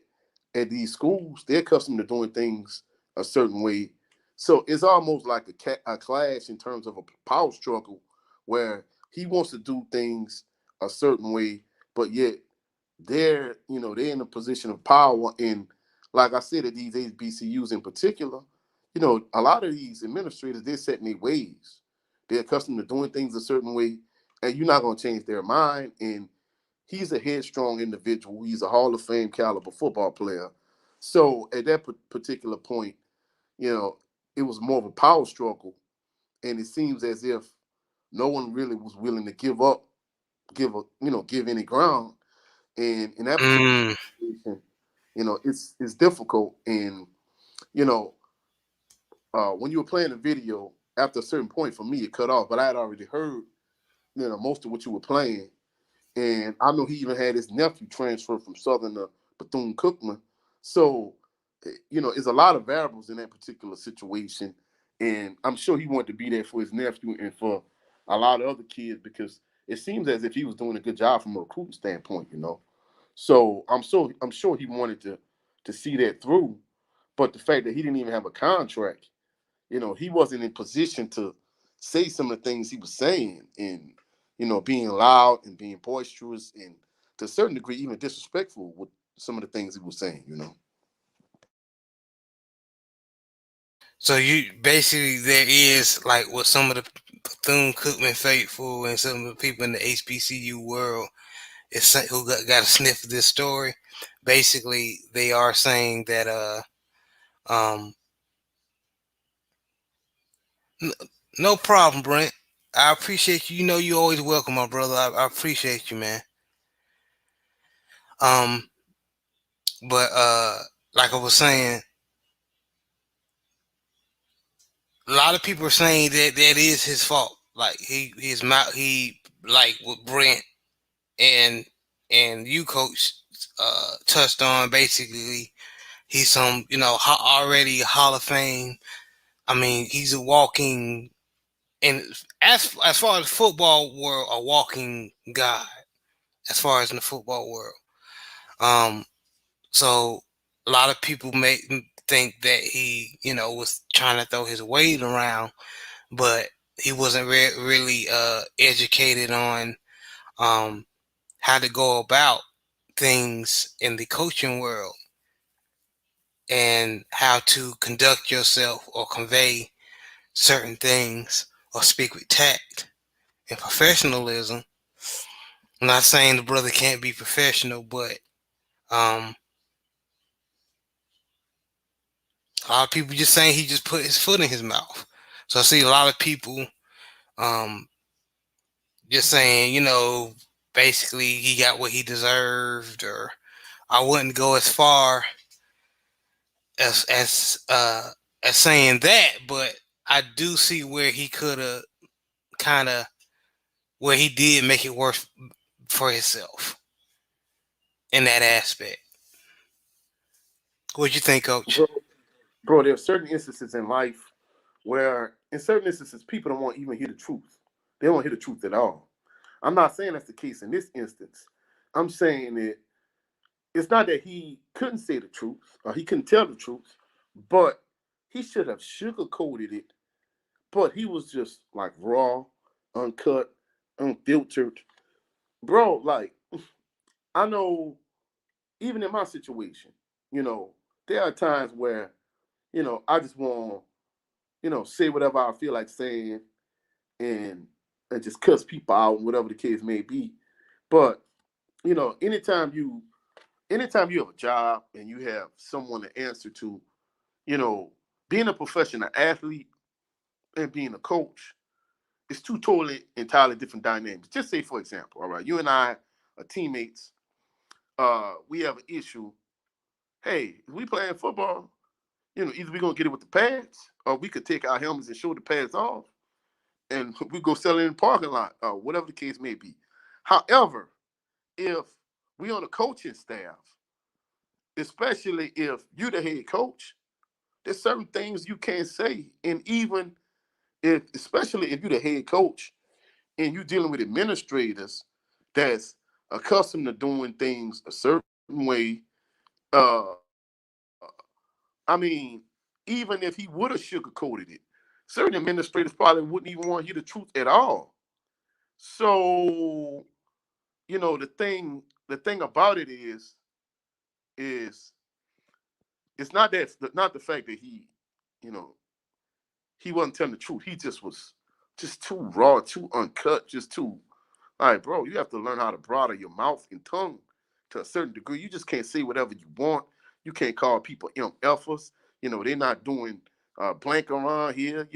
B: these schools, they're accustomed to doing things a certain way. So it's almost like a clash in terms of a power struggle where he wants to do things a certain way, but yet they're in a position of power. And like I said, at these HBCUs in particular, a lot of these administrators, they're setting their ways. They're accustomed to doing things a certain way, and you're not going to change their mind. And he's a headstrong individual. He's a Hall of Fame caliber football player. So at that particular point, it was more of a power struggle, and it seems as if no one really was willing to give any ground. And in that particular
A: Mm.
B: situation, it's difficult. And you know, when you were playing the video, after a certain point for me, it cut off. But I had already heard, most of what you were playing. And I know he even had his nephew transfer from Southern to Bethune-Cookman. So, it's a lot of variables in that particular situation. And I'm sure he wanted to be there for his nephew and for a lot of other kids because it seems as if he was doing a good job from a recruiting standpoint. So I'm sure he wanted to see that through. But the fact that he didn't even have a contract, he wasn't in position to say some of the things he was saying and, being loud and being boisterous and to a certain degree even disrespectful with some of the things he was saying.
A: So you basically there is like what some of the Bethune Cookman faithful and some of the people in the HBCU world who got a sniff of this story. Basically, they are saying that um n- no problem, Brent. I appreciate you. You know you always welcome, my brother. I appreciate you, man. Um, but like I was saying, a lot of people are saying that that is his fault. Like his mouth, he like with Brent and you coach touched on. Basically, he's some already Hall of Fame. I mean, he's a walking, and as far as football world, a walking guy. as far as in the football world. Um, so a lot of people may think that he, was trying to throw his weight around, but he wasn't really educated on um, how to go about things in the coaching world and how to conduct yourself or convey certain things or speak with tact and professionalism. I'm not saying the brother can't be professional, but um, a lot of people just saying he just put his foot in his mouth. So I see a lot of people um, just saying, basically he got what he deserved, or I wouldn't go as far as as saying that, but I do see where he could have kind of where he did make it worse for himself in that aspect. What you think, Coach?
B: bro. Bro, there are certain instances in life where, in certain instances, people don't want to even hear the truth. They don't hear the truth at all. I'm not saying that's the case in this instance. I'm saying that it's not that he couldn't say the truth or he couldn't tell the truth, but he should have sugarcoated it. But he was just like raw, uncut, unfiltered. Bro, like, I know even in my situation, there are times where, I just want to, say whatever I feel like saying and and just cuss people out, whatever the case may be. But, you know, anytime you anytime you have a job and you have someone to answer to, you know, being a professional athlete and being a coach, it's two totally entirely different dynamics. Just say, for example, all right, you and I are teammates. We have an issue. Hey, if we playing football, either we're gonna get it with the pads, or we could take our helmets and show the pads off, and we go sell it in the parking lot, or whatever the case may be. However, if we on a coaching staff, especially if you the head coach, there's certain things you can't say. And even if, especially if you're the head coach and you're dealing with administrators that's accustomed to doing things a certain way, I mean, even if he would have sugarcoated it, certain administrators probably wouldn't even want to hear the truth at all. So, the thing about it is it's not the fact that you know, he wasn't telling the truth. He just was just too raw, too uncut, just too. All right, bro, you have to learn how to bridle your mouth and tongue to a certain degree. You just can't say whatever you want. You can't call people MFers. They're not doing blank around here.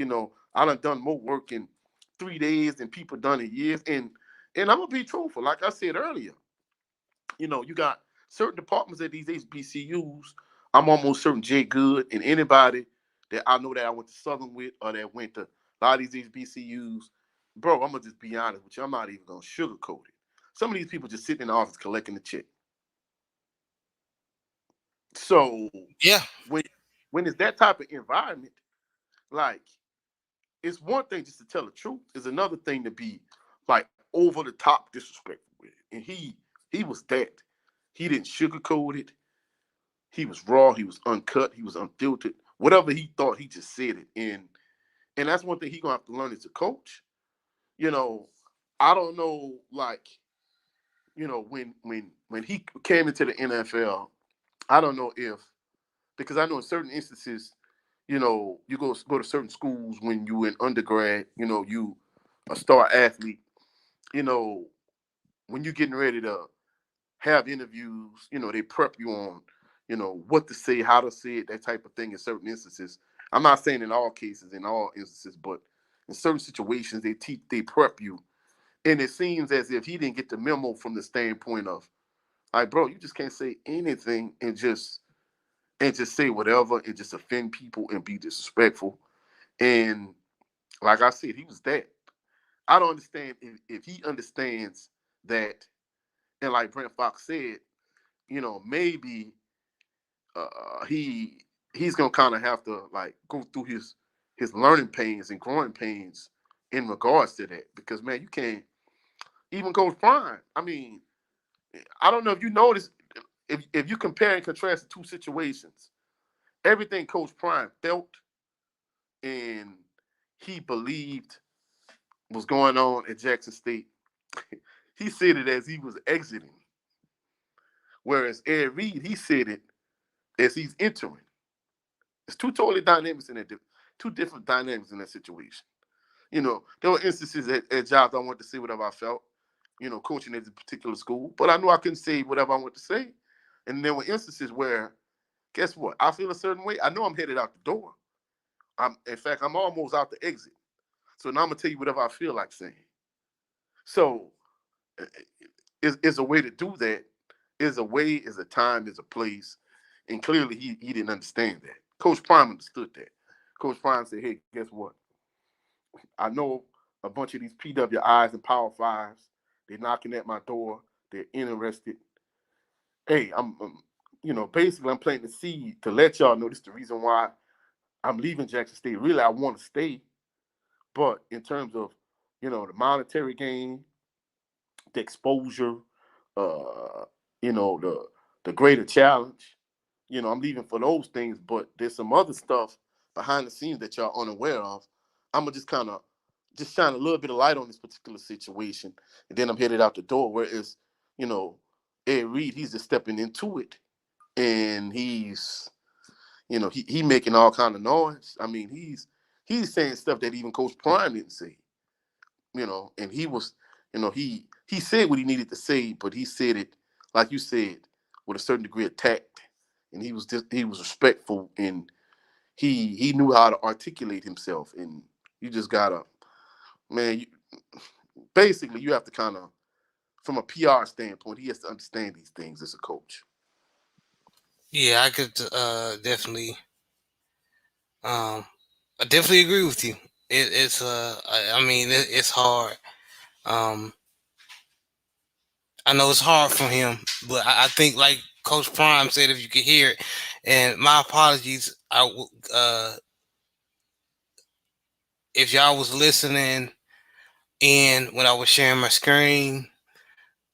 B: I done more work in 3 days than people done in years. And I'm gonna be truthful. Like I said earlier, you got certain departments at these HBCUs. I'm almost certain Jay Good and anybody that I know that I went to Southern with or that went to a lot of these HBCUs, bro, I'm gonna just be honest with you. I'm not even gonna sugarcoat it. Some of these people just sitting in the office collecting the check. So
A: Yeah,
B: when when it's that type of environment, like it's one thing just to tell the truth. It's another thing to be like over the top disrespectful with it. And he was that. He didn't sugarcoat it. He was raw. He was uncut. He was unfiltered. Whatever he thought, he just said it. And that's one thing he gonna have to learn as a coach. You know, I don't know, like, when he came into the NFL, I don't know if because I know in certain instances, you go to certain schools when you in undergrad, you a star athlete, you know, when you getting ready to have interviews, they prep you on, what to say, how to say it, that type of thing in certain instances. I'm not saying in all cases, in all instances, but in certain situations they prep you. And it seems as if he didn't get the memo from the standpoint of, like, bro, you just can't say anything and just say whatever and just offend people and be disrespectful. And like I said, he was that. I don't understand if he understands that, and like Brent Fox said, maybe he's gonna kind of have to like go through his learning pains and growing pains in regards to that because man, you can't even Coach Prime. I mean, I don't know if you noticed, if you compare and contrast the two situations, everything Coach Prime felt and he believed was going on at Jackson State, he said it as he was exiting. Whereas Ed Reed, he said it as he's entering. It's two totally dynamics in that, two different dynamics in that situation. There were instances at jobs I wanted to say whatever I felt, coaching at a particular school, but I knew I couldn't say whatever I wanted to say. And there were instances where, guess what? I feel a certain way. I know I'm headed out the door. In fact, I'm almost out the exit. So now I'm gonna tell you whatever I feel like saying. So is a way to do that. Is a way, is a time, is a place. And clearly he didn't understand that. Coach Prime understood that. Coach Prime said, hey, guess what? I know a bunch of these PWIs and Power Fives, they're knocking at my door. They're interested. Hey, basically I'm planting the seed to let y'all know this is the reason why I'm leaving Jackson State. Really, I want to stay. But in terms of, the monetary gain, the exposure, the greater challenge, I'm leaving for those things. But there's some other stuff behind the scenes that y'all unaware of. I'm gonna just shine a little bit of light on this particular situation, and then I'm headed out the door. Whereas, Ed Reed, he's just stepping into it, and he's, he making all kind of noise. I mean, he's saying stuff that even Coach Prime didn't say. And he was, he said what he needed to say, but he said it, like you said, with a certain degree of tact, and he was respectful, and he knew how to articulate himself. And you just gotta, man, basically you have to kind of, from a PR standpoint, he has to understand these things as a coach.
A: Yeah, I could definitely I definitely agree with you. It's I mean it's hard. Um, I know it's hard for him, but I think like Coach Prime said, if you could hear it, and my apologies, if y'all was listening in when I was sharing my screen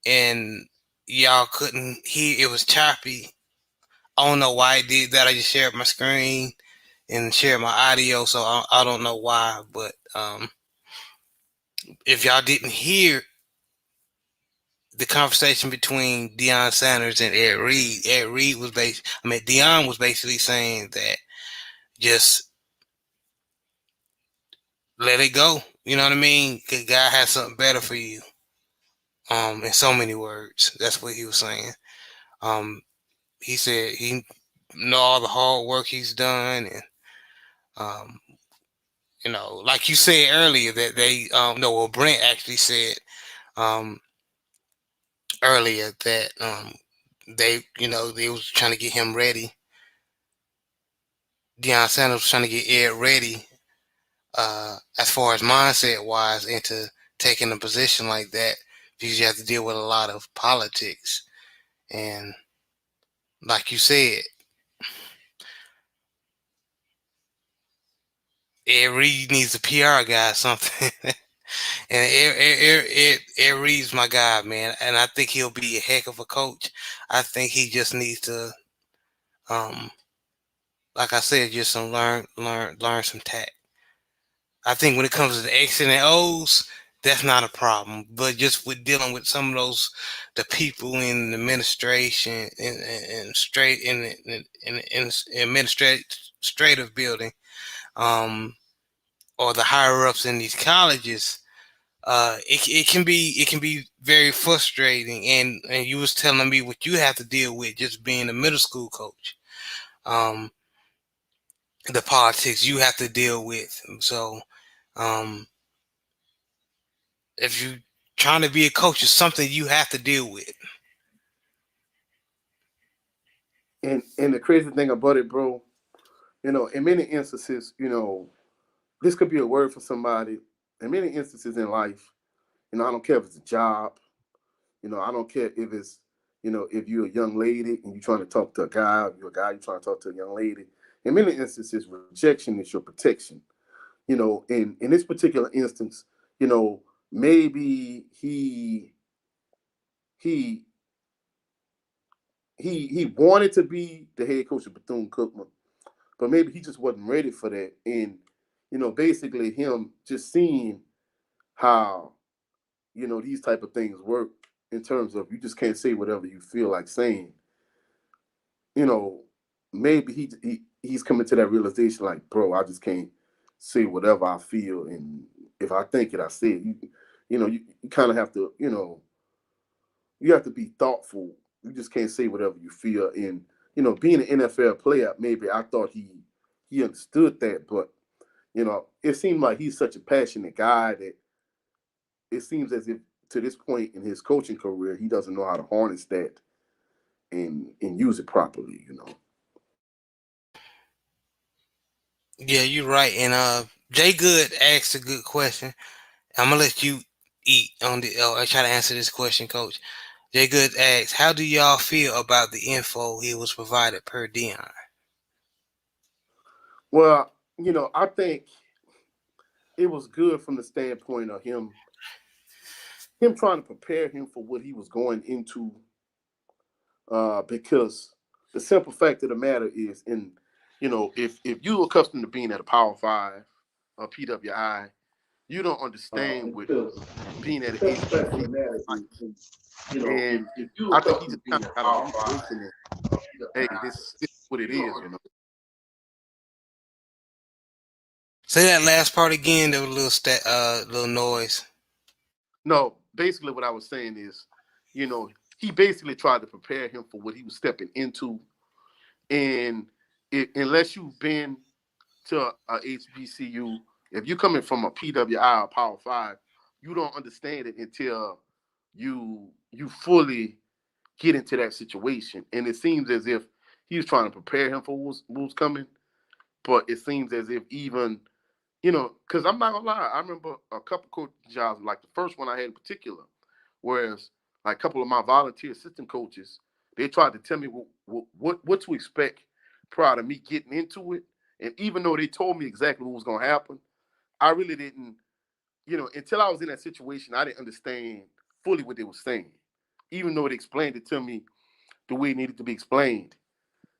A: and y'all couldn't hear, it was choppy. I don't know why I did that. I just shared my screen and shared my audio, so I don't know why, but if y'all didn't hear the conversation between Deion Sanders and Ed Reed was Deion was basically saying that just let it go. You know what I mean? 'Cause God has something better for you. In so many words, that's what he was saying. Um, he said he know all the hard work he's done, and um, like you said earlier, that they no, well, Brent actually said um earlier that they was trying to get him ready. Deion Sanders was trying to get Ed ready, as far as mindset wise, into taking a position like that, because you have to deal with a lot of politics. And like you said, Ed Reed needs a PR guy or something. And Ed Reed's my guy, man. And I think he'll be a heck of a coach. I think he just needs to, um, like I said, just learn some tact. I think when it comes to the X and O's, that's not a problem. But just with dealing with some of the people in the administration and straight in administrative building, um, or the higher ups in these colleges, it can be very frustrating. And you was telling me what you have to deal with just being a middle school coach. Um, the politics you have to deal with. So, um, if you trying to be a coach, it's something you have to deal with.
B: And the crazy thing about it, bro, in many instances, this could be a word for somebody. In many instances in life, I don't care if it's a job, I don't care if it's, if you're a young lady and you're trying to talk to a guy, or you're a guy, you're trying to talk to a young lady. In many instances, rejection is your protection. In this particular instance, maybe he he wanted to be the head coach of Bethune Cookman, but maybe he just wasn't ready for that. And basically him just seeing how these type of things work in terms of you just can't say whatever you feel like saying. You know, maybe he's coming to that realization like, bro, I just can't say whatever I feel, and if I think it, I say it. You kind of have to, you have to be thoughtful. You just can't say whatever you feel. And being an NFL player, maybe I thought he understood that, but it seemed like he's such a passionate guy that it seems as if to this point in his coaching career, he doesn't know how to harness that and use it properly.
A: Yeah, you're right. And Jay Good asked a good question. I'm gonna let you eat on the. I try to answer this question, Coach. Jay Good asks, "How do y'all feel about the info he was provided per Dion?"
B: Well, I think it was good from the standpoint of him trying to prepare him for what he was going into, because the simple fact of the matter is, if you're accustomed to being at a Power Five or PWI, you don't understand what being at an HBCU is like. And I think he just kind of got a rude awakening that, hey, this is what it is.
A: Say that last part again. There was a little noise.
B: No, basically what I was saying is, he basically tried to prepare him for what he was stepping into. And unless you've been to a HBCU, if you're coming from a PWI or Power Five, you don't understand it until you fully get into that situation. And it seems as if he was trying to prepare him for what was coming, but it seems as if even because I'm not gonna lie, I remember a couple coaching jobs, like the first one I had in particular, whereas like a couple of my volunteer assistant coaches, they tried to tell me what to expect prior to me getting into it, and even though they told me exactly what was gonna happen, I really didn't, until I was in that situation, I didn't understand fully what they were saying, even though they explained it to me the way it needed to be explained.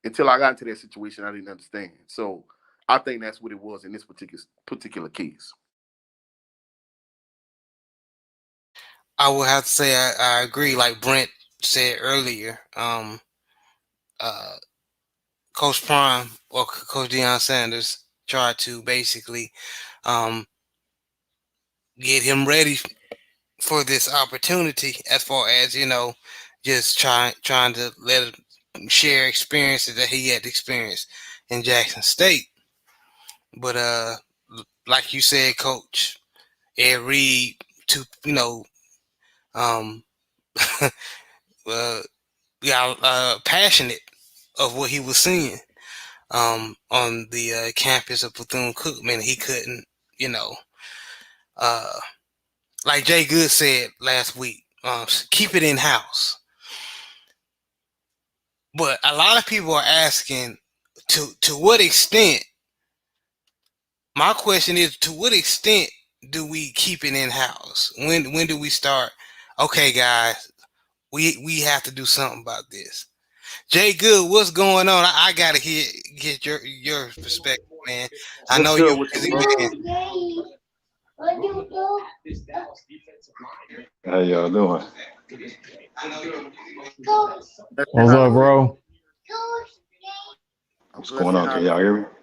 B: Until I got into that situation, I didn't understand. So I think that's what it was in this particular case.
A: I would have to say I agree. Like Brent said earlier, uh, Coach Prime or Coach Deion Sanders tried to basically um, get him ready for this opportunity. As far as just trying to let him share experiences that he had experienced in Jackson State. But like you said, Coach Ed Reed, to um, uh, got passionate of what he was seeing on the campus of Bethune-Cookman. He couldn't, you know, uh, like Jay Good said last week, keep it in house. But a lot of people are asking to what extent. My question is, to what extent do we keep it in house? When do we start? Okay, guys, we have to do something about this. Jay Good, what's going on? I gotta get your perspective, man. I
B: What's
A: know you're
B: good
A: a
B: with you,
A: busy
B: bro?
A: man.
J: How y'all doing?
B: Blessing,
C: What's
B: highly
C: up,
B: favored.
C: bro?
B: I'm
J: What's going
B: blessing,
J: on? Can
B: highly
J: y'all hear me?
B: favored.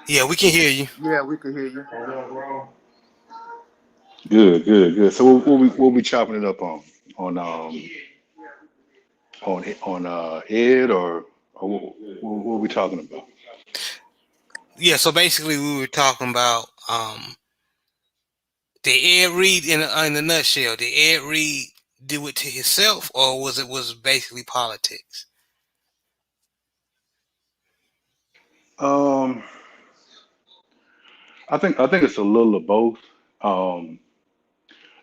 A: Yeah, we can hear you.
B: Yeah, we can hear you.
J: Good, good, good. So what we chopping it up on Ed or what we talking about?
A: Yeah, so basically we were talking about did Ed Reed in a nutshell, did Ed Reed do it to himself, or was basically politics?
J: Um, I think it's a little of both. Um,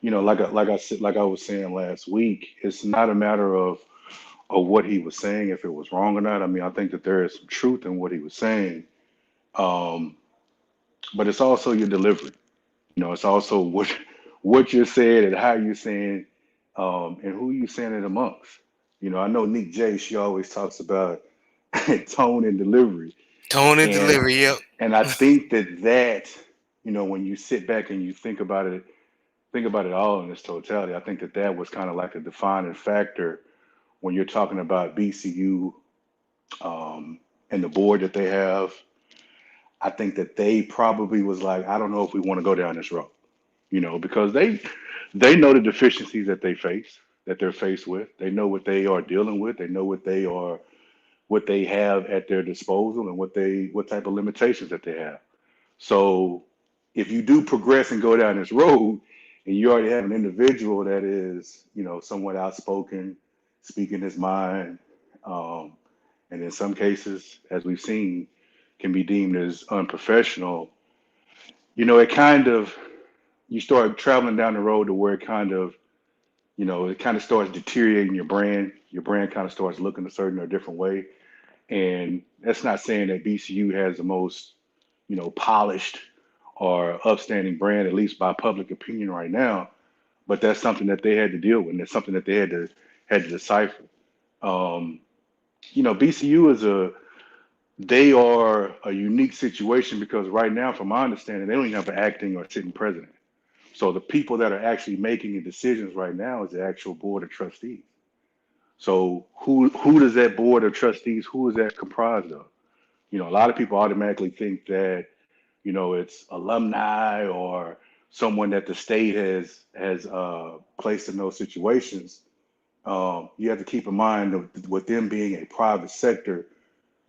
J: like I was saying last week, it's not a matter of what he was saying if it was wrong or not. I mean, I think that there is some truth in what he was saying. Um, but it's also your delivery. It's also what you're saying and how you're saying, and who you're saying it amongst. I know Nick J. She always talks about tone and delivery,
A: Tone and
J: and
A: delivery. Yep.
J: I think that when you sit back and you think about it all in its totality, I think that that was kind of like a defining factor when you're talking about BCU, and the board that they have. I think that they probably was like, I don't know if we want to go down this road, because they know the deficiencies that that they're faced with. They know what they are dealing with. They know what they have at their disposal and what type of limitations that they have. So if you do progress and go down this road, and you already have an individual that is, somewhat outspoken, speaking his mind, um, and in some cases, as we've seen, can be deemed as unprofessional, it kind of, you start traveling down the road to where it kind of starts deteriorating your brand. Your brand kind of starts looking a certain or different way. And that's not saying that BCU has the most, polished or upstanding brand, at least by public opinion right now. But that's something that they had to deal with. And it's something that they had to decipher. Um, BCU they are a unique situation because right now, from my understanding, they don't even have an acting or sitting president. So the people that are actually making the decisions right now is the actual board of trustees. So who does that board of trustees, who is that comprised of? A lot of people automatically think that, it's alumni or someone that the state has placed in those situations. You have to keep in mind that with them being a private sector,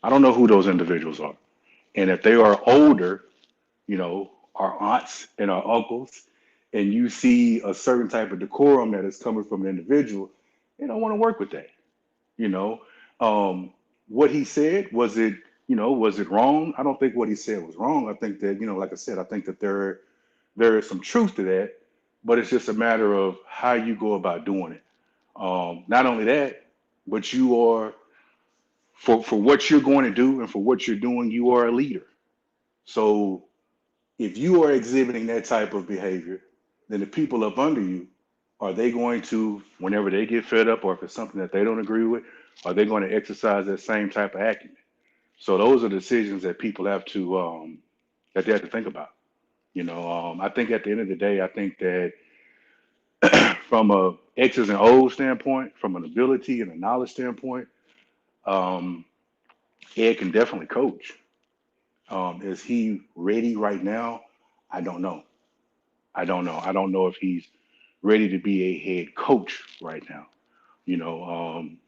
J: I don't know who those individuals are. And if they are older, our aunts and our uncles, and you see a certain type of decorum that is coming from an individual, they don't want to work with that. You know, what he said, was it wrong? I don't think what he said was wrong. I think that, like I said, I think that there is some truth to that, but it's just a matter of how you go about doing it. Not only that, but you are for what you're going to do and for what you're doing, you are a leader. So if you are exhibiting that type of behavior, then the people up under you, are they going to, whenever they get fed up, or if it's something that they don't agree with, are they going to exercise that same type of acumen? So those are decisions that people have to that they have to think about. I think at the end of the day, I think that from a X's and O's standpoint, from an ability and a knowledge standpoint, um, Ed can definitely coach. Is he ready right now? I don't know. I don't know. I don't know if he's ready to be a head coach right now. You know, um,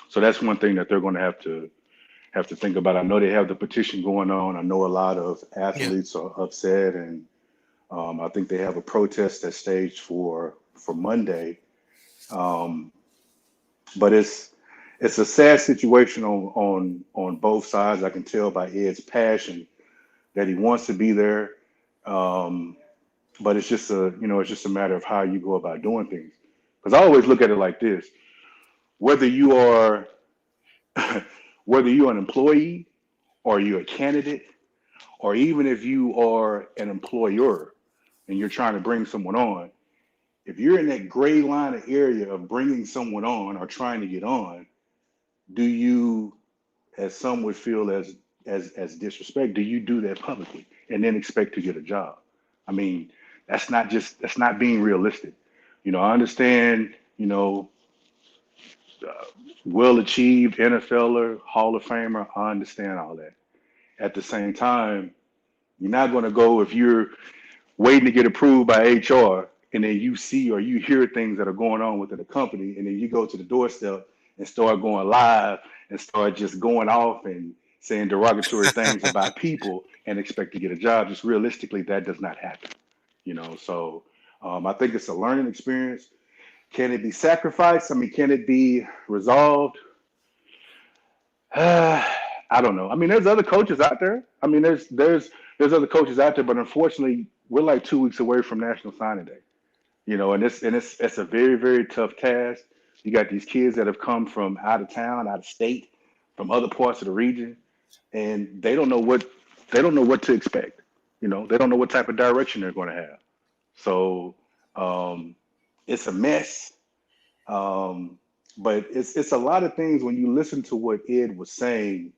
J: so that's one thing that they're going to have to think about. I know they have the petition going on. I know a lot of
A: Yeah.
J: athletes are upset, and I think they have a protest that's staged for Monday. Um, but it's a sad situation on both sides. I can tell by Ed's passion that he wants to be there. Um, but it's just a matter of how you go about doing things. Because I always look at it like this: whether you are whether you're an employee or you're a candidate, or even if you are an employer and you're trying to bring someone on, if you're in that gray line of area of bringing someone on or trying to get on, do you, as some would feel as disrespect, do you do that publicly and then expect to get a job? I mean, that's not being realistic. I understand, well achieved NFLer, Hall of Famer, I understand all that. At the same time, you're not going to go if you're waiting to get approved by HR, and then you see or you hear things that are going on within the company, and then you go to the doorstep and start going live and start just going off and saying derogatory things about people and expect to get a job. Just realistically, that does not happen. So I think it's a learning experience. Can it be sacrificed? I mean, can it be resolved? I don't know. I mean, there's other coaches out there. I mean, there's other coaches out there, but unfortunately, we're like 2 weeks away from National Signing Day. And it's a very, very tough task. You got these kids that have come from out of town, out of state, from other parts of the region, and they don't know what to expect. They don't know what type of direction they're going to have. So um, it's a mess. Um, But it's a lot of things when you listen to what Ed was saying.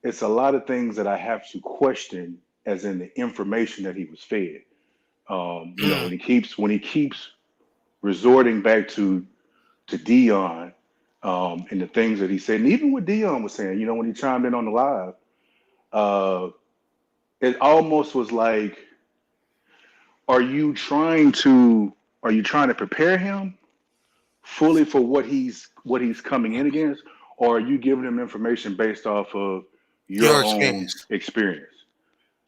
J: It's a lot of things that I have to question, as in the information that he was fed. You know,
A: Mm.
J: when he keeps resorting back to Dion, and the things that he said, and even what Dion was saying, you know, when he chimed in on the live, uh, it almost was like, are you trying to are you trying to prepare him fully for what he's coming in against, or are you giving him information based off of
A: Your
J: your own
A: experience.
J: experience?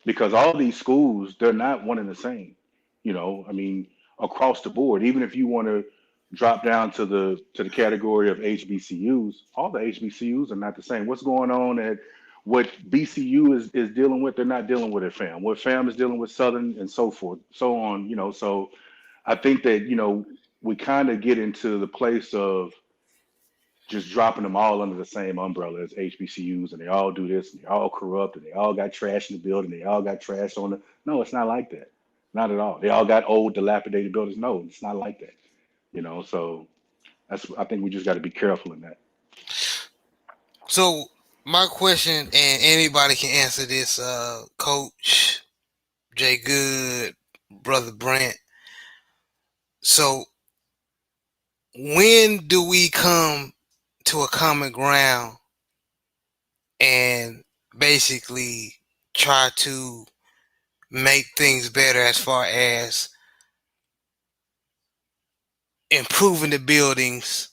J: Because all these schools, they're not one and the same. You know, I mean, across the board, even if you want to drop down to the category of HBCUs, all the HBCUs are not the same. What's going on at what BCU is dealing with, they're not dealing with it, fam. What fam is dealing with Southern and so forth, so on, you know. So I think that, you know, we kind of get into the place of just dropping them all under the same umbrella as HBCUs, and they all do this, and they all corrupt, and they all got trash in the building, they all got trash on it. No, it's not like that. Not at all. They all got old, dilapidated buildings. No, it's not like that. You know, so I think we just got to be careful in that.
A: So my question, and anybody can answer this, Coach Jay Good, Brother Brent. So when do we come to a common ground and basically try to make things better as far as improving the buildings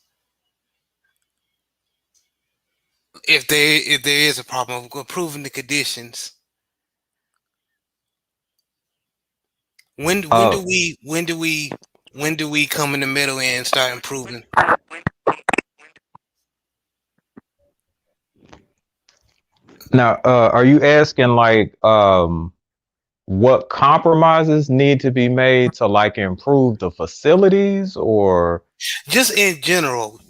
A: if there is a problem, improving the conditions? When
C: Uh,
A: do we come in the middle and start improving?
C: Now, are you asking like what compromises need to be made to like improve the facilities, or
A: Just in general,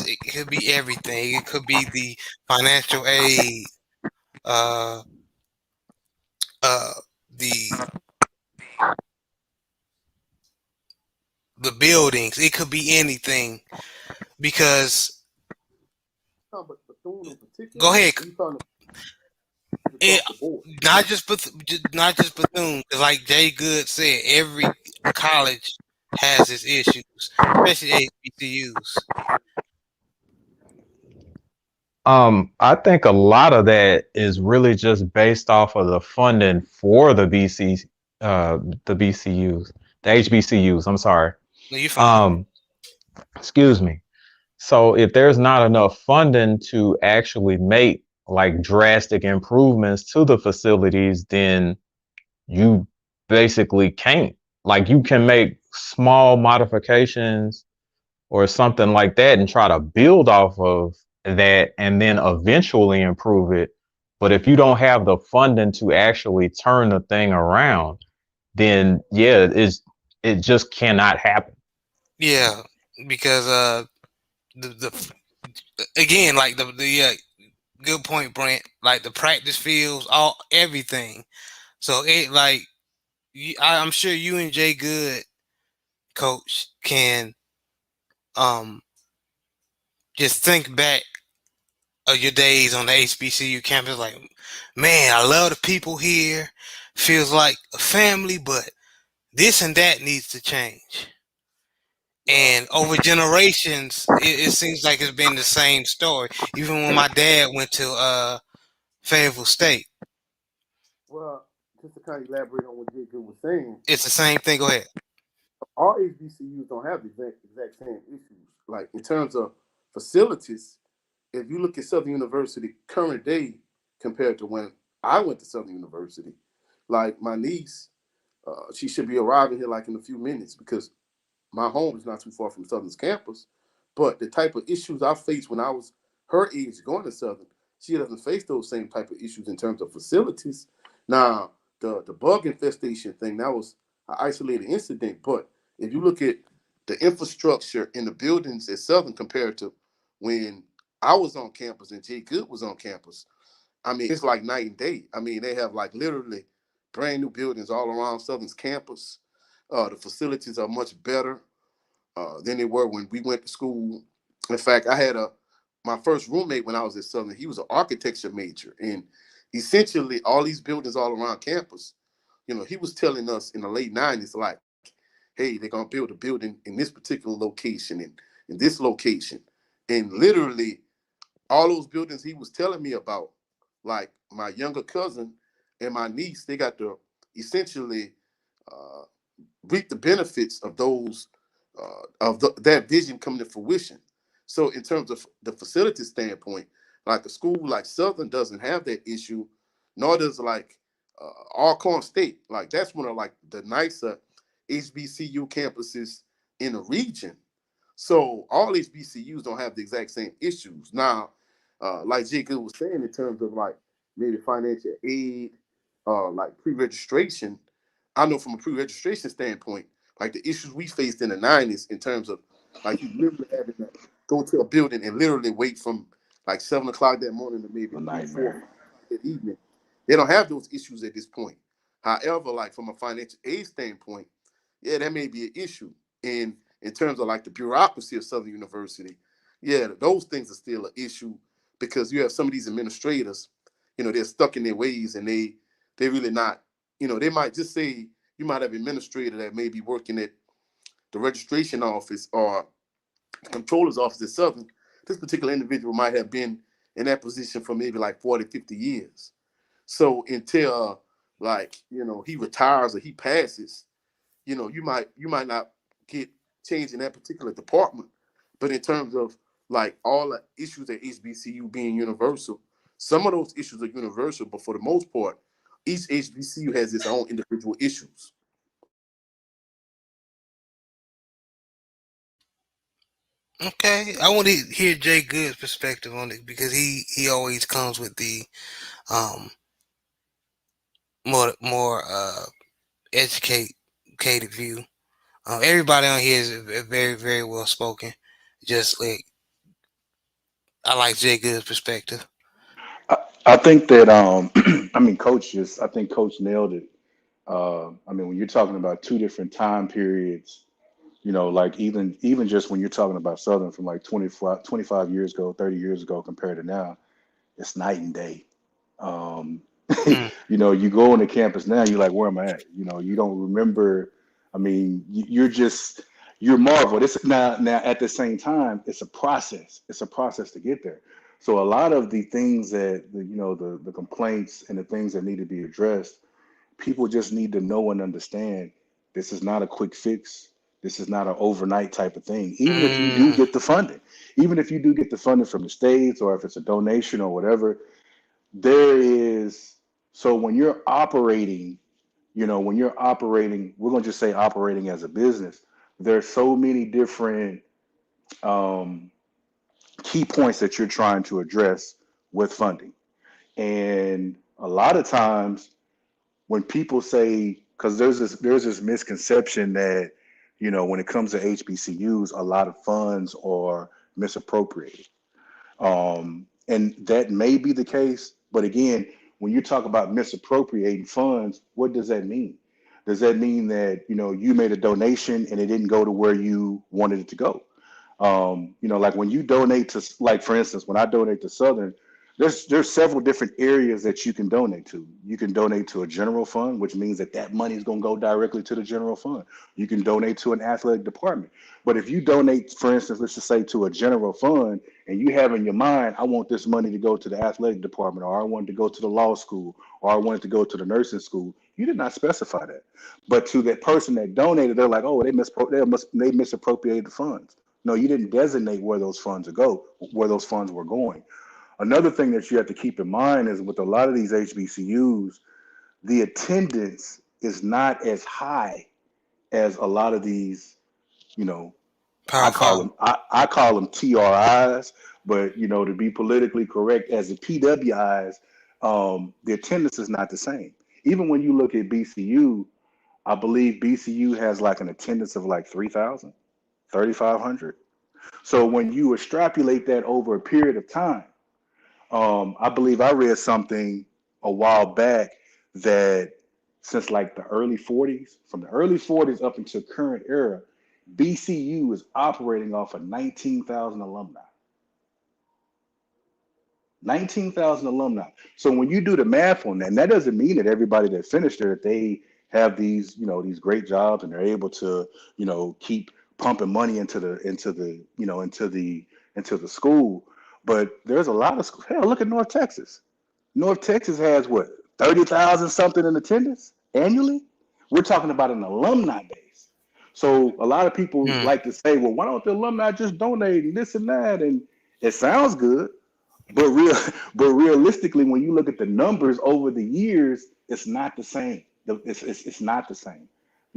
A: it could be everything. It could be the financial aid, uh uh the the buildings. It could be anything because
B: Talking about Bethune in
A: go
B: particular,
A: ahead.
B: or you talking
A: It,
B: across the board?
A: not just Bethune, 'cause like Jay Good said, every college has its issues, especially HBCUs.
C: I think a lot of that is really just based off of the funding for uh the BCUs, the HBCUs. I'm sorry.
A: No, you fine.
C: Um, excuse me. So if there's not enough funding to actually make like drastic improvements to the facilities, then you basically can't. Like you can make small modifications or something like that and try to build off of that and then eventually improve it. But if you don't have the funding to actually turn the thing around, then yeah, it just cannot happen.
A: Yeah, because the again, like the good point, Brent. Like the practice fields, all everything. So it like I'm sure you and Jay Good, Coach, can um just think back of your days on the HBCU campus. Like, man, I love the people here. Feels like a family, but this and that needs to change.
B: Well,
A: And over generations, it seems like it's been the same story. Even when my dad went to Fayetteville State,
B: well, just to kind of elaborate on what Jacob was saying,
A: it's the same thing. Go ahead.
B: all HBCUs don't have the exact same issues. Like in terms of facilities, if you look at Southern University current day compared to when I went to Southern University, like my niece, she should be arriving here like in a few minutes because my home is not too far from Southern's campus. But the type of issues I faced when I was her age going to Southern, she doesn't face those same type of issues in terms of facilities. Now, the bug infestation thing, that was an isolated incident. But if you look at the infrastructure in the buildings at Southern compared to when I was on campus and Jay Good was on campus, I mean, it's like night and day. I mean, they have like literally brand new buildings all around Southern's campus. The facilities are much better. than they were when we went to school. In fact, I had a my first roommate when I was at Southern. He was an architecture major, and essentially all these buildings all around campus. He was telling us in the late 90s, like, hey, they're gonna build a building in this particular location and in this location, and literally all those buildings he was telling me about, like my younger cousin and my niece, they got to essentially uh, reap the benefits of those that vision coming to fruition. So in terms of the facility standpoint, like a school like Southern doesn't have that issue, nor does like Alcorn State. Like that's one of like the nicer HBCU campuses in the region. So all HBCUs don't have the exact same issues. Now, like Jacob was saying, in terms of like maybe financial aid, like pre-registration, I know from a pre-registration standpoint, like the issues we faced in the 90s in terms of like you literally having to go to a building and literally wait from like 7 o'clock that morning to maybe
J: A
B: 3, 4,
J: nightmare.
B: 5 that evening. They don't have those issues at this point. However, like from a financial aid standpoint, yeah, that may be an issue. And in terms of like the bureaucracy of Southern University, yeah, those things are still an issue because you have some of these administrators, they're stuck in their ways and they really not, they might just say you might have an administrator that may be working at the registration office or the controller's office at Southern. This particular individual might have been in that position for maybe like 40, 50 years. So until like, he retires or he passes, you might not get change in that particular department. But in terms of like all the issues at HBCU being universal, some of those issues are universal, but for the most part, each HBCU has its own individual issues.
A: Okay, I want to hear Jay Good's perspective on it because he always comes with the um more educated view. Everybody on here is very very well spoken. Just like I like Jay Good's perspective.
J: I think that I mean I think coach nailed it. I mean when you're talking about two different time periods, like even just when you're talking about Southern from like 25 years ago, 30 years ago compared to now, it's night and day. Um,
A: Mm,
J: you go on the campus now, you're like, where am I at? You don't remember. I mean, you're marveled. It's now at the same time, it's a process. It's a process to get there. So a lot of the things that the complaints and the things that need to be addressed, people just need to know and understand this is not a quick fix. This is not an overnight type of thing. Even if you do
A: mm,
J: get the funding, even if you do get the funding from the states or if it's a donation or whatever, there is, so when you're operating, we're going to just say operating as a business, there's so many different um, key points that you're trying to address with funding. And a lot of times when people say, because there's this misconception that, when it comes to HBCUs, a lot of funds are misappropriated. And that may be the case, but again, when you talk about misappropriating funds, what does that mean? Does that mean that you made a donation and it didn't go to where you wanted it to go? Like when you donate to, like for instance, when I donate to Southern, there's several different areas that you can donate to. You can donate to a general fund, which means that money is going to go directly to the general fund. You can donate to an athletic department. But if you donate, for instance, let's just say to a general fund, and you have in your mind, I want this money to go to the athletic department, or I want it to go to the law school, or I want it to go to the nursing school, you did not specify that. But to that person that donated, they're like, oh, they misappropriated the funds. No, you didn't designate where those funds where those funds were going. Another thing that you have to keep in mind is with a lot of these HBCUs, the attendance is not as high as a lot of these, you know, I
A: Power
J: call
A: five.
J: them I call them TRIs, but to be politically correct, as the PWIs, the attendance is not the same. Even when you look at BCU, I believe BCU has like an attendance of like 3,000, 3,500. So when you extrapolate that over a period of time, I believe I read something a while back that since like the early 40s, from the early 40s up into current era, BCU is operating off of 19,000 alumni. 19,000 alumni. So when you do the math on that, and that doesn't mean that everybody that finished there, that they have these, these great jobs and they're able to, keep pumping money into the school. But there's a lot of schools. Hell, look at North Texas. North Texas has what, 30,000 something in attendance annually? We're talking about an alumni base. So a lot of people
A: Hmm.
J: like to say, well, why don't the alumni just donate and this and that? And it sounds good, but but realistically, when you look at the numbers over the years, it's not the same. It's not the same.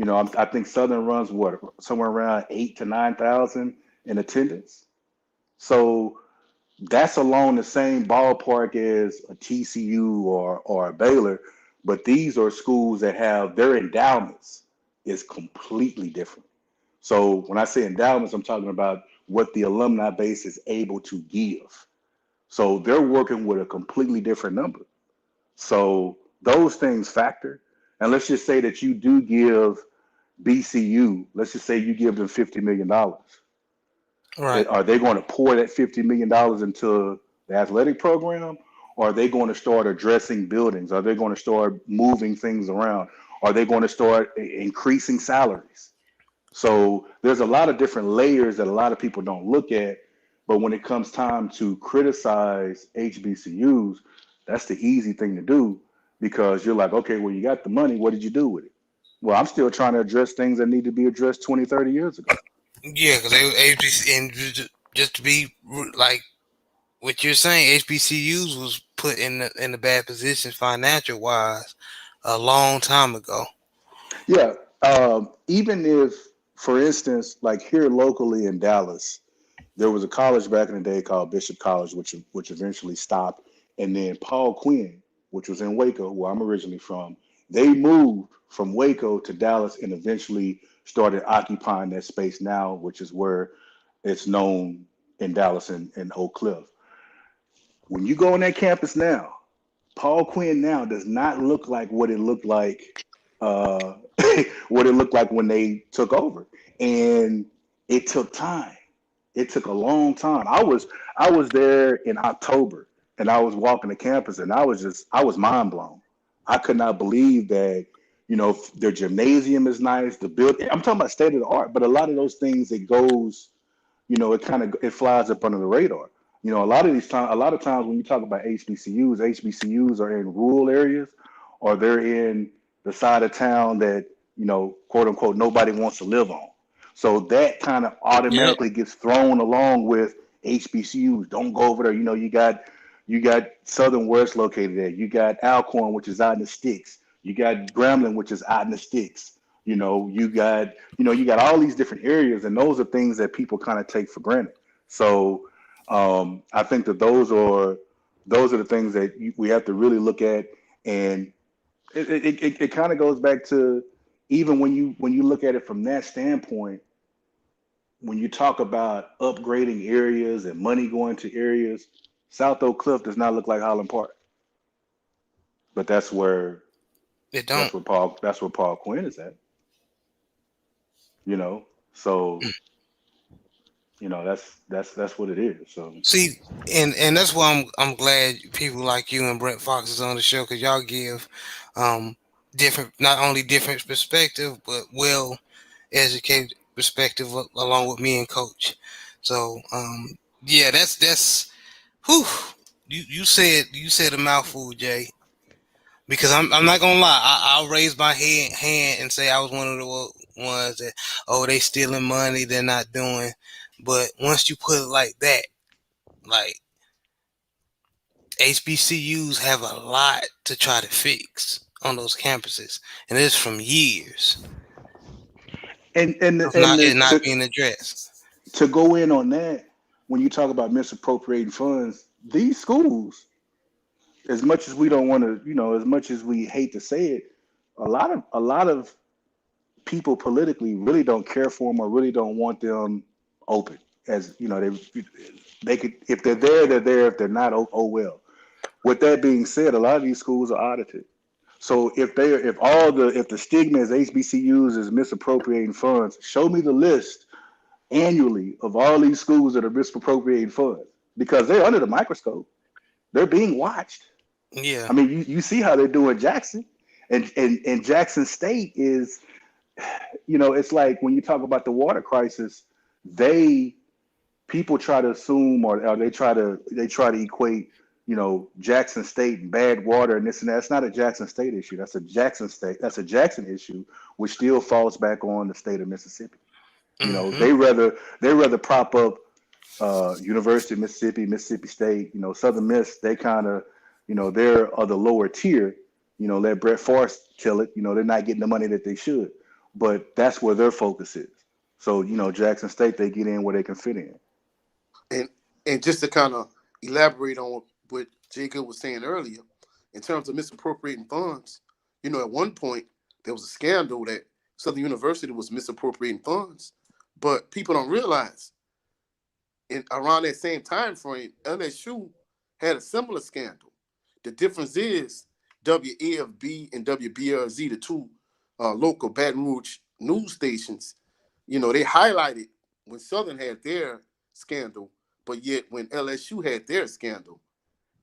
J: I think Southern runs what, somewhere around 8 to 9,000 in attendance. So that's along the same ballpark as a TCU or a Baylor, but these are schools that have their endowments is completely different. So when I say endowments, I'm talking about what the alumni base is able to give. So they're working with a completely different number. So those things factor. And let's just say that you do give BCU, let's just say you give them $50 million.
A: Right.
J: Are they going to pour that $50 million into the athletic program? Or are they going to start addressing buildings? Are they going to start moving things around? Are they going to start increasing salaries? So there's a lot of different layers that a lot of people don't look at. But when it comes time to criticize HBCUs, that's the easy thing to do because you're like, okay, well, you got the money. What did you do with it? Well, I'm still trying to address things that need to be addressed 20, 30 years ago.
A: Yeah, because HBC and just to be like what you're saying, HBCUs was put in a bad position financial wise a long time ago.
J: Yeah. Even if, for instance, like here locally in Dallas, there was a college back in the day called Bishop College, which eventually stopped. And then Paul Quinn, which was in Waco, where I'm originally from, they moved from Waco to Dallas and eventually started occupying that space now, which is where it's known in Dallas and Oak Cliff. When you go on that campus now, Paul Quinn now does not look like what it looked like, uh, what it looked like when they took over, and it took time. It took a long time. I was there in October, and I was walking the campus, and I was mind blown. I could not believe that. Their gymnasium is nice. The build. I'm talking about state of the art, but a lot of those things it goes it flies up under the radar. A lot of times when you talk about HBCUs are in rural areas or they're in the side of town that, quote unquote, nobody wants to live on. So that kind of
A: Yep.
J: automatically gets thrown along with HBCUs. Don't go over there. You got Southern where it's located at. You got Alcorn, which is out in the sticks. You got Grambling, which is out in the sticks. You got all these different areas, and those are things that people kind of take for granted. So I think that those are the things that we have to really look at, and it kind of goes back to even when you look at it from that standpoint, when you talk about upgrading areas and money going to areas, South Oak Cliff does not look like Highland Park, but that's where
A: It don't.
J: that's where Paul Quinn is at. You know, so that's what it is. So
A: See, and that's why I'm glad people like you and Brent Fox is on the show because y'all give um different, not only different perspective but well educated perspective along with me and Coach. So yeah, that's whew. You said a mouthful, Jay. Because I'm not gonna lie, I'll raise my hand and say I was one of the ones that, oh, they stealing money, they're not doing. But once you put it like that, like HBCUs have a lot to try to fix on those campuses, and it's from years
J: and and
A: of
J: and
A: not it
J: the,
A: not
J: to
A: being addressed.
J: to go in on that, when you talk about misappropriating funds, these schools, as much as we don't want to, as much as we hate to say it, a lot of people politically really don't care for them or really don't want them open. As they could, if they're there, they're there. If they're not, oh well. With that being said, a lot of these schools are audited. So if the stigma is HBCUs is misappropriating funds, show me the list annually of all these schools that are misappropriating funds because they're under the microscope. They're being watched.
A: Yeah.
J: I mean, you see how they're doing Jackson, and Jackson State is, it's like when you talk about the water crisis, they people try to assume or they try to equate, Jackson State and bad water and this and that. It's not a Jackson State issue. That's a Jackson issue, which still falls back on the state of Mississippi.
A: Hmm.
J: They rather prop up University of Mississippi, Mississippi State, Southern Miss. They kind of, they're of the lower tier. Let Brett Forrest tell it. They're not getting the money that they should, but that's where their focus is. So Jackson State, they get in where they can fit in.
B: And and just to kind of elaborate on what Jacob was saying earlier, in terms of misappropriating funds, at one point there was a scandal that Southern University was misappropriating funds, but people don't realize in around that same time frame, LSU had a similar scandal. The difference is WAFB and WBLZ, the two local Baton Rouge news stations, they highlighted when Southern had their scandal, but yet when LSU had their scandal,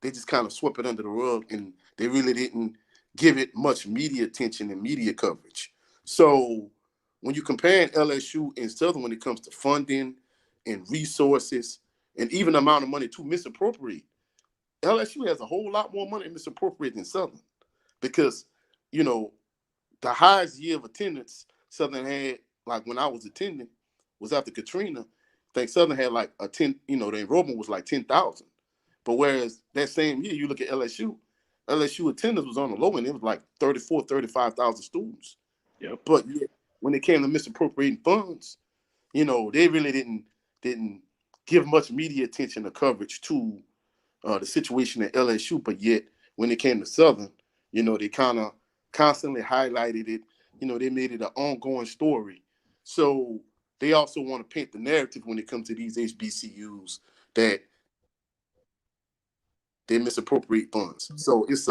B: they just kind of swept it under the rug and they really didn't give it much media attention and media coverage. So when you compare LSU and Southern when it comes to funding and resources and even the amount of money to misappropriate, LSU has a whole lot more money to misappropriate than Southern because, you know, the highest year of attendance Southern had, like when I was attending, was after Katrina. I think Southern had like the enrollment was like 10,000. But whereas that same year, you look at LSU attendance was on the low end. It was like 35,000 students.
J: Yep.
B: But yet, when it came to misappropriating funds, they really didn't give much media attention or coverage to the situation at LSU. But yet, when it came to Southern, they kind of constantly highlighted it. They made it an ongoing story. So they also want to paint the narrative when it comes to these HBCUs that they misappropriate funds. So it's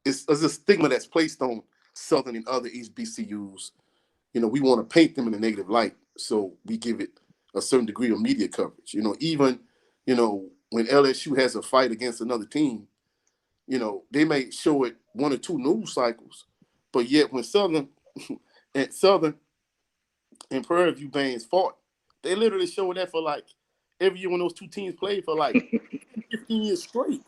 B: a stigma that's placed on Southern and other HBCUs. We want to paint them in a negative light, so we give it a certain degree of media coverage. Even when LSU has a fight against another team, they may show it one or two news cycles, but yet when Southern and Southern and Prairie View Bands fought, they literally showed that for like every year when those two teams played for like 15 years straight.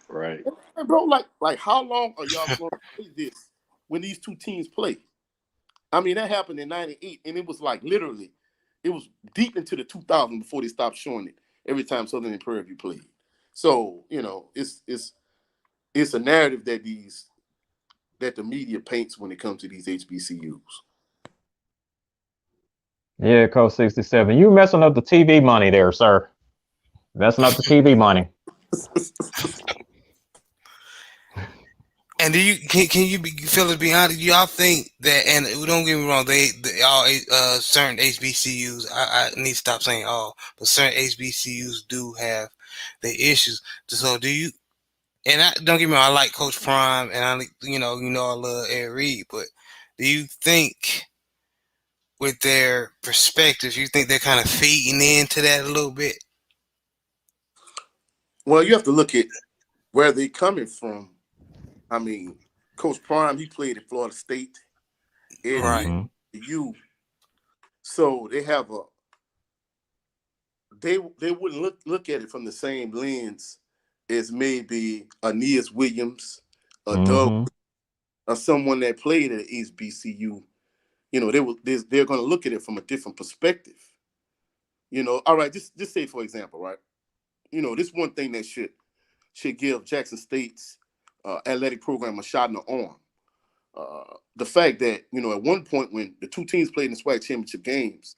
J: Right.
B: And bro, like how long are y'all going to play this when these two teams play? I mean, that happened in '98, and it was like literally, it was deep into the 2000s before they stopped showing it every time Southern and Prairie View played. So it's a narrative that the media paints when it comes to these HBCUs.
C: Yeah, Coach 67. You messing up the TV money there, sir. Messing up the TV money.
A: And do can you fellas be honest? Y'all think that? And don't get me wrong, they all certain HBCUs. I need to stop saying all, but certain HBCUs do have their issues. So do you? And don't get me wrong, I like Coach Prime, and I love Ed Reed, but do you think with their perspectives, you think they're kind of feeding into that a little bit?
B: Well, you have to look at where they're coming from. I mean, Coach Prime, he played at Florida State, Ed Reed,
A: Right.
C: Mm-hmm.
B: you. So they have they wouldn't look at it from the same lens as maybe Aeneas Williams, a Doug,
C: Mm-hmm.
B: or someone that played at HBCU. They're going to look at it from a different perspective. All right, just say for example, right? This one thing that should give Jackson State's athletic program a shot in the arm. The fact that at one point when the two teams played in the SWAC championship games,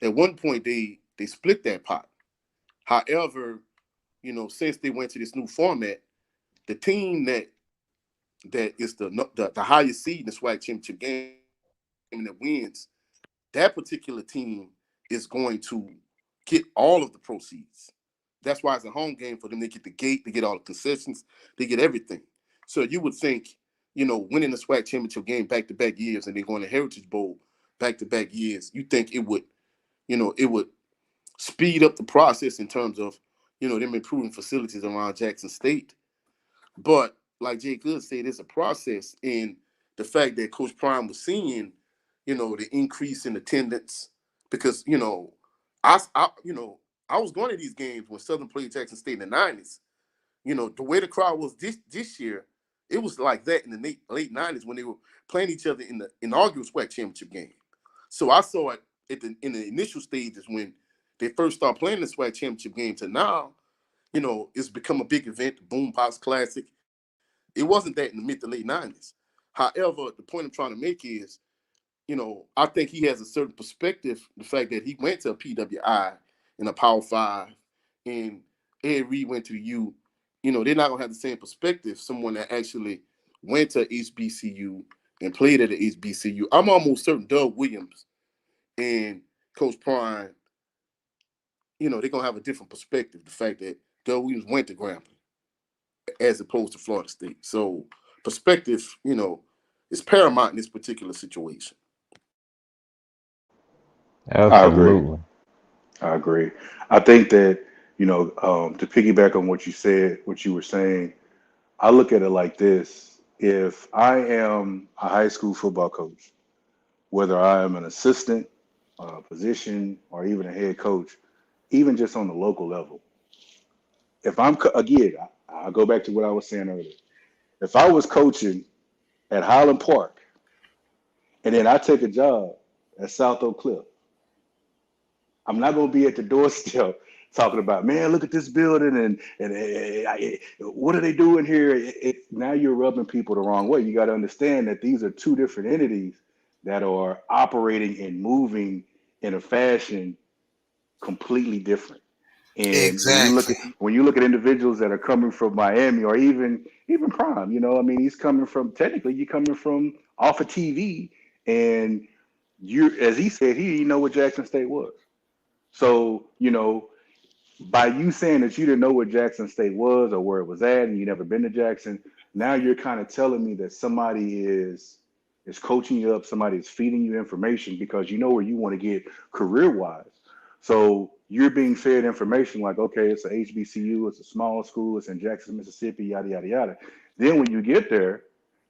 B: at one point they split that pot. However, since they went to this new format, the team that is the highest seed in the SWAC championship game and that wins, that particular team is going to get all of the proceeds. That's why it's a home game for them. They get the gate, they get all the concessions, they get everything. So you would think, winning the SWAC championship game back to back years and then going to Heritage Bowl back to back years, you think it would speed up the process in terms of, them improving facilities around Jackson State. But like Jay Good said, it's a process. And the fact that Coach Prime was seeing, the increase in attendance, because, I was going to these games when Southern played Jackson State in the 90s. The way the crowd was this year, it was like that in the late 90s when they were playing each other in the inaugural SWAC championship game. So I saw it in the initial stages when they first started playing the SWAC championship game to now, it's become a big event, the Boombox Classic. It wasn't that in the mid to late 90s. However, the point I'm trying to make is, I think he has a certain perspective. The fact that he went to a PWI and a Power Five, and Ed Reed went to the U. They're not gonna have the same perspective. Someone that actually went to HBCU and played at the HBCU. I'm almost certain Doug Williams and Coach Prime, they're gonna have a different perspective. The fact that Doug Williams went to Grambling as opposed to Florida State. So perspective, is paramount in this particular situation.
J: I agree.
C: Absolutely.
J: I agree. I think that, to piggyback on what you said, what you were saying, I look at it like this. If I am a high school football coach, whether I am an assistant, position, or even a head coach, even just on the local level, if again, I'll go back to what I was saying earlier. If I was coaching at Highland Park and then I take a job at South Oak Cliff, I'm not going to be at the doorstep talking about, man, look at this building and what are they doing here? Now you're rubbing people the wrong way. You got to understand that these are two different entities that are operating and moving in a fashion completely different. And
A: Exactly.
J: when you look at individuals that are coming from Miami or even Prime, I mean, he's coming from technically you're coming from off of TV, and you, as he said, he didn't know what Jackson State was. So, by you saying that you didn't know what Jackson State was or where it was at and you never been to Jackson, now you're kind of telling me that somebody is coaching you up, somebody is feeding you information because you know where you want to get career wise. So you're being fed information like, okay, it's a HBCU, it's a small school, it's in Jackson, Mississippi, yada yada yada. Then when you get there,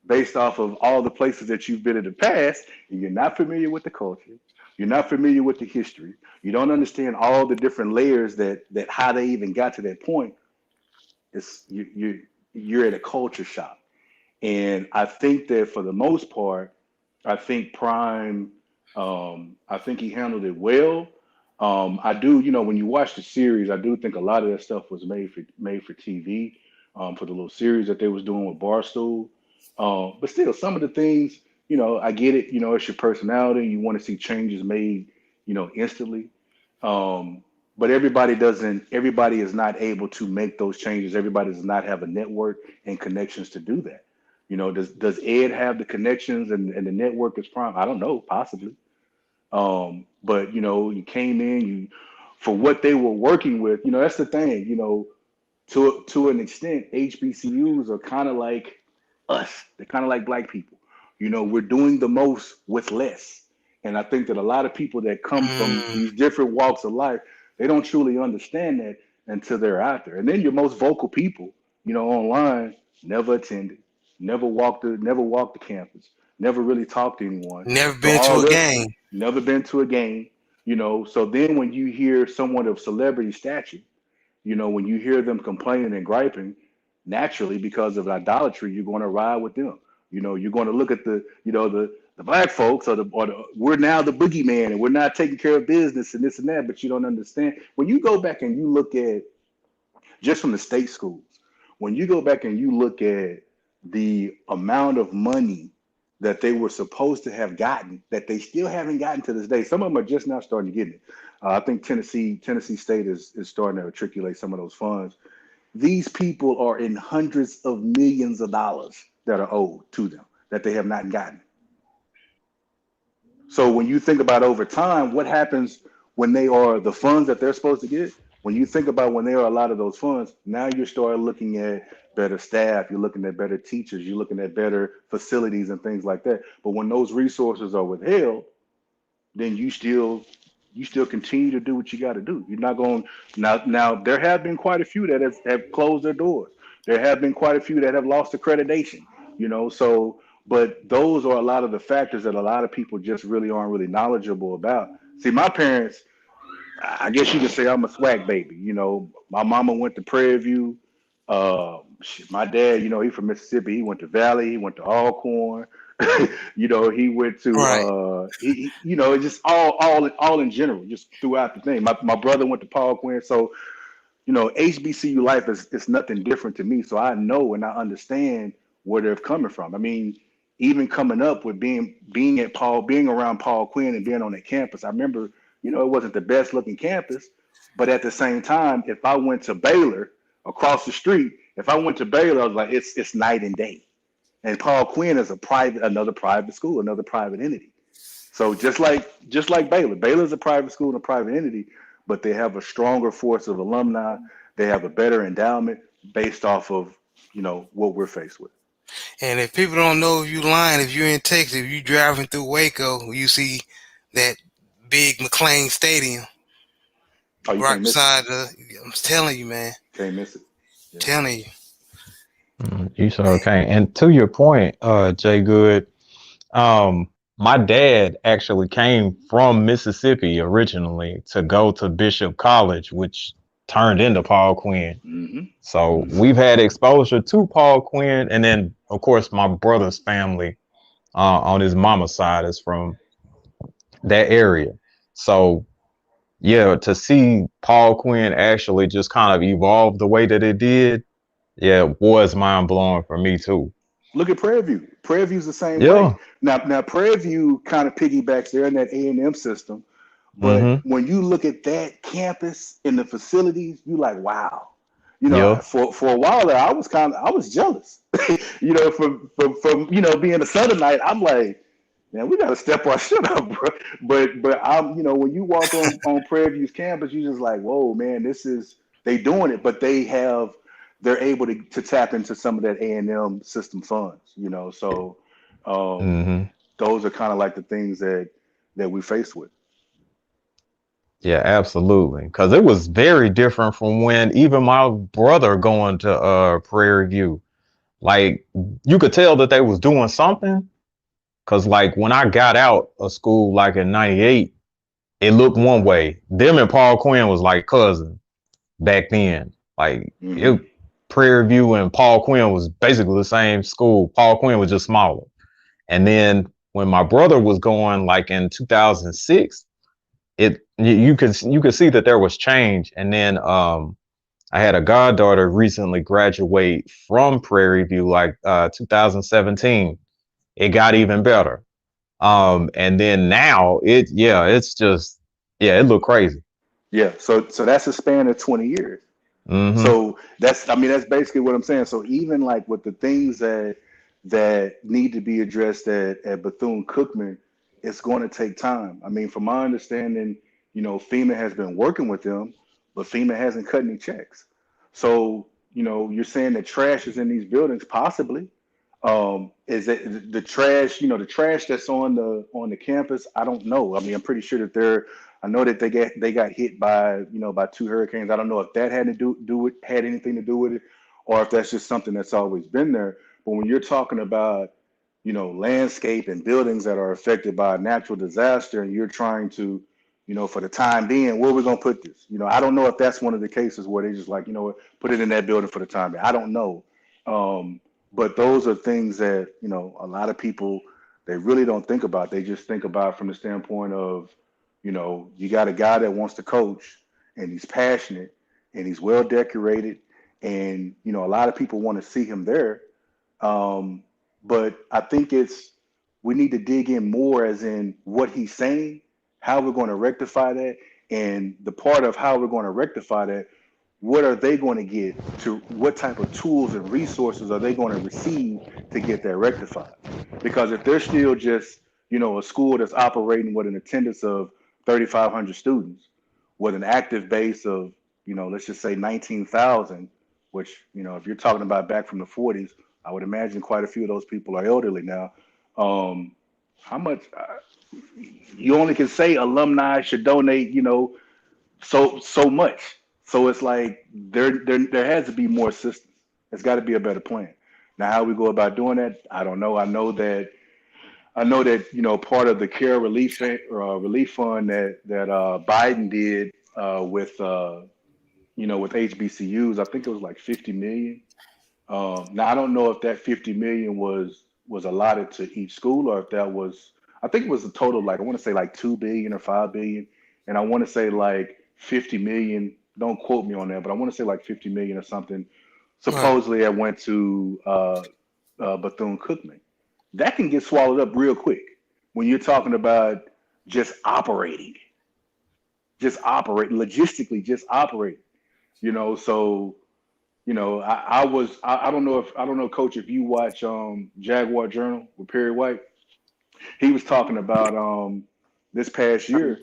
J: based off of all the places that you've been in the past, and you're not familiar with the culture, you're not familiar with the history, you don't understand all the different layers that how they even got to that point. It's you're at a culture shock, and I think that for the most part, I think Prime, I think he handled it well. I do, when you watch the series, I do think a lot of that stuff was made for TV, for the little series that they was doing with Barstool. But still, some of the things, I get it. It's your personality. You want to see changes made, instantly. But everybody doesn't. Everybody is not able to make those changes. Everybody does not have a network and connections to do that. Does Ed have the connections and the network is Prime? I don't know, possibly. But you came in, for what they were working with. That's the thing. To an extent, HBCUs are kind of like us. They're kind of like black people. We're doing the most with less. And I think that a lot of people that come from
A: Mm,
J: these different walks of life, they don't truly understand that until they're out there. And then your most vocal people, online, never attended, never walked the campus, never really talked to anyone.
A: never
J: So
A: been
J: all
A: to a
J: this,
A: game.
J: never been to a game, So then when you hear someone of celebrity stature, when you hear them complaining and griping, naturally because of idolatry, you're going to ride with them. You're going to look at the black folks or we're now the boogeyman and we're not taking care of business and this and that, but you don't understand. When you go back and you look at just from the state schools, when you go back and you look at the amount of money that they were supposed to have gotten that they still haven't gotten to this day. Some of them are just now starting to get it. I think Tennessee State is starting to matriculate some of those funds. These people are in hundreds of millions of dollars that are owed to them that they have not gotten. So when you think about over time, what happens when they are the funds that they're supposed to get? When you think about when there are a lot of those funds, now you start looking at better staff, you're looking at better teachers, you're looking at better facilities and things like that. But when those resources are withheld, then you still continue to do what you got to do. You're not going now. There have been quite a few that have closed their doors. There have been quite a few that have lost accreditation. So but those are a lot of the factors that a lot of people just really aren't really knowledgeable about. See, my parents, I guess you could say I'm a swag baby. My mama went to Prairie View. My dad, he from Mississippi. He went to Valley. He went to Alcorn. He went to
A: Right.
J: it's just all in general, just throughout the thing. My brother went to Paul Quinn, so HBCU life is nothing different to me. So I know and I understand where they're coming from. I mean, even coming up with being around Paul Quinn and being on that campus, I remember, it wasn't the best looking campus, but at the same time, if I went to Baylor across the street, if I went to Baylor, I was like, it's night and day. And Paul Quinn is another private school, another private entity. So just like Baylor's a private school and a private entity, but they have a stronger force of alumni. They have a better endowment based off of what we're faced with.
A: And if people don't know, if you lying, if you're in Texas, if you driving through Waco, you see that big McLean Stadium
J: Oh, you
A: right
J: can't miss it.
A: beside the. I'm telling you, man.
J: Can't miss it. Yeah.
A: Telling you.
C: You sure can. And to your point, Jay Good, my dad actually came from Mississippi originally to go to Bishop College, which turned into Paul Quinn.
J: Mm-hmm.
C: So we've had exposure to Paul Quinn, and then of course my brother's family on his mama's side is from that area. So yeah, to see Paul Quinn actually just kind of evolve the way that it did, yeah, it was mind blowing for me too.
J: Look at Prairie View. Prairie View's the same way.
C: Yeah.
J: Now Prairie View kind of piggybacks there in that A&M system. But
C: Mm-hmm.
J: when you look at that campus and the facilities, you like, wow.
C: Yeah.
J: For a while there, I was jealous. From being a Southernite, I'm like, man, we got to step our shit up, bro. But I'm, when you walk on Prairie View's campus, you just like, whoa, man, they doing it, but they're able to tap into some of that A&M system funds. So
C: Mm-hmm.
J: those are kind of like the things that we face with.
C: Yeah, absolutely. Because it was very different from when even my brother going to Prairie View. Like you could tell that they was doing something. Cause like when I got out of school, like in '98, it looked one way. Them and Paul Quinn was like cousins back then. Like
J: Mm-hmm.
C: it, Prairie View and Paul Quinn was basically the same school. Paul Quinn was just smaller. And then when my brother was going, like in 2006, you could see that there was change. And then I had a goddaughter recently graduate from Prairie View, like 2017. It got even better. And then now it's just, it looked crazy.
J: Yeah. So that's a span of 20 years.
C: Mm-hmm.
J: So that's basically what I'm saying. So even like with the things that need to be addressed at Bethune-Cookman, it's going to take time. I mean, from my understanding, FEMA has been working with them, but FEMA hasn't cut any checks. So, you're saying that trash is in these buildings, possibly. Is it the trash, the trash that's on the campus? I don't know. I mean, I'm pretty sure that I know that they got hit by two hurricanes. I don't know if that had anything to do with it, or if that's just something that's always been there. But when you're talking about, landscape and buildings that are affected by a natural disaster, and you're trying to, for the time being, where are we gonna put this? I don't know if that's one of the cases where they just like, what, put it in that building for the time being. I don't know. But those are things that, a lot of people, they really don't think about. They just think about from the standpoint of, you got a guy that wants to coach and he's passionate and he's well decorated, and, a lot of people want to see him there. But I think we need to dig in more as in what he's saying, how we're going to rectify that, and the part of how we're going to rectify that, what are they going to get to, what type of tools and resources are they going to receive to get that rectified? Because if they're still just, a school that's operating with an attendance of 3,500 students with an active base of, let's just say 19,000, which, if you're talking about back from the 40s, I would imagine quite a few of those people are elderly now. Um, how much you only can say alumni should donate, so much. So it's like there has to be more assistance. There's got to be a better plan. Now, how we go about doing that, I don't know. I know that part of the care relief fund that Biden did with HBCUs. I think it was like 50 million. Now I don't know if that 50 million was allotted to each school or if that was. I think it was a total, like, I want to say like 2 billion or 5 billion, and I want to say like 50 million. Don't quote me on that, but I want to say like 50 million or something.
A: Right.
J: Supposedly that went to Bethune-Cookman. That can get swallowed up real quick when you're talking about just logistically, just operating. So I don't know, Coach, if you watch Jaguar Journal with Perry White. He was talking about this past year,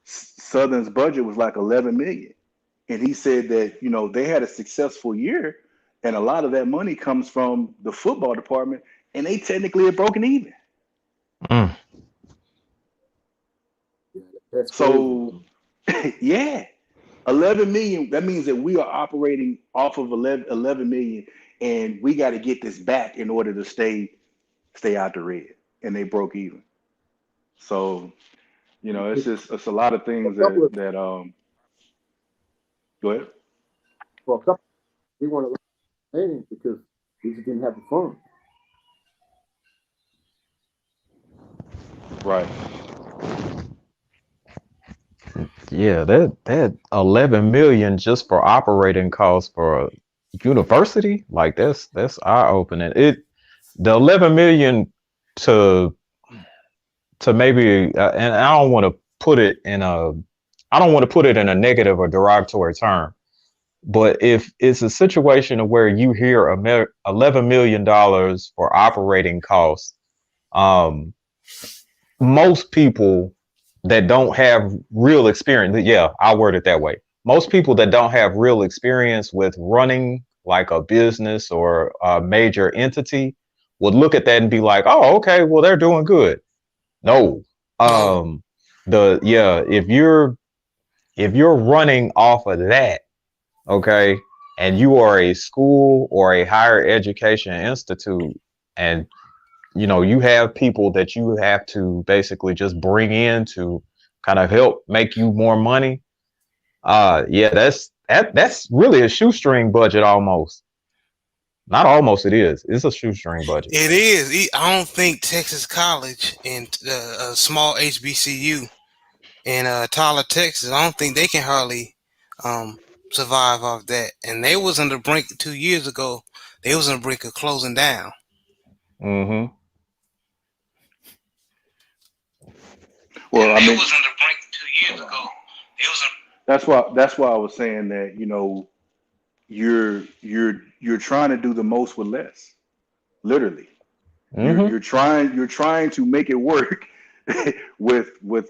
J: Southern's budget was like 11 million, and he said that they had a successful year, and a lot of that money comes from the football department, and they technically are broken even.
C: Mm.
B: That's crazy.
J: So, yeah, 11 million. That means that we are operating off of 11 million, and we got to get this back in order to stay out the red, and they broke even. So, it's a lot of
B: For a
J: things
B: couple of
J: that go ahead.
B: for a couple, they want to land because they just didn't have the funds.
J: Right.
C: Yeah, that 11 million just for operating costs for a university, like that's eye opening. The 11 million to maybe, and I don't want to put it in a negative or derogatory term, but if it's a situation of where you hear $11 million for operating costs, um, most people that don't have real experience, yeah, I'll word it that way. Most people that don't have real experience with running like a business or a major entity would look at that and be like, oh, okay, well, they're doing good. No.
A: No.
C: If you're running off of that, okay, and you are a school or a higher education institute, and you have people that you have to basically just bring in to kind of help make you more money. Yeah, that's really a shoestring budget almost. Not almost, it is. It's a shoestring budget.
A: It is. I don't think Texas College and a small HBCU in Tyler, Texas, I don't think they can hardly um, survive off that. And they was on the brink 2 years ago. They was on the brink of closing down.
C: Mm-hmm.
J: Well, I
A: They
J: mean,
A: was on the brink 2 years ago. They was on.
J: that's why I was saying that you're trying to do the most with less. Literally,
C: Mm-hmm.
J: you're trying to make it work with a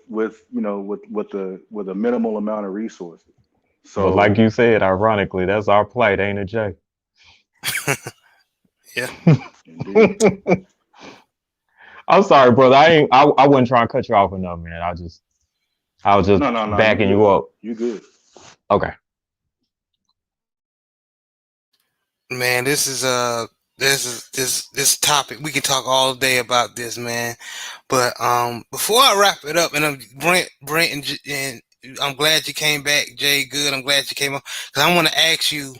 J: minimal amount of resources.
C: But like
J: So
C: you said, ironically, that's our plight, ain't it, Jay?
A: Yeah.
J: indeed.
C: I'm sorry, brother. I wasn't trying to cut you off enough, man. I was just
J: No, you
C: backing you
J: good.
C: up.
J: You good.
C: Okay.
A: Man, this topic. We can talk all day about this, man. But before I wrap it up, and Brent and I'm glad you came back, Jay. Good. I'm glad you came up because I want to ask you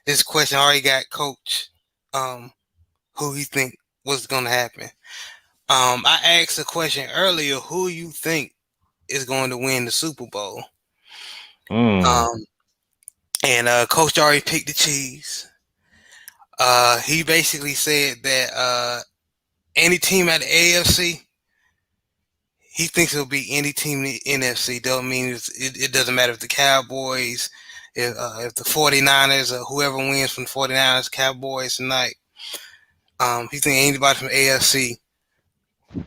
A: this question. I already got Coach, who he think was going to happen. I asked a question earlier. Who you think is going to win the Super Bowl?
C: Mm.
A: Um, and Coach already picked the Chiefs. He basically said that any team at the AFC, he thinks it'll be any team in the NFC. Don't mean it doesn't matter if the Cowboys, if the 49ers, or whoever wins from the 49ers, Cowboys tonight. He think anybody from AFC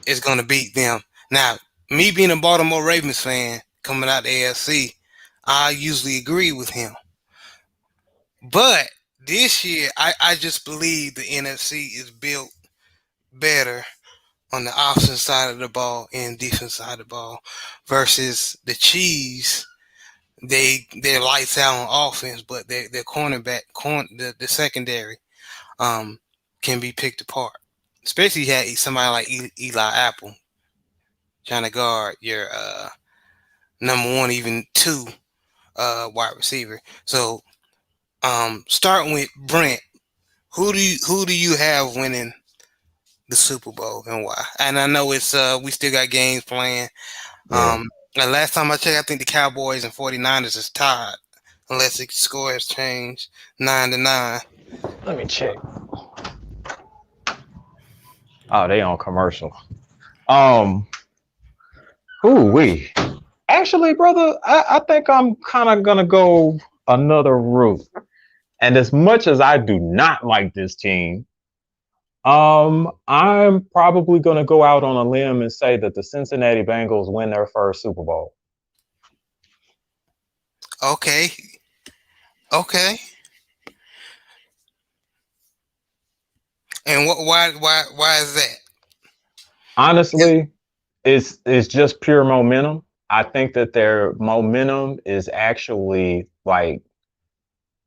A: is going to beat them. Now, me being a Baltimore Ravens fan coming out the AFC, I usually agree with him. But this year, I just believe the NFC is built better on the offensive side of the ball and defense side of the ball versus the Chiefs. They're lights out on offense, but their the secondary um can be picked apart. Especially you had somebody like Eli Apple trying to guard your number one, even two wide receiver. So starting with Brent, who do you have winning the Super Bowl and why? And I know it's we still got games playing.
C: Yeah.
A: The last time I checked, I think the Cowboys and 49ers is tied, unless the score has changed 9-9.
C: Let me check. Oh, they on commercial. Um, who we? Actually, brother, I think I'm kind of gonna go another route. And as much as I do not like this team, I'm probably gonna go out on a limb and say that the Cincinnati Bengals win their first Super Bowl.
A: Okay, okay. And why is that?
C: Honestly, it's just pure momentum. I think that their momentum is actually like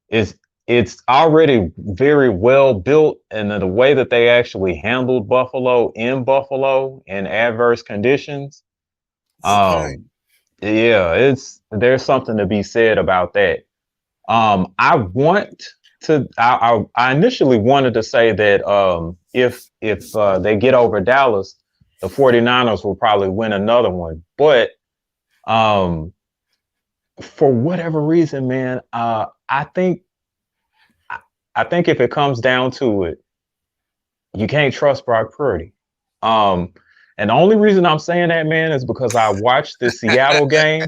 C: is it's already very well built, and the way that they actually handled Buffalo in Buffalo in adverse conditions.
A: Good point.
C: Yeah, it's there's something to be said about that. I want I initially wanted to say that if they get over Dallas, the 49ers will probably win another one. But um, for whatever reason, man, I think if it comes down to it, you can't trust Brock Purdy. Um, and the only reason I'm saying that, man, is because I watched the Seattle game,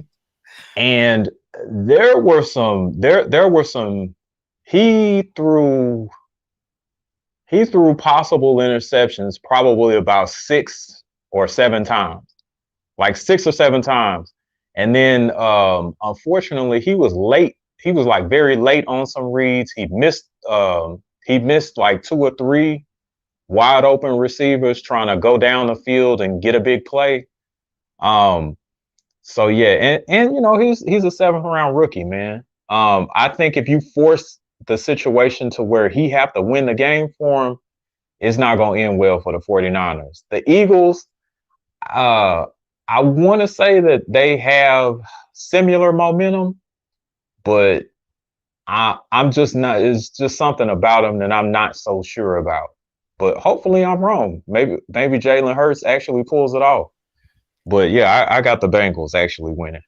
C: and there were some he threw he threw possible interceptions probably about 6 or 7 times, like 6 or 7 times. And then unfortunately he was late. He was like very late on some reads. He missed like 2 or 3 wide open receivers trying to go down the field and get a big play. Um, so yeah, and you know he's a 7th round rookie, man. I think if you force the situation to where he have to win the game for him, it's not going to end well for the 49ers. The Eagles, uh, I want to say that they have similar momentum, but I'm just not. It's just something about them that I'm not so sure about. But hopefully I'm wrong. Maybe Jalen Hurts actually pulls it off. But yeah, I got the Bengals actually winning.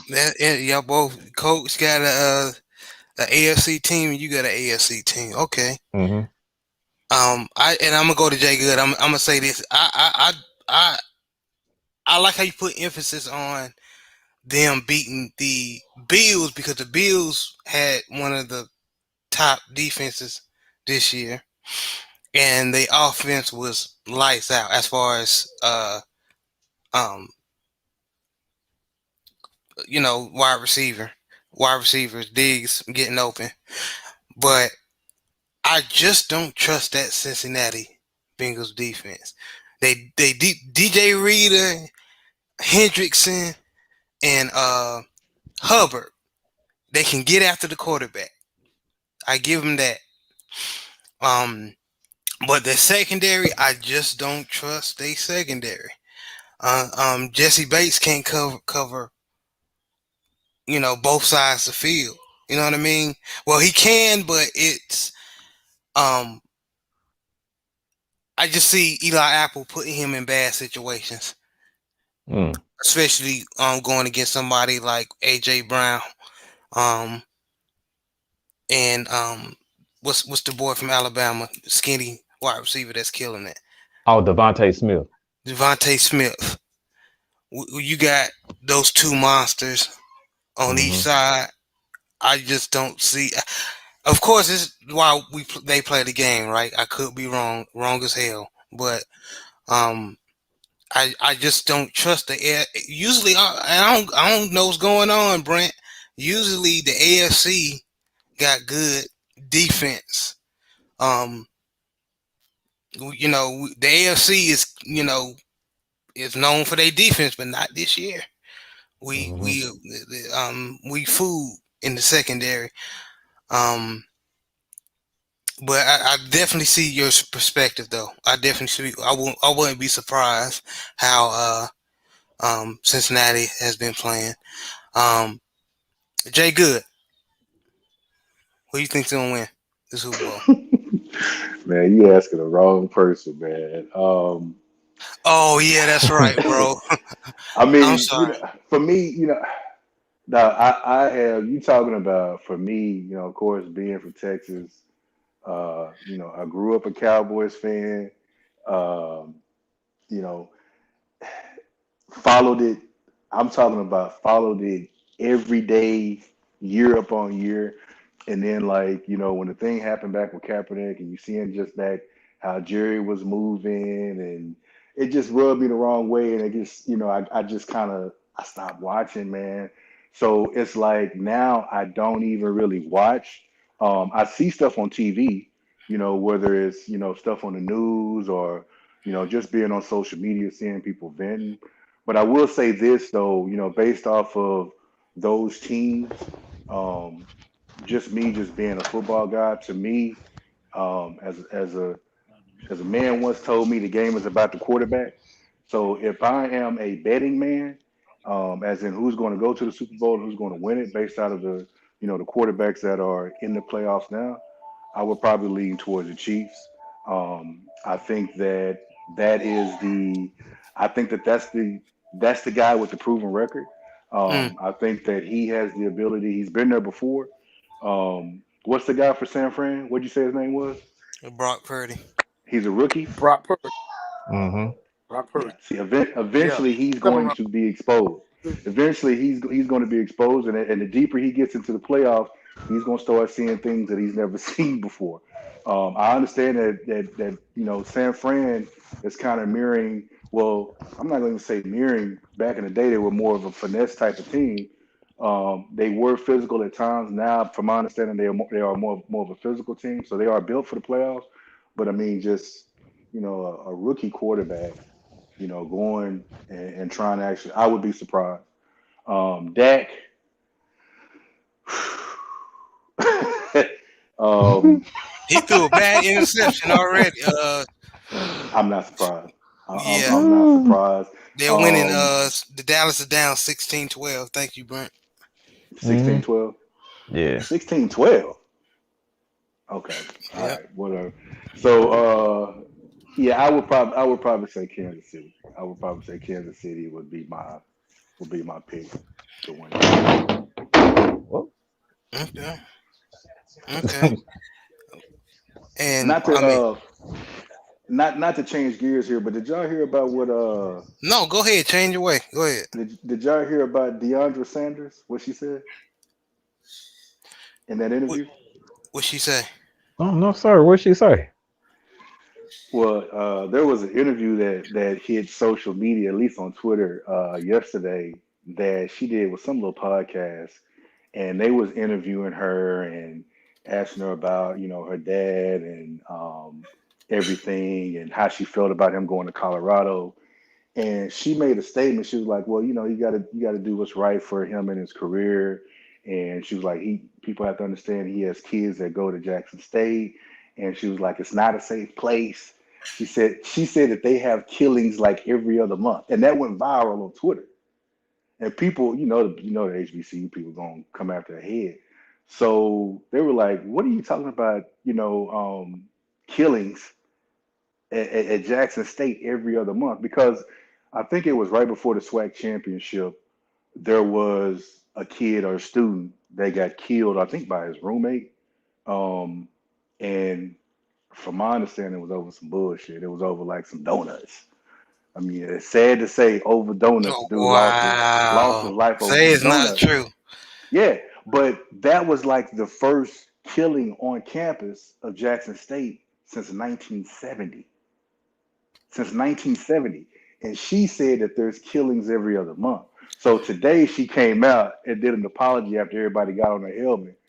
A: Y'all both coach got a AFC team and you got an AFC team. Okay.
C: Hmm.
A: I'm gonna go to Jay Good. I'm gonna say this. I I like how you put emphasis on them beating the Bills because the Bills had one of the top defenses this year, and the offense was lights out as far as um wide receivers, Diggs getting open, but I just don't trust that Cincinnati Bengals defense. DJ Reader, Hendrickson, and Hubbard. They can get after the quarterback. I give them that. Um, but the secondary, I just don't trust they secondary. Jesse Bates can't cover both sides of the field. You know what I mean? Well, he can, but it's um I just see Eli Apple putting him in bad situations,
C: Mm.
A: especially going against somebody like AJ Brown, um and what's the boy from Alabama, skinny wide receiver that's killing it,
C: Oh, Devontae Smith.
A: Devontae Smith. You got those two monsters on each
C: Hmm.
A: side. I just don't see. Of course, it's why they play the game, right? I could be wrong as hell, but um, I just don't trust the air. Usually, I don't know what's going on, Brent. Usually, the AFC got good defense. Um, the AFC is is known for their defense, but not this year. We
C: Hmm.
A: we we food in the secondary. Um, but I definitely see your perspective, though. I definitely see. I wouldn't be surprised how Cincinnati has been playing. Um, Jay Good, who you think's gonna win the Super Bowl?
J: Man, you asking the wrong person, man.
A: Oh yeah, that's right, bro.
J: I
A: I'm
J: mean,
A: sorry.
J: for me, now I have you talking about for me, of course, being from Texas. I grew up a Cowboys fan. Um, you know, followed it. I'm talking about followed it every day, year upon year. And then, like, when the thing happened back with Kaepernick, and you seeing just that how Jerry was moving, and it just rubbed me the wrong way, and it just, I just kind of I stopped watching, man. So it's like now I don't even really watch. I see stuff on TV, whether it's stuff on the news or just being on social media, seeing people venting. But I will say this though, based off of those teams. Just me just being a football guy, to me, as a man once told me, the game is about the quarterback. So if I am a betting man, as in who's going to go to the Super Bowl and who's going to win it based out of the quarterbacks that are in the playoffs now, I would probably lean towards the Chiefs. I think that is the, I think that's the guy with the proven record.
A: Mm,
J: I think that he has the ability. He's been there before. What's the guy for San Fran? What'd you say his name was?
A: Brock Purdy.
J: He's a rookie.
B: Brock Purdy.
C: Hmm.
B: Brock
J: Yeah.
B: Purdy.
J: See,
B: Yeah.
J: eventually he's
B: Seven
J: going to be exposed. Eventually he's going to be exposed, and the deeper he gets into the playoffs, he's going to start seeing things that he's never seen before. I understand that San Fran is kind of mirroring. Well, I'm not going to say mirroring. Back in the day, they were more of a finesse type of team. They were physical at times. Now, from my understanding, they are more of a physical team. So they are built for the playoffs. But I mean, just a rookie quarterback going and trying to actually, I would be surprised. Dak, um,
A: He threw a bad interception already.
J: I'm not surprised.
A: Yeah,
J: I'm not surprised.
A: they're winning.
J: Um,
A: The Dallas is down 16-12. Thank you, Brent.
C: Hmm.
J: 16-12.
C: Yeah.
J: 16-12. Okay. All
A: Yep.
J: right. Whatever. So, yeah, I would probably say Kansas City. I would probably say Kansas City would be my pick to win it.
C: Well.
A: Okay. Okay. And
J: Not
A: I
J: to
A: mean,
J: not to change gears here, but did y'all hear about what
A: no, go ahead. Change your way. Go ahead.
J: did y'all hear about DeAndre Sanders? What she said in that
A: What
J: interview?
A: what she say?
C: Oh no, sir. What'd she say?
J: Well, there was an interview that hit social media, at least on Twitter, yesterday, that she did with some little podcast, and they was interviewing her and asking her about her dad and everything and how she felt about him going to Colorado. And she made a statement. She was like, "Well, you got to do what's right for him in his career." And she was like, "He people have to understand he has kids that go to Jackson State." And she was like, "It's not a safe place." She said that they have killings like every other month, and that went viral on Twitter. And people, the HBCU people gonna come after their head. So they were like, "What are you talking about? Killings at Jackson State every other month?" Because I think it was right before the SWAC championship. There was a kid or a student that got killed, I think, by his roommate. Um, and from my understanding, it was over some bullshit. It was over like some donuts. I mean, it's sad to say, over donuts. The
A: Oh,
J: dude lost his
A: wow.
J: life over
A: Say
J: some
A: it's not
J: donuts.
A: true.
J: Yeah, but that was like the first killing on campus of Jackson State since 1970. Since 1970. And she said that there's killings every other month. So today she came out and did an apology after everybody got on her helmet.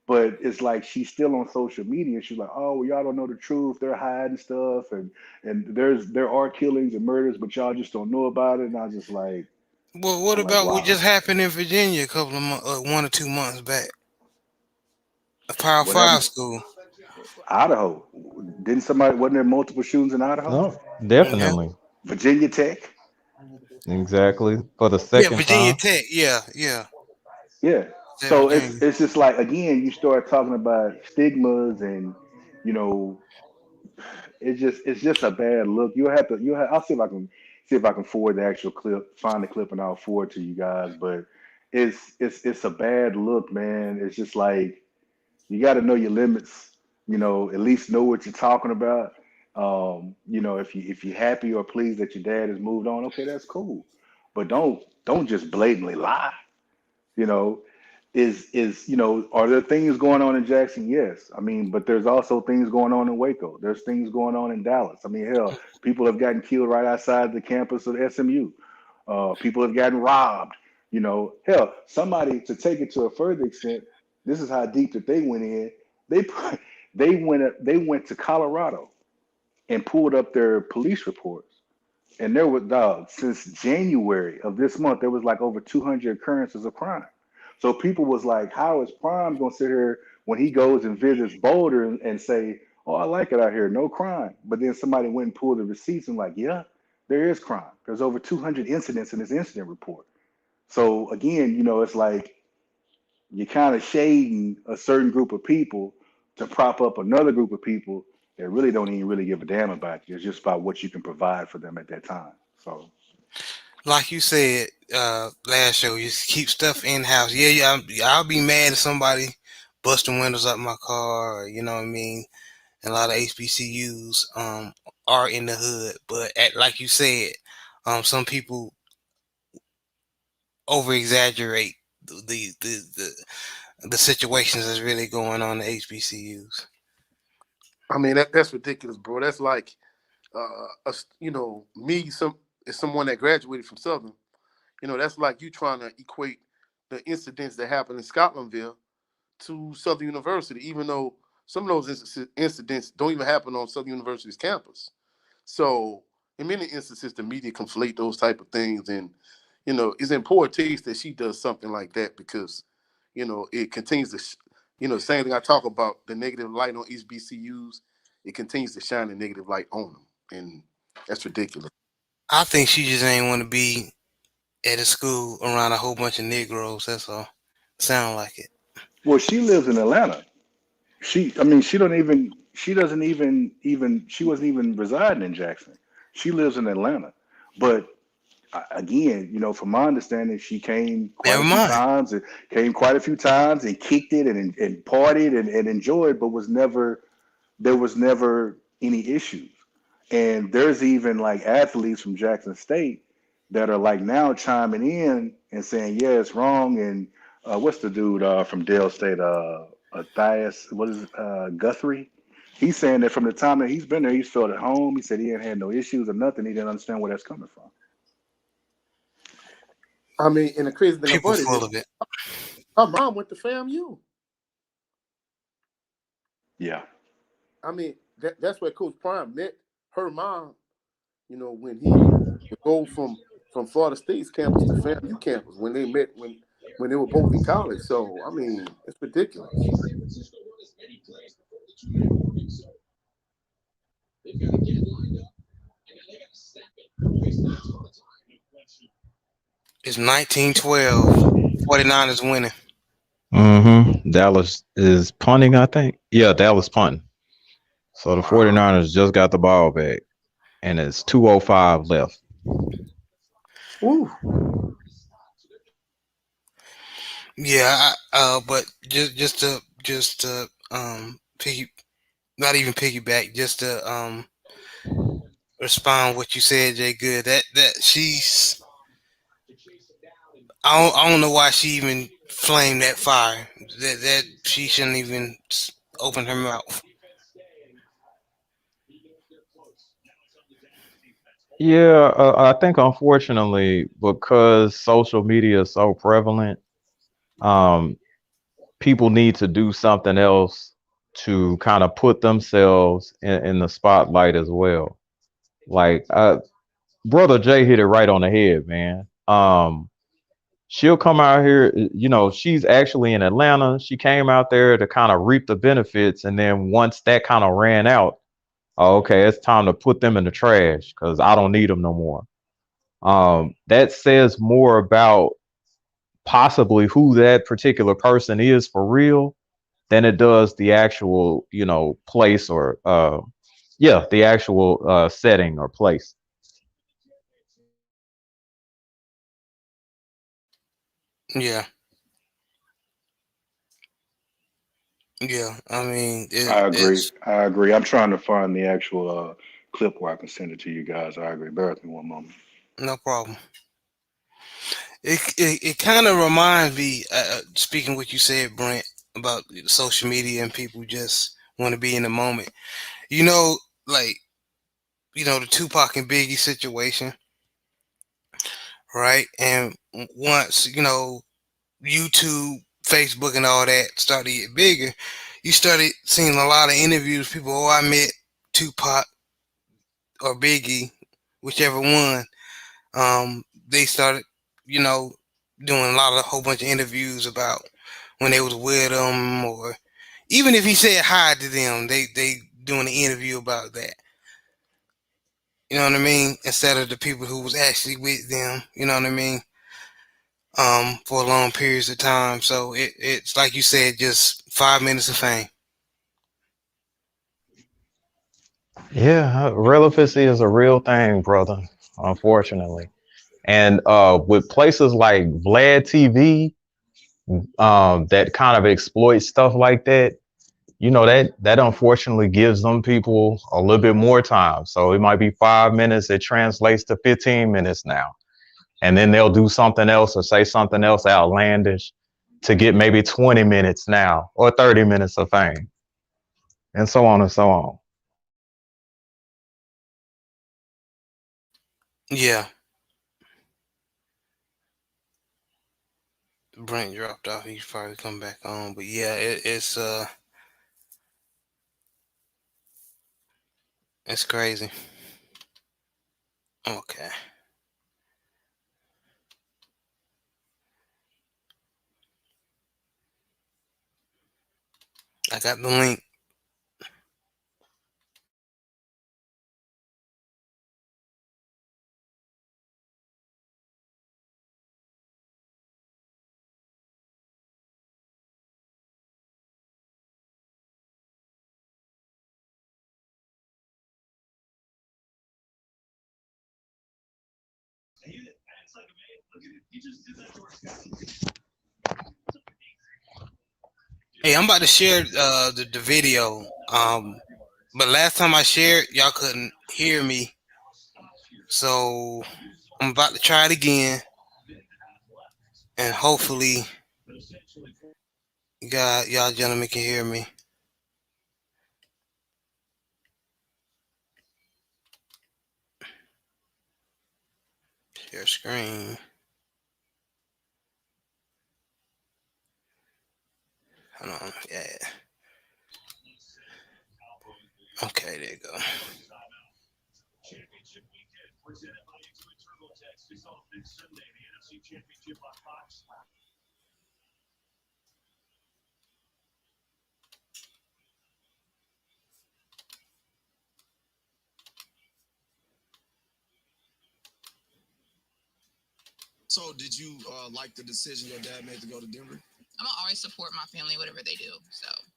J: But it's like she's still on social media. She's like, oh, well, y'all don't know the truth. They're hiding stuff, and there are killings and murders, but y'all just don't know about it. And I was just like,
A: Well, what
J: I'm like,
A: about what
J: wow.
A: just happened in Virginia a couple of 1 or 2 months back? A Power
J: What happened?
A: Five school.
J: Idaho. Didn't somebody? Wasn't there multiple shootings in Idaho?
C: Oh,
A: Yeah,
C: definitely.
J: Virginia Tech.
C: Exactly. For the
A: yeah,
C: second
A: Virginia
C: time.
A: Tech. Yeah, yeah,
J: Yeah.
A: that
J: So
A: Virginia.
J: it's just like again, you start talking about stigmas and you know it's just a bad look. You have I'll see if I can forward the actual clip, find the clip, and I'll forward to you guys. But it's a bad look, man. It's just like you got to know your limits. You know, at least know what you're talking about. You know, if you're happy or pleased that your dad has moved on, okay, that's cool. But don't just blatantly lie. You know, are there things going on in Jackson? Yes. I mean, but there's also things going on in Waco. There's things going on in Dallas. I mean, hell, people have gotten killed right outside the campus of SMU. People have gotten robbed. You know, hell, somebody to take it to a further extent. This is how deep that they went in. They put- they went to Colorado and pulled up their police reports, and there was since January of this month there was like over 200 occurrences of crime. So people was like, how is Prime gonna sit here when he goes and visits Boulder and say, oh, I like it out here, no crime? But then somebody went and pulled the receipts and like, yeah, there is crime. There's over 200 incidents in this incident report. So again, you know, it's like you're kind of shading a certain group of people to prop up another group of people that really don't even really give a damn about you. It's just about what you can provide for them at that time. So
A: Like you said last show, you keep stuff in house. Yeah, yeah. I'll be mad if somebody busting windows up my car. Or, you know what I mean? And a lot of HBCUs are in the hood, but like you said, some people over exaggerate the situations that's really going on in HBCUs.
B: I mean, that's ridiculous, bro. That's like, you know, me, as someone that graduated from Southern, you know, that's like you trying to equate the incidents that happened in Scotlandville to Southern University, even though some of those incidents don't even happen on Southern University's campus. So, in many instances, the media conflate those type of things, and you know, it's in poor taste that she does something like that because, you know, it continues to, you know, the same thing I talk about the negative light on HBCUs. It continues to shine a negative light on them, and that's ridiculous.
A: I think she just ain't want to be at a school around a whole bunch of Negroes. That's all. Sound like it.
J: well, she lives in Atlanta. I mean, she doesn't even, she wasn't even residing in Jackson. She lives in Atlanta. But again, you know, from my understanding, she came quite
A: Never
J: a few
A: mind.
J: times and came quite a few times and kicked it and partied and enjoyed, but there was never any issues. And there's even like athletes from Jackson State that are like now chiming in and saying, yeah, it's wrong. And what's the dude from Dale State? Thias, what is Guthrie? He's saying that from the time that he's been there, he's felt at home. He said he ain't had no issues or nothing. He didn't understand where that's coming from.
B: I mean, and the crazy thing
A: People
B: about it is,
A: full of it.
B: her mom went to FAMU.
J: Yeah.
B: I mean, that's where Coach Prime met her mom. You know, when he would go from Florida State's campus to FAMU campus when they met when they were both in college. So I mean, it's ridiculous.
A: It's 1912. 49 is winning.
C: Dallas is punting, I think. Yeah, Dallas punting. So the
B: Wow.
C: 49ers just got the ball back, and it's 2:05 left.
B: Ooh.
A: Yeah, but just to not even piggyback, just to respond what you said, Jay Good. That she's I don't know why she even flamed that fire. That she shouldn't even open her mouth.
C: Yeah, I think unfortunately because social media is so prevalent, um, people need to do something else to kind of put themselves in the spotlight as well. Like brother Jay hit it right on the head, man. She'll come out here, she's actually in Atlanta. She came out there to kind of reap the benefits, and then once that kind of ran out, oh, okay, it's time to put them in the trash because I don't need them no more. That says more about possibly who that particular person is for real than it does the actual, place or the actual setting or place.
A: Yeah, yeah. I mean,
J: I agree.
A: it's
J: I agree. I'm trying to find the actual clip where I can send it to you guys. I agree. Bear with me one moment.
A: no problem. It kind of reminds me, speaking what you said, Brent, about social media and people just want to be in the moment. You know, like the Tupac and Biggie situation, right? And once YouTube, Facebook, and all that started to get bigger, you started seeing a lot of interviews. People, oh, I met Tupac or Biggie, whichever one. They started, you know, doing a whole bunch of interviews about when they was with them, or even if he said hi to them, they doing an interview about that. You know what I mean? Instead of the people who was actually with them. You know what I mean? For long periods of time. So it's like you said, just 5 minutes of fame.
C: Yeah, relevancy is a real thing, brother, unfortunately. And with places like Vlad TV, that kind of exploits stuff like that, that unfortunately gives them people a little bit more time. So it might be 5 minutes, it translates to 15 minutes now. And then they'll do something else or say something else outlandish to get maybe 20 minutes now or 30 minutes of fame, and so on and so on.
A: Yeah, Brent dropped off. He's probably come back on, but yeah, it's crazy. Okay, I got the link. Hey, I'm about to share the video. But last time I shared, y'all couldn't hear me, so I'm about to try it again, and hopefully, y'all gentlemen can hear me. Share screen. Hold on. Yeah. Okay, there you go.
K: So, did you like the decision your dad made to go to Denver? I'm gonna always support my family, whatever they do.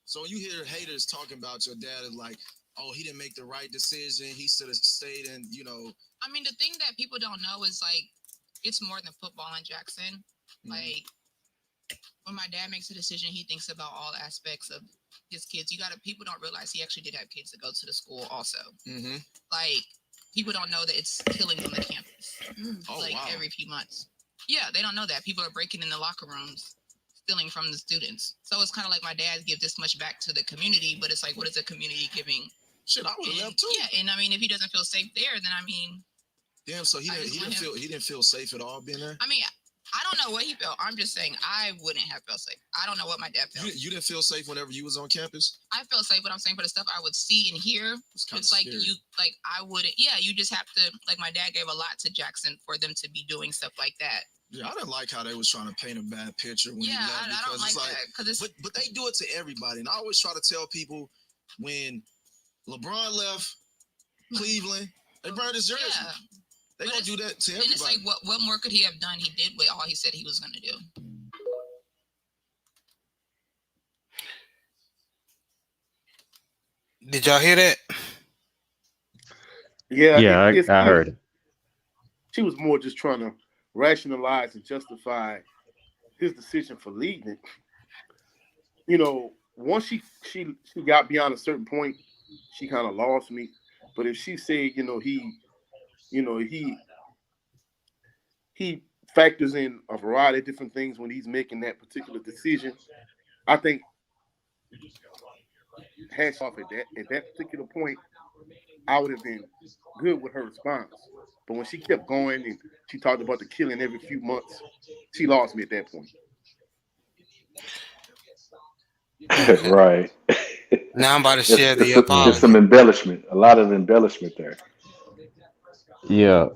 K: So when you hear haters talking about your dad, is like, oh, he didn't make the right decision. He should have stayed in, I mean, the thing that people don't know is like, it's more than football in Jackson. Mm-hmm. Like, when my dad makes a decision, he thinks about all aspects of his kids. People don't realize he actually did have kids that go to the school also. Mm-hmm. Like, people don't know that it's killing on the campus. Every few months. Yeah, they don't know that. People are breaking in the locker rooms, stealing from the students. So it's kind of like my dad gives this much back to the community, but it's like, what is the community giving? Shit, I would have left too. Yeah, and I mean, if he doesn't feel safe there, then I mean, damn. So he didn't feel safe at all being there. I mean, I don't know what he felt. I'm just saying I wouldn't have felt safe. I don't know what my dad felt.
L: You didn't feel safe whenever you was on campus?
K: I felt safe, but I'm saying for the stuff I would see and hear, it's like
L: scary.
K: I wouldn't. Yeah, you just have to. Like my dad gave a lot to Jackson for them to be doing stuff like that.
L: Yeah, I didn't like how they was trying to paint a bad picture when you left.
K: I don't like that because
L: but they do it to everybody, and I always try to tell people when LeBron left Cleveland, they burned his jersey. Yeah. They gonna do that to everybody.
K: And it's like, what more could he have done? He did what all he said he was gonna do.
A: Did y'all hear that?
C: Yeah, I heard it.
B: She was more just trying to rationalize and justify his decision for leaving. You know, once she got beyond a certain point, she kind of lost me. But if she said, he factors in a variety of different things when he's making that particular decision, I think hash off at that particular point, I would have been good with her response. But when she kept going and she talked about the killing every few months, she lost me at that point.
J: Right.
A: Now I'm about to share the apology.
J: It's some embellishment, a lot of embellishment there.
C: Yeah.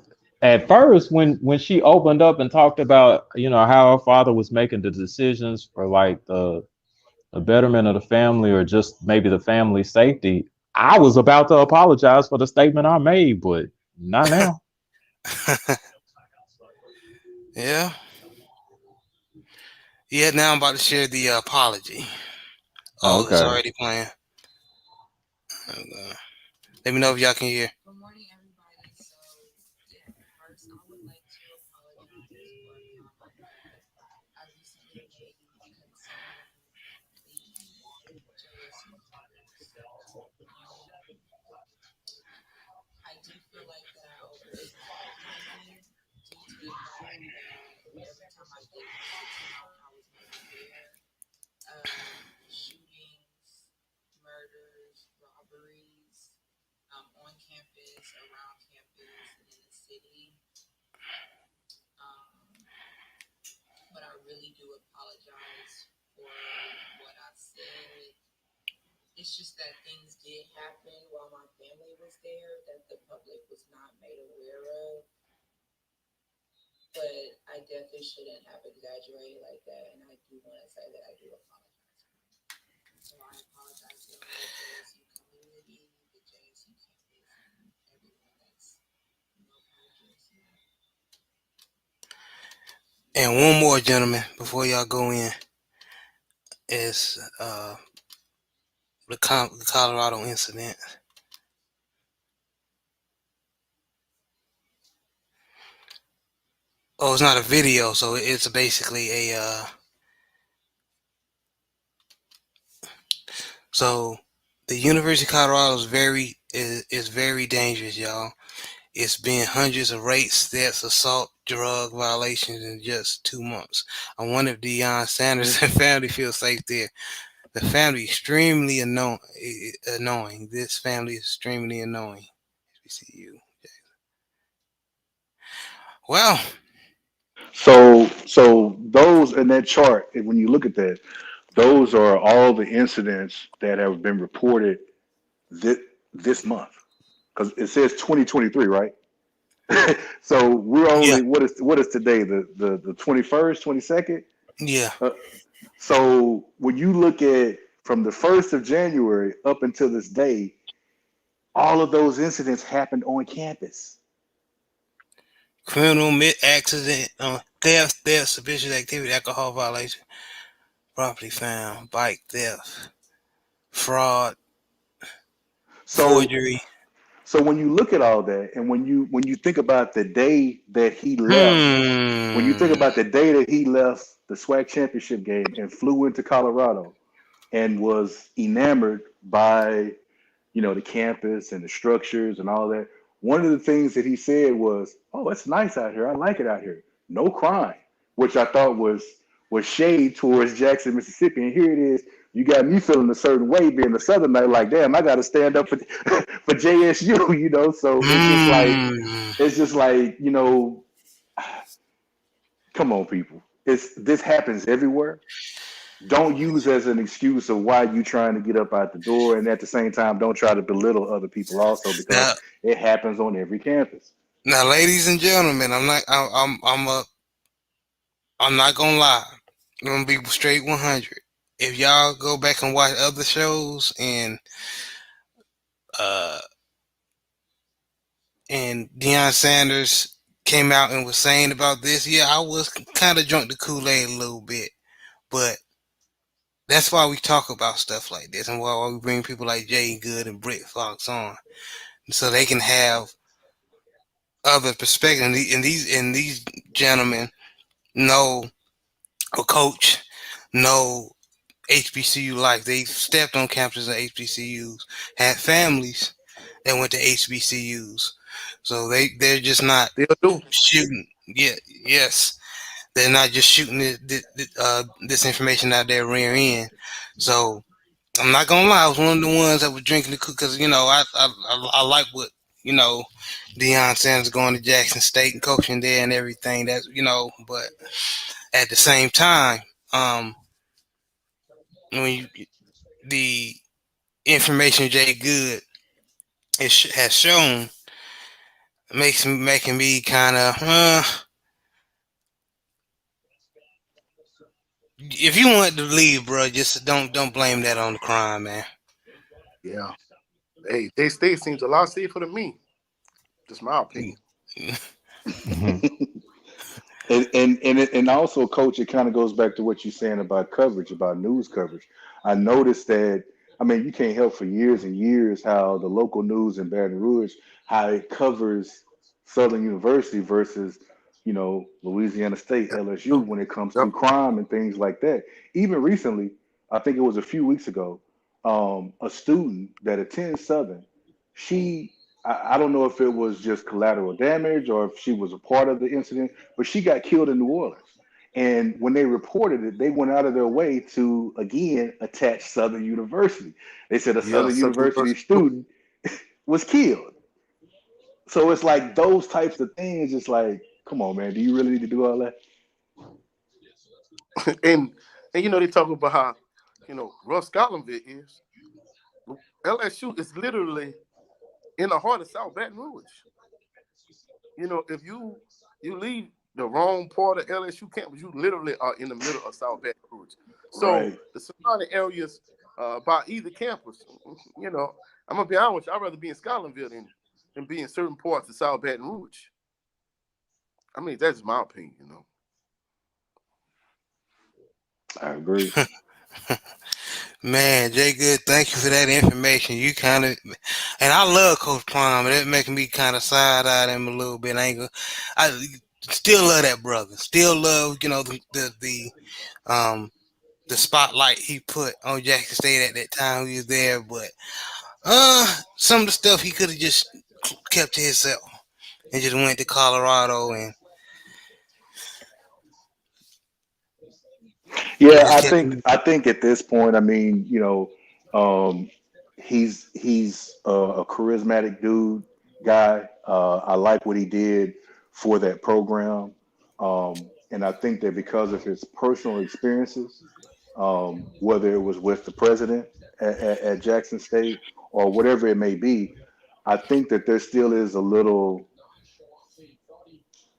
C: At first, when she opened up and talked about how her father was making the decisions for like the betterment of the family or just maybe the family's safety, I was about to apologize for the statement I made, but not now.
A: Yeah. Yeah, now I'm about to share the apology. Oh,
C: Okay.
A: it's already playing. Let me know if y'all can hear.
H: Good morning, everybody. So, yeah, first, I would like to apologize for a comment I recently made concerning the JSU murders. I do feel like that I oversimplified due to the fact that every time I did my 6 month, I was never there. Shootings, murders, robberies, on campus, around campus, and in the city. But I really do apologize for what I said. It's just that things did happen while my family was there that the public was not made aware of. But I definitely shouldn't have exaggerated like that, and I do want to say that I do apologize. So I apologize to the whole JSU community, the JSU campus, and everyone that's part of JSU.
A: And one more, gentlemen, before y'all go in, is the Colorado incident. Oh, it's not a video, so it's basically a. So the University of Colorado is very dangerous, y'all. It's been hundreds of rapes, deaths, assault, drug violations in just 2 months. I wonder if Deion Sanders and family feel safe there. The family extremely annoying. This family is extremely annoying. HBCU. Well,
J: So those in that chart, when you look at that, those are all the incidents that have been reported this month. Because it says 2023, right? So we're
A: yeah,
J: only what is today? The 21st, 22nd?
A: yeah.
J: So when you look at from the 1st of January up until this day, all of those incidents happened on campus.
A: Criminal accident, theft, suspicious activity, alcohol violation, property found, bike theft, fraud,
J: So
A: forgery.
J: so when you look at all that, and when you think about the day that he left, when you think
A: Hmm.
J: about the day that he left the SWAC championship game and flew into Colorado and was enamored by the campus and the structures and all that. One of the things that he said was, "Oh, it's nice out here. I like it out here. No crime," which I thought was shade towards Jackson, Mississippi. And here it is. You got me feeling a certain way, being a Southerner, like, damn, I got to stand up for for JSU. So it's just like
A: Hmm.
J: it's just like Come on, people. This happens everywhere. Don't use as an excuse of why you trying to get up out the door, and at the same time, don't try to belittle other people also because
A: Now,
J: it happens on every campus.
A: now, ladies and gentlemen, I'm not gonna lie. I'm gonna be straight 100. If y'all go back and watch other shows uh and Deion Sanders came out and was saying about this, yeah, I was kind of drunk the Kool-Aid a little bit, but that's why we talk about stuff like this, and why we bring people like Jay Good and Britt Fox on, so they can have other perspective. And these gentlemen know a coach, know HBCU life. They stepped on campuses of HBCUs, had families that went to HBCUs, so they're just not
B: Still do.
A: shooting. Yeah, yes, they're not just shooting this information out their rear end. So I'm not gonna lie, I was one of the ones that was drinking the because I like what Deion Sanders going to Jackson State and coaching there and everything. That's but at the same time, um, when the information Jay Good has shown making me kind of if you want to leave, bro, just don't blame that on the crime, man.
B: Yeah. Hey, they State seems a lot safer than me. Just my opinion.
C: Mhm.
J: And also, coach, it kind of goes back to what you're saying about coverage, about news coverage. I noticed that. I mean, you can't help for years and years how the local news in Baton Rouge, how it covers Southern University versus, Louisiana State, LSU,
B: Dude.
J: when it comes to
B: Yep.
J: crime and things like that. Even recently, I think it was a few weeks ago, a student that attends Southern, she I don't know if it was just collateral damage or if she was a part of the incident, but she got killed in New Orleans. And when they reported it, they went out of their way to again attach Southern University. They said a
B: Yeah,
J: Southern
B: Southern
J: University
B: University.
J: student was killed. So it's like those types of things. It's like, come on, man, do you really need to do all that?
B: And they talk about how, Russ Scotlandville is. LSU is literally in the heart of South Baton Rouge. If you leave the wrong part of LSU campus, you literally are in the middle of South Baton Rouge. So
J: Right.
B: the surrounding areas by either campus, I'm gonna be honest with you, I'd rather be in Scotlandville than be in certain parts of South Baton Rouge. I mean, that's my opinion.
J: I agree.
A: Man, Jay Good, thank you for that information. You kind of, and I love Coach Prime, and it making me kind of side eye him a little bit. I still love that brother. Still love, um the spotlight he put on Jackson State at that time he was there. But some of the stuff he could have just kept to himself and just went to Colorado and
J: Yeah,
A: just
J: I
A: kept.
J: think I think at this point, I mean, um, he's a charismatic dude, guy. I like what he did for that program, and I think that because of his personal experiences, whether it was with the president at Jackson State or whatever it may be, I think that there still is a little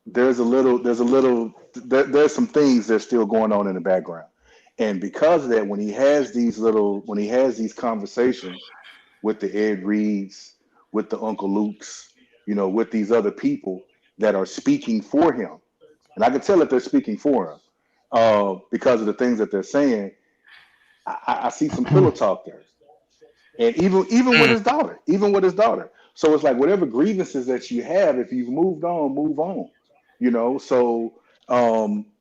J: there's some things that's still going on in the background, and because of that, when he has these conversations with the Ed Reeds, with the Uncle Lukes, with these other people that are speaking for him, and I can tell that they're speaking for him because of the things that they're saying. I see some pillow talk there, and even with
A: Mm,
J: his daughter, even with his daughter. So it's like whatever grievances that you have, if you've moved on, move on. So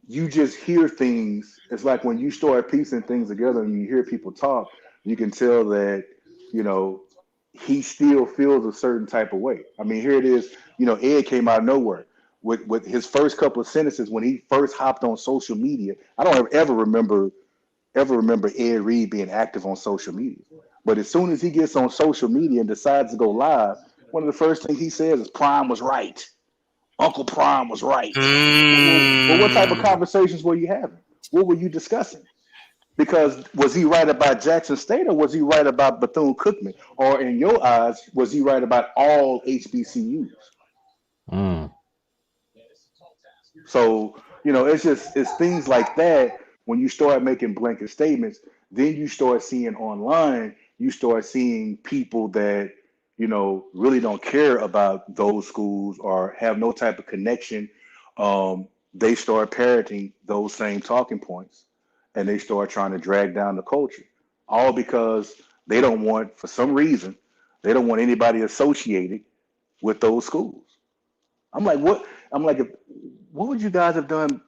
J: you just hear things. It's like when you start piecing things together and you hear people talk, you can tell that you know he still feels a certain type of way. I mean, here it is. Ed came out of nowhere with his first couple of sentences when he first hopped on social media. I don't ever remember Ed Reed being active on social media. But as soon as he gets on social media and decides to go live, one of the first things he says is Prime was right. Uncle Prime was right. Well, what type of
A: Mm.
J: conversations were you having? What were you discussing? Because was he right about Jackson State or was he right about Bethune-Cookman? Or in your eyes, was he right about all HBCUs?
C: Mm.
J: So, it's things like that. When you start making blanket statements, then you start seeing online, you start seeing people that, really don't care about those schools or have no type of connection. They start parroting those same talking points and they start trying to drag down the culture. All because they don't want, for some reason, they don't want anybody associated with those schools. I'm like, what? I'm like, what would you guys have done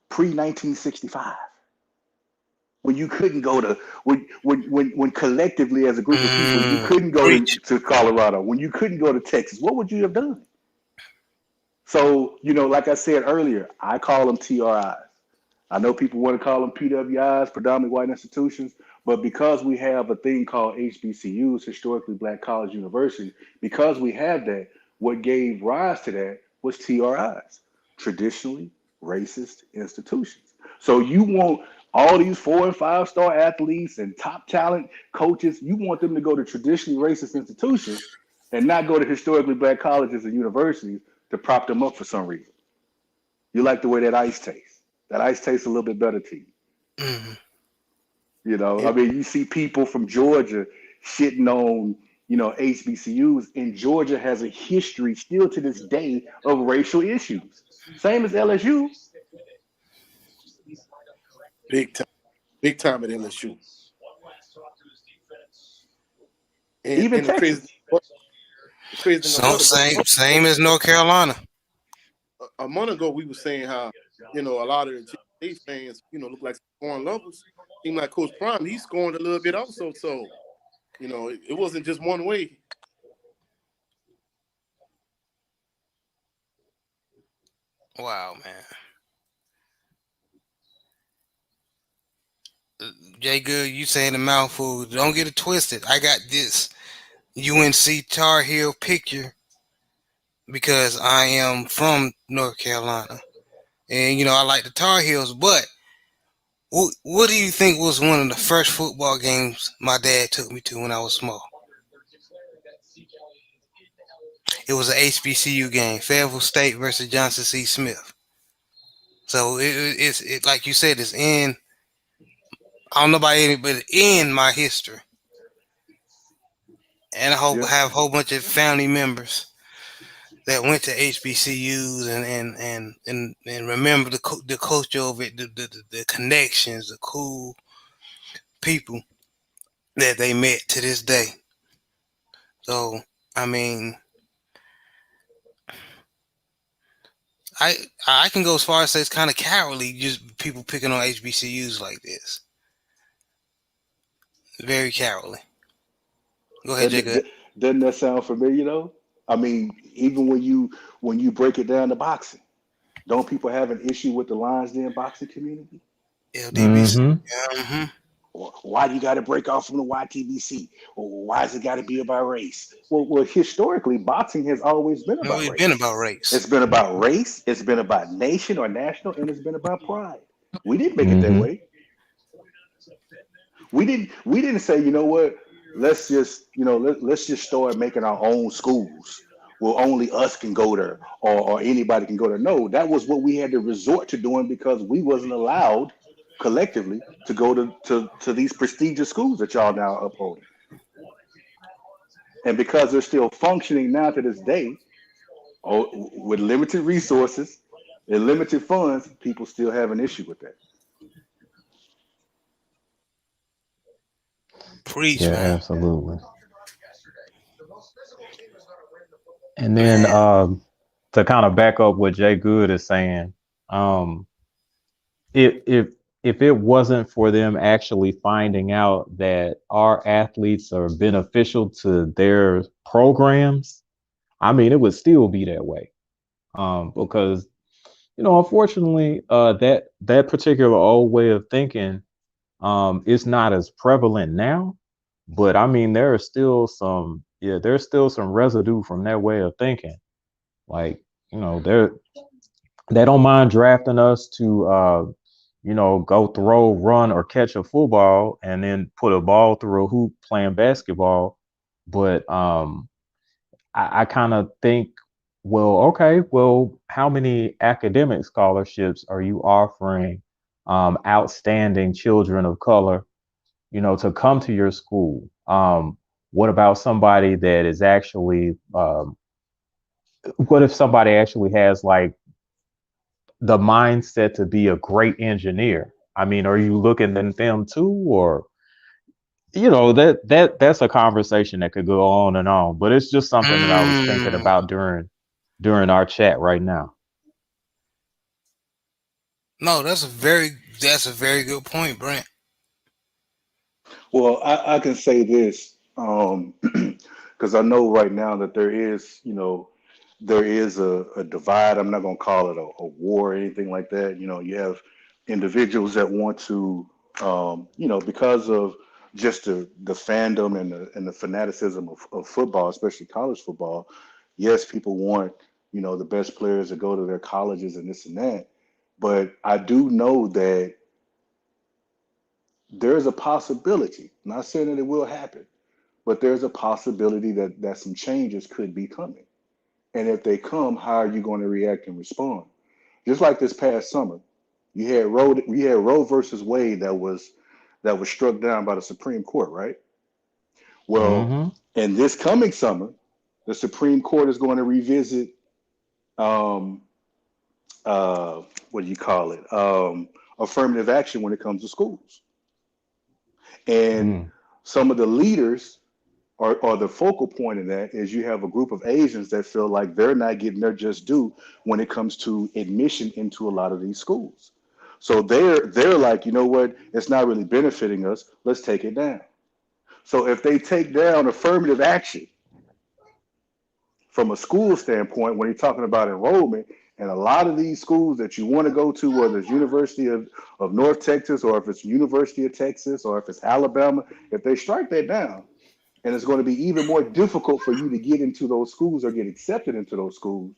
J: pre 1965 when you couldn't go to when collectively as a group of people you
A: Mm.
J: couldn't go
A: Preach.
J: to Colorado, when you couldn't go to Texas? What would you have done? So, like I said earlier, I call them TRIs. I know people want to call them PWIs, predominantly white institutions, but because we have a thing called HBCUs, historically black college universities, because we have that, what gave rise to that was TRIs, traditionally racist institutions. So you want all these 4 and 5 star athletes and top talent coaches, you want them to go to traditionally racist institutions and not go to historically black colleges and universities to prop them up for some reason. You like the way that ice tastes. That ice tastes a little bit better to you.
A: Mm.
J: I mean, you see people from Georgia shitting on, HBCUs, and Georgia has a history still to this day of racial issues. Same as LSU.
B: Big time at LSU. And,
J: Even
B: and the crazy,
J: Texas.
B: the crazy thing
A: So
B: about it,
A: same as North Carolina.
B: a month ago we were saying how a lot of the GA fans look like scoring lovers. Seemed like Coach Prime, he scored a little bit also. So it wasn't just one way.
A: Wow, man. Jay Good, you saying the mouthful. Don't get it twisted. I got this UNC Tar Heel picture because I am from North Carolina. And, I like the Tar Heels. But what do you think was one of the first football games my dad took me to when I was small? It was an HBCU game, Fayetteville State versus Johnson C. Smith. So it's like you said, it's in. I don't know about any, but in my history, and I hope
J: Yeah.
A: have a whole bunch of family members that went to HBCUs and remember the culture of it, the connections, the cool people that they met to this day. So I mean, I I can go as far as say it's kind of cowardly just people picking on HBCUs like this. Very cowardly. Go ahead,
J: Doesn't,
A: Jacob.
J: doesn't that sound familiar though? I mean, even when you break it down to boxing, don't people have an issue with the Lions Den boxing community?
A: LDBC.
C: Mm-hmm.
A: Mm-hmm.
J: Why do you got to break off from the YTBC? Or why has it got to be about race? Well, historically, boxing has always been
A: No,
J: about
A: it's been
J: race.
A: about race.
J: It's been about race. It's been about nation or national, and it's been about pride. We didn't make it that
C: Mm-hmm.
J: way. We didn't say, what, let's just start making our own schools. Well, only us can go there, or anybody can go there. No, that was what we had to resort to doing because we wasn't allowed collectively to go to these prestigious schools that y'all now upholding. And because they're still functioning now to this day, with limited resources and limited funds, people still have an issue with that.
A: Preach,
C: Yeah,
A: man.
C: absolutely. And then
A: Man.
C: to kind of back up what Jay Good is saying, um, if it wasn't for them actually finding out that our athletes are beneficial to their programs, I mean, it would still be that way. Because unfortunately, that particular old way of thinking is not as prevalent now. But I mean, there's still some residue from that way of thinking. Like they don't mind drafting us to go throw, run, or catch a football and then put a ball through a hoop playing basketball. But I kind of think, well, okay, well, how many academic scholarships are you offering outstanding children of color, to come to your school? What about somebody that is actually, what if somebody actually has like the mindset to be a great engineer? I mean, are you looking at them too, or that's a conversation that could go on and on. But it's just something that I was thinking
A: Mm.
C: about during our chat right now.
A: No, that's a very good point, Brent.
J: Well, I can say this because I know right now that there is a divide. I'm not going to call it a war or anything like that. You have individuals that want to, because of just the fandom and the fanaticism of football, especially college football. Yes, people want, the best players to go to their colleges and this and that. But I do know that there's a possibility, not saying that it will happen, but there's a possibility that some changes could be coming. And if they come, how are you going to react and respond? Just like this past summer, you had Roe versus Wade that was struck down by the Supreme Court, right? Well,
C: Mm-hmm.
J: in this coming summer, the Supreme Court is going to revisit um, what do you call it? Affirmative action when it comes to schools. And
C: Mm.
J: some of the leaders or the focal point in that is you have a group of Asians that feel like they're not getting their just due when it comes to admission into a lot of these schools. So they're like, you know what? It's not really benefiting us. Let's take it down. So if they take down affirmative action from a school standpoint, when you're talking about enrollment, and a lot of these schools that you want to go to, whether it's University of North Texas or if it's University of Texas or if it's Alabama, if they strike that down, and it's going to be even more difficult for you to get into those schools or get accepted into those schools,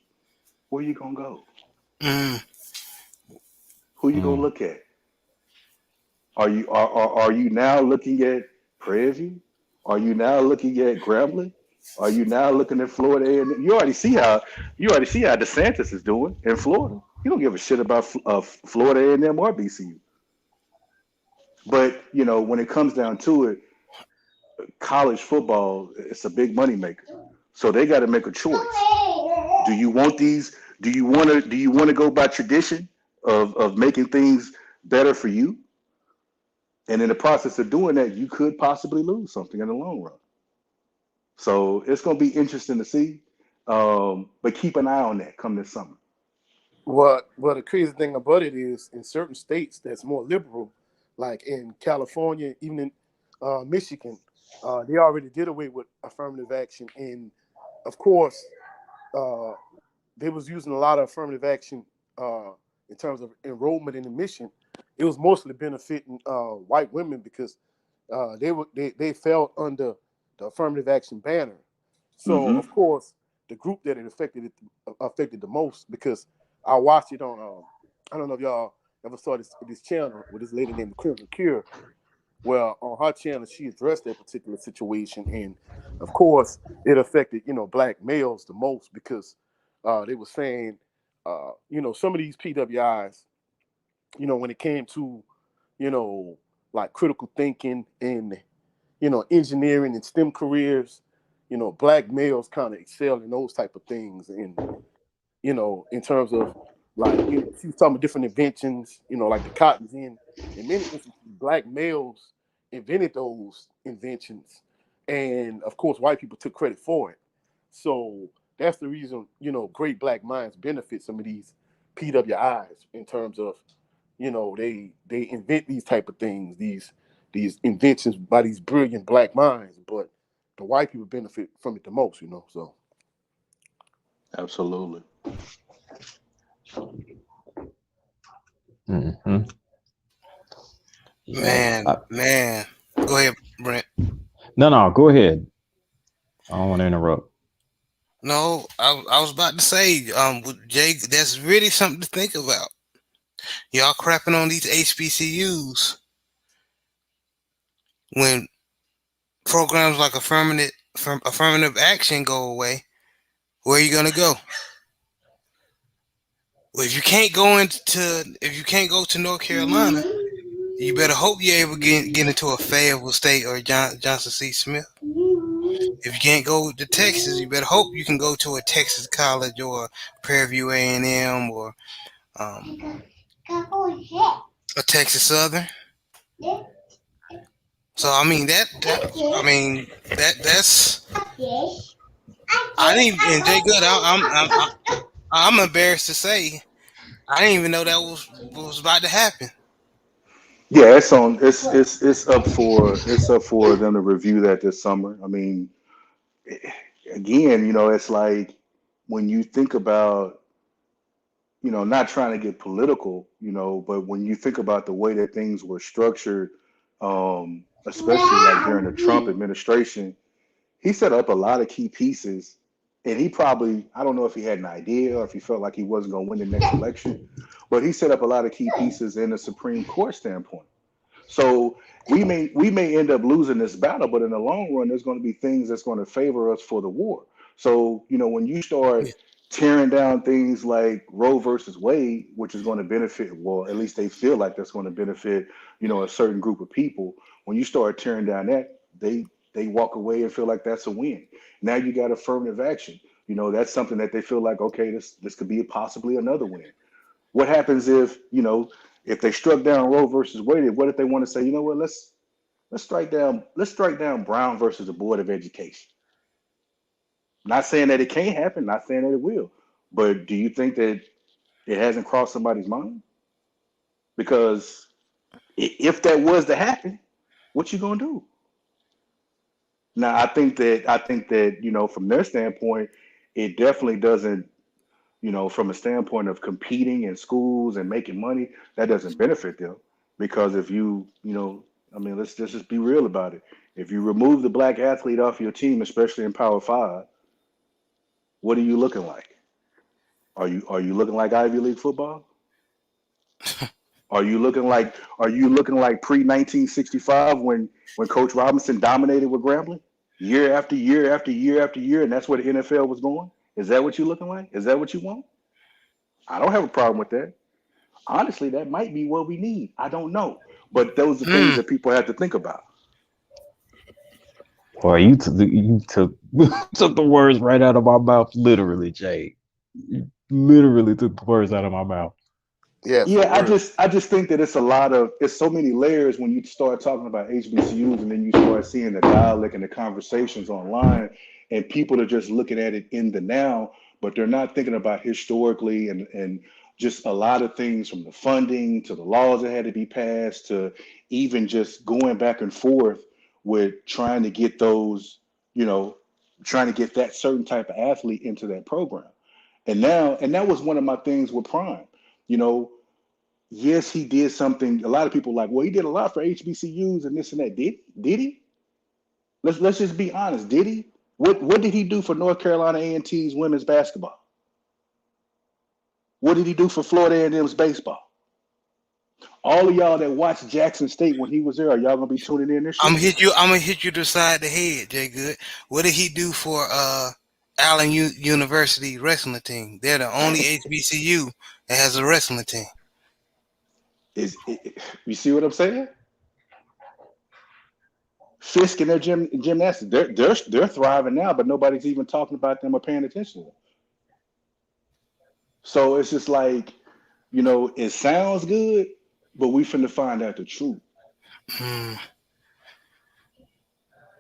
J: where you going to go?
A: Mm.
J: Who you going to
C: Mm.
J: look at? Are you now looking at Prairie View? Are you now looking at Grambling? Are you now looking at Florida A&M? You already see how DeSantis is doing in Florida. He don't give a shit about Florida A&M or BCU. But when it comes down to it, college football it's a big money maker. So they got to make a choice. Do you want these? Do you want to go by tradition of making things better for you? And in the process of doing that, you could possibly lose something in the long run. So it's going to be interesting to see. But keep an eye on that come this summer.
B: Well, the crazy thing about it is, in certain states that's more liberal, like in California, even in Michigan, they already did away with affirmative action, and of course, uh, they was using a lot of affirmative action in terms of enrollment in admission. It was mostly benefiting white women because they fell under the affirmative action banner. So
J: Mm-hmm.
B: of course, the group that it affected the most, because I watched it on I don't know if y'all ever saw this channel with this lady named Crimson Cure. Well, on her channel, she addressed that particular situation, and of course, it affected black males the most because they were saying some of these PWIs, when it came to you know like critical thinking and engineering and STEM careers, black males kind of excel in those type of things, and in terms of like, she was talking about different inventions, like the cotton gin. In many instances, black males invented those inventions, and of course, white people took credit for it. So that's the reason, great black minds benefit some of these PWIs in terms of, they invent these type of things, these inventions by these brilliant black minds, but the white people benefit from it the most, So
J: Absolutely.
C: Hmm. Yeah.
A: Man. Go ahead, Brent.
C: No, no, go ahead. I don't want to interrupt.
A: No, I was about to say, with Jay, that's really something to think about. Y'all crapping on these HBCUs when programs like affirmative action go away. Where are you gonna go? Well, if you can't go to North Carolina, you better hope you're able to get into a Fayetteville State or Johnson C. Smith. If you can't go to Texas, you better hope you can go to a Texas college or Prairie View A&M or um, a Texas Southern. So I mean that I mean that's I didn't and Jay Good. I'm embarrassed to say I didn't even know that was what was about to happen.
J: Yeah, it's on. It's up for them to review that this summer. I mean, again, it's like when you think about, not trying to get political, but when you think about the way that things were structured, especially like during the Trump administration, he set up a lot of key pieces, and he probably, I don't know if he had an idea or if he felt like he wasn't going to win the next election, but he set up a lot of key pieces in the Supreme Court standpoint. So we may end up losing this battle, but in the long run, there's going to be things that's going to favor us for the war. So when you start
A: Yeah.
J: tearing down things like Roe versus Wade, which is going to benefit, well, at least they feel like that's going to benefit, a certain group of people. When you start tearing down that, they walk away and feel like that's a win. Now you got affirmative action. That's something that they feel like, okay, this could be possibly another win. What happens if they struck down Roe versus Wade? What if they want to say, what, let's strike down Brown versus the Board of Education? Not saying that it can't happen, not saying that it will, but do you think that it hasn't crossed somebody's mind? Because if that was to happen, what you gonna do? Now, I think that from their standpoint, it definitely doesn't. From a standpoint of competing in schools and making money, that doesn't benefit them. Because if I mean, let's just be real about it. If you remove the black athlete off your team, especially in Power Five, what are you looking like? Are you looking like Ivy League football? Are you looking like pre 1965 when Coach Robinson dominated with Grambling year after year after year after year, and that's where the NFL was going? Is that what you're looking like? Is that what you want? I don't have a problem with that. Honestly, that might be what we need. I don't know, but those are things
A: Mm.
J: that people have to think about.
C: Boy, you took took the words right out of my mouth, literally, Jay. You literally took the words out of my mouth.
B: Yeah, for
J: Yeah, I
B: real.
J: just I just think that it's so many layers when you start talking about HBCUs, and then you start seeing the dialect and the conversations online, and people are just looking at it in the now, but they're not thinking about historically and just a lot of things, from the funding to the laws that had to be passed to even just going back and forth with trying to get those, you know, trying to get that certain type of athlete into that program. And that was one of my things with Prime. You know, yes, he did something. A lot of people are like, well, he did a lot for HBCUs and this and that. Did he? Let's just be honest. Did he? What did he do for North Carolina A&T's women's basketball? What did he do for Florida A&M's baseball? All of y'all that watched Jackson State when he was there, are y'all gonna be tuning in this year?
A: I'm gonna hit you to the side of the head, Jay Good. What did he do for Allen University wrestling team? They're the only HBCU that has a wrestling team.
J: You see what I'm saying? Fisk and their gymnastics, they're thriving now, but nobody's even talking about them or paying attention to them. So it's just like, it sounds good, but we finna find out the truth.
A: Mm.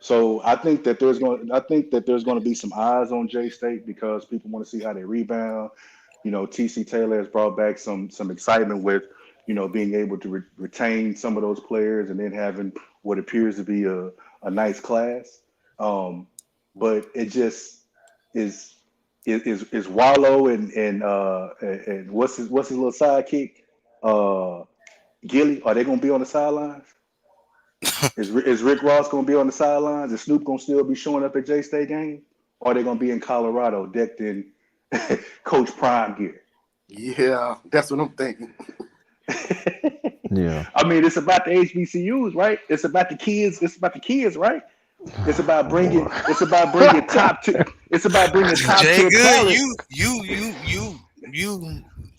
J: So I think that there's going to be some eyes on J State because people want to see how they rebound. TC Taylor has brought back some excitement with being able to retain some of those players and then having what appears to be a nice class. Um, but it just is is Wallow and what's his little sidekick, uh, Gilly? Are they going to be on the sidelines? Is Rick Ross going to be on the sidelines? Is Snoop going to still be showing up at J State games? or they're gonna be in Colorado decked in Coach Prime gear.
B: Yeah, that's what I'm thinking.
C: Yeah.
J: I mean, it's about the HBCUs, right? It's about the kids. It's about the kids, right? It's about
C: Oh boy.
J: bringing. It's about bringing top. It's about bringing top
A: Jay
J: tier
A: Good,
J: talent.
A: you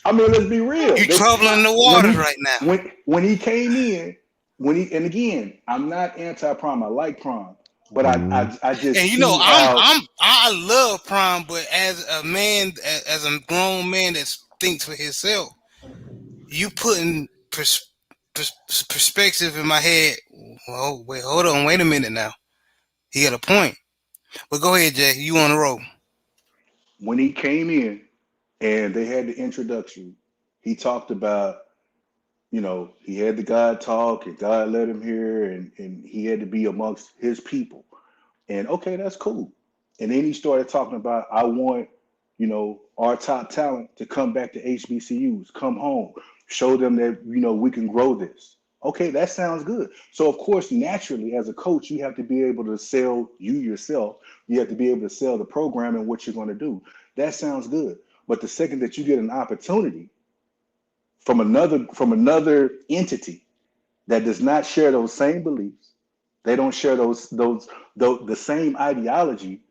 J: I mean, let's be real.
A: you troubling the
J: When
A: waters
J: he
A: right now.
J: when he came in, and again, I'm not anti Prime. I like Prime, but
C: Mhm.
J: I just
A: And you know,
J: see how
A: I love Prime, but as a man, as a grown man that thinks for himself, you putting perspective in my head. Well, wait, hold on, wait a minute now. He got a point. But go ahead, Jay. You on the roll.
J: when he came in and they had the introduction, he talked about, he had the God talk and God led him here and he had to be amongst his people. And okay, that's cool. And then he started talking about, I want, our top talent to come back to HBCUs, come home, show them that, we can grow this. Okay, that sounds good. So, of course, naturally, as a coach, you have to be able to sell you yourself. You have to be able to sell the program and what you're going to do. That sounds good. But the second that you get an opportunity from another entity that does not share those same beliefs, they don't share the same ideology,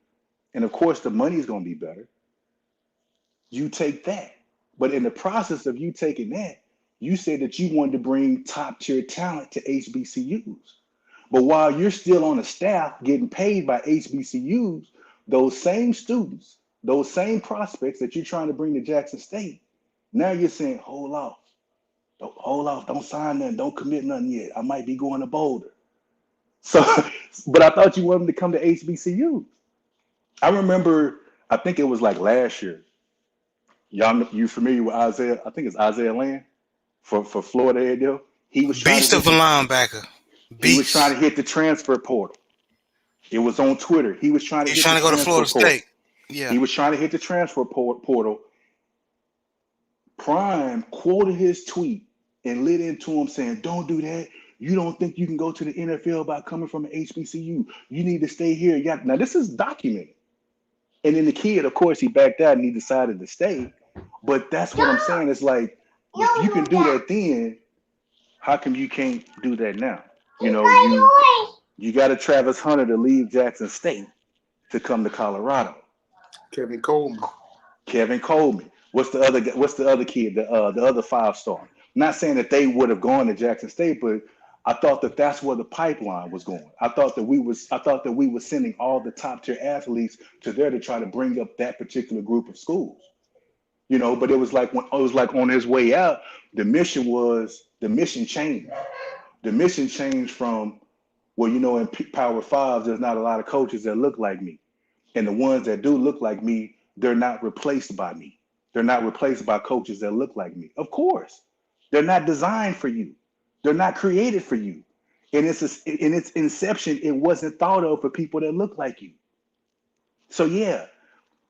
J: and of course the money is going to be better. You take that, but in the process of you taking that, you said that you wanted to bring top tier talent to HBCUs. But while you're still on the staff getting paid by HBCUs, those same students, those same prospects that you're trying to bring to Jackson State, now you're saying, hold off, don't sign nothing, don't commit nothing yet. I might be going to Boulder. So, but I thought you wanted to come to HBCU. I remember, I think it was like last year. You familiar with Isaiah? I think it's Isaiah Land for Florida A&M. He was trying to
A: Beast
J: hit
A: of a
J: the
A: linebacker.
J: he was trying
A: Beast.
J: to hit the transfer portal. It was on Twitter. He was trying to
A: He's
J: hit the
A: trying to go to
J: transfer
A: Florida
J: portal.
A: State. Yeah.
J: He was trying to hit the transfer portal. Prime quoted his tweet and lit into him saying, "Don't do that. You don't think you can go to the NFL by coming from an HBCU. You need to stay here." Yeah. Now this is documented. And then the kid, of course, he backed out and he decided to stay. But that's what I'm saying. It's like, if you can do that then, how come you can't do that now? You got a Travis Hunter to leave Jackson State to come to Colorado.
B: Kevin Coleman.
J: Kevin Coleman. What's the other? What's the other kid? The other 5-star. Not saying that they would have gone to Jackson State, but I thought that that's where the pipeline was going. I thought that we were sending all the top tier athletes to there to try to bring up that particular group of schools. But it was like on his way out, the mission changed. The mission changed from, well, in Power Fives, there's not a lot of coaches that look like me. And the ones that do look like me, they're not replaced by me. They're not replaced by coaches that look like me. Of course, they're not designed for you. They're not created for you. And in its inception, it wasn't thought of for people that look like you. So yeah,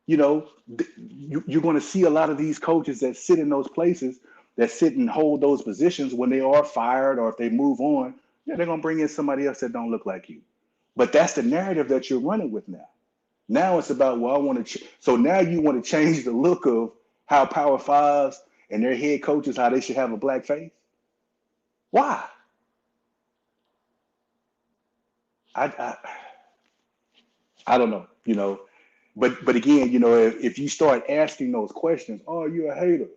J: you're going to see a lot of these coaches that sit in those places, that sit and hold those positions when they are fired or if they move on. Yeah, they're going to bring in somebody else that don't look like you. But that's the narrative that you're running with now. Now it's about, well, I want to. So now you want to change the look of how Power Fives and their head coaches, how they should have a black face. Why? I I, I don't know. But again, if you start asking those questions, oh, you're a hater.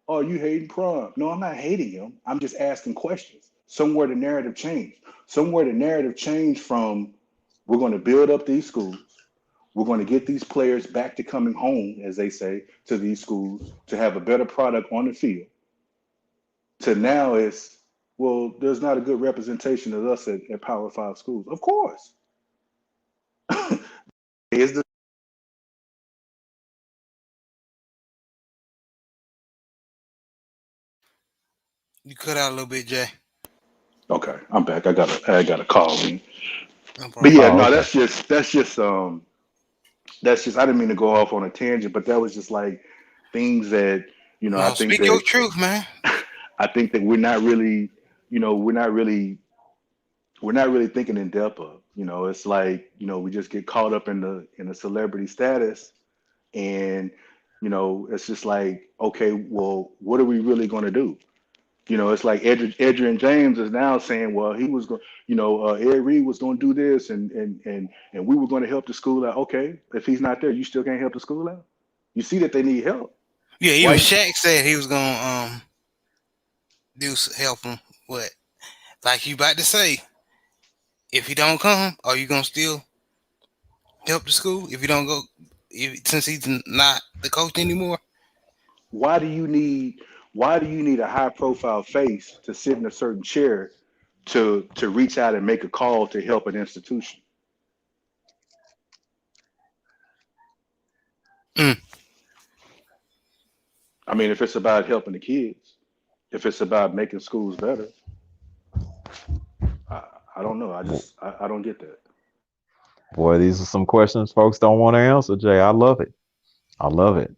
J: Oh, you hating Prime? No, I'm not hating him. I'm just asking questions. Somewhere the narrative changed. Somewhere the narrative changed from, we're going to build up these schools. We're going to get these players back to coming home, as they say, to these schools to have a better product on the field. To now it's, well, there's not a good representation of us at Power Five schools. Of course. Is the
A: You cut out a little bit, Jay.
J: Okay, I'm back. I got a call in.
A: No
J: But
A: problem.
J: yeah,
C: Oh,
J: no,
C: okay.
J: that's just I didn't mean to go off on a tangent, but that was just like things that, I
A: No,
J: think
A: speak your
J: that
A: truth, man.
J: I think that we're not really thinking in depth of. It's like, we just get caught up in the celebrity status, and it's just like, okay, well, what are we really going to do? It's like Edrin James is now saying, well, he was going, Ed Reed was going to do this, and we were going to help the school out. Okay, if he's not there, you still can't help the school out. You see that they need help.
A: Yeah, even
J: Why?
A: Shaq said he was gonna help him. What, like you about to say? If he don't come, are you gonna still help the school? If you don't go, since he's not the coach anymore.
J: Why do you need? Why do you need a high profile face to sit in a certain chair to reach out and make a call to help an institution?
A: Mm.
J: I mean, if it's about helping the kids, if it's about making schools better, I, I don't know. I don't get that.
C: Boy, these are some questions folks don't want to answer, Jay. I love it. I love it.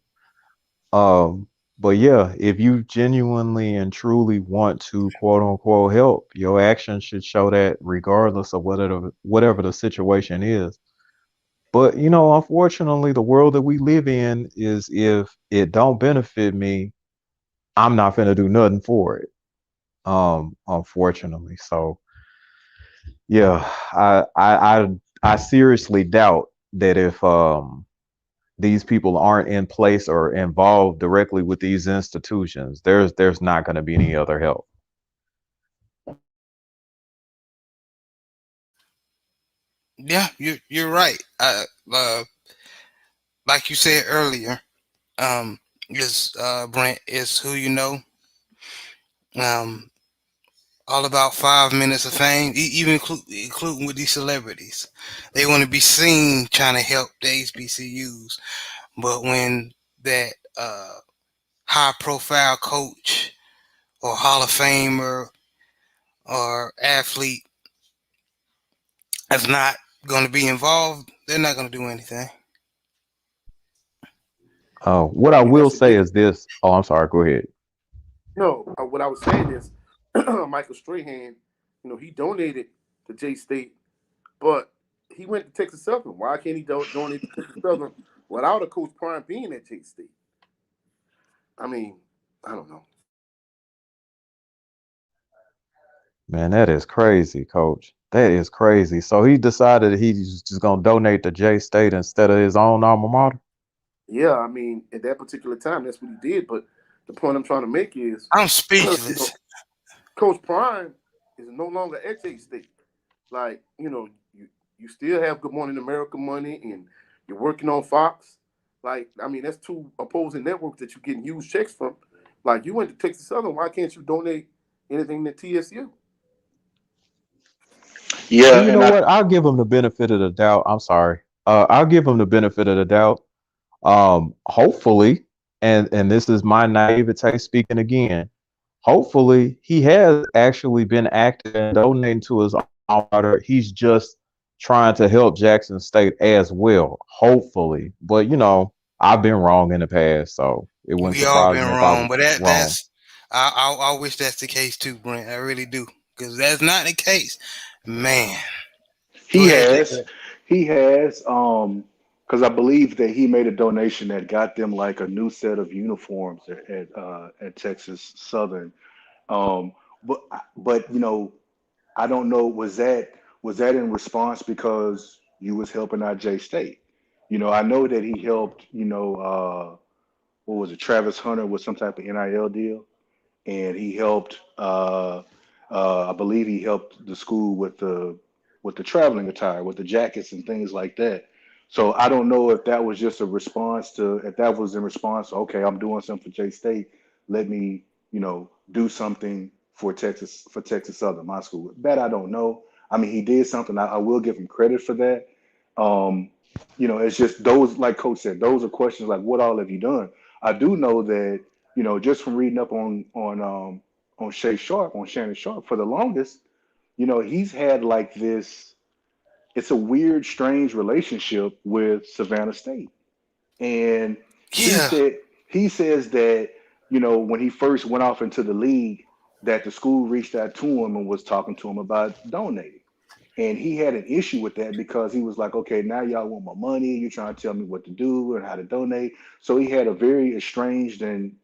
C: Um, but yeah, if you genuinely and truly want to quote unquote help, your actions should show that regardless of whatever the situation is. But unfortunately, the world that we live in is if it don't benefit me, I'm not gonna do nothing for it. Unfortunately. So yeah, I seriously doubt that if these people aren't in place or involved directly with these institutions, there's not going to be any other help.
A: Yeah, you're right. Like you said earlier, is Brent is who you know. Um, all about 5 minutes of fame, even including with these celebrities. They want to be seen trying to help the HBCUs, but when that high profile coach or Hall of Famer or athlete is not going to be involved, they're not going to do anything.
C: What
B: I
C: I
B: mean,
C: will
B: that's the
C: say
B: difference.
C: is this. Oh, I'm sorry. Go ahead.
B: No, what I was saying is Michael Strahan, he donated to J State, but he went to Texas Southern. Why can't he donate to Texas Southern without a Coach Prime being at J State? I mean, I don't know.
C: Man, that is crazy, Coach. That is crazy. So he decided he's just gonna donate to J State instead of his own alma mater.
B: Yeah, I mean, at that particular time, that's what he did. But the point I'm trying to make is,
A: I'm
B: you know,
A: speechless.
B: Coach Prime is no longer at J State. Like, you still have Good Morning America money, and you're working on Fox. Like, I mean, that's two opposing networks that you're getting huge checks from. Like, you went to Texas Southern. Why can't you donate anything to TSU?
J: Yeah,
C: And you
J: and
C: know what? I'll give him the benefit of the doubt. I'm sorry. I'll give him the benefit of the doubt. Hopefully, and this is my naivete speaking again. Hopefully, he has actually been active and donating to his alma mater. He's just trying to help Jackson State as well. Hopefully, but I've been wrong in the past, so it wouldn't
A: We all
C: surprise
A: been
C: me if I
A: wrong,
C: was
A: but
C: wrong.
A: I wish that's the case too, Brent. I really do, because that's not the case, man. Go
J: he
A: ahead,
J: has,
A: Jay.
J: he has, because I believe that he made a donation that got them like a new set of uniforms at Texas Southern. Um, but I don't know. Was that in response because you was helping out J State? I know that he helped. What was it? Travis Hunter with some type of NIL deal, and he helped. I believe he helped the school with the traveling attire, with the jackets and things like that. So I don't know if that was just a response to if that was in response. Okay, I'm doing something for J State. Let me do something for Texas Southern, my school. That I don't know. I mean, he did something. I will give him credit for that. Um, it's just those, like Coach said, those are questions like, what all have you done? I do know that, just from reading up on Shannon Sharp for the longest, he's had like this, it's a weird, strange relationship with Savannah State. And he
A: Yeah,
J: said he says that, when he first went off into the league, that the school reached out to him and was talking to him about donating. And he had an issue with that because he was like, okay, now y'all want my money. You're trying to tell me what to do and how to donate. So he had a very estranged and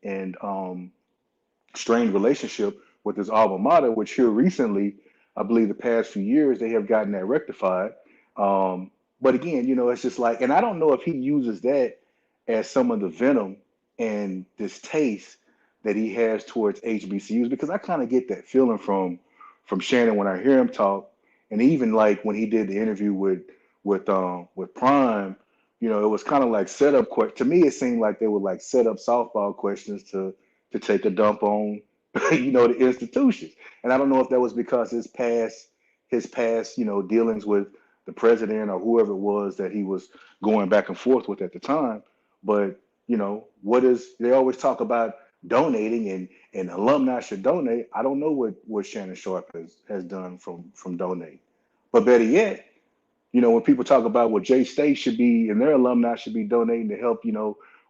J: strained relationship with his alma mater, which here recently, I believe the past few years, they have gotten that rectified. Um, but again, it's just like, and I don't know if he uses that as some of the venom and distaste that he has towards HBCUs, because I kind of get that feeling from Shannon when I hear him talk, and even like when he did the interview with Prime, it was kind of like setup. To me, it seemed like they were like set up softball questions to take a dump on, the institutions. And I don't know if that was because his past, dealings with the president or whoever it was that he was going back and forth with at the time. But, they always talk about donating and alumni should donate. I don't know what Shannon Sharp has done from donating. But better yet, when people talk about what J State should be and their alumni should be donating to help,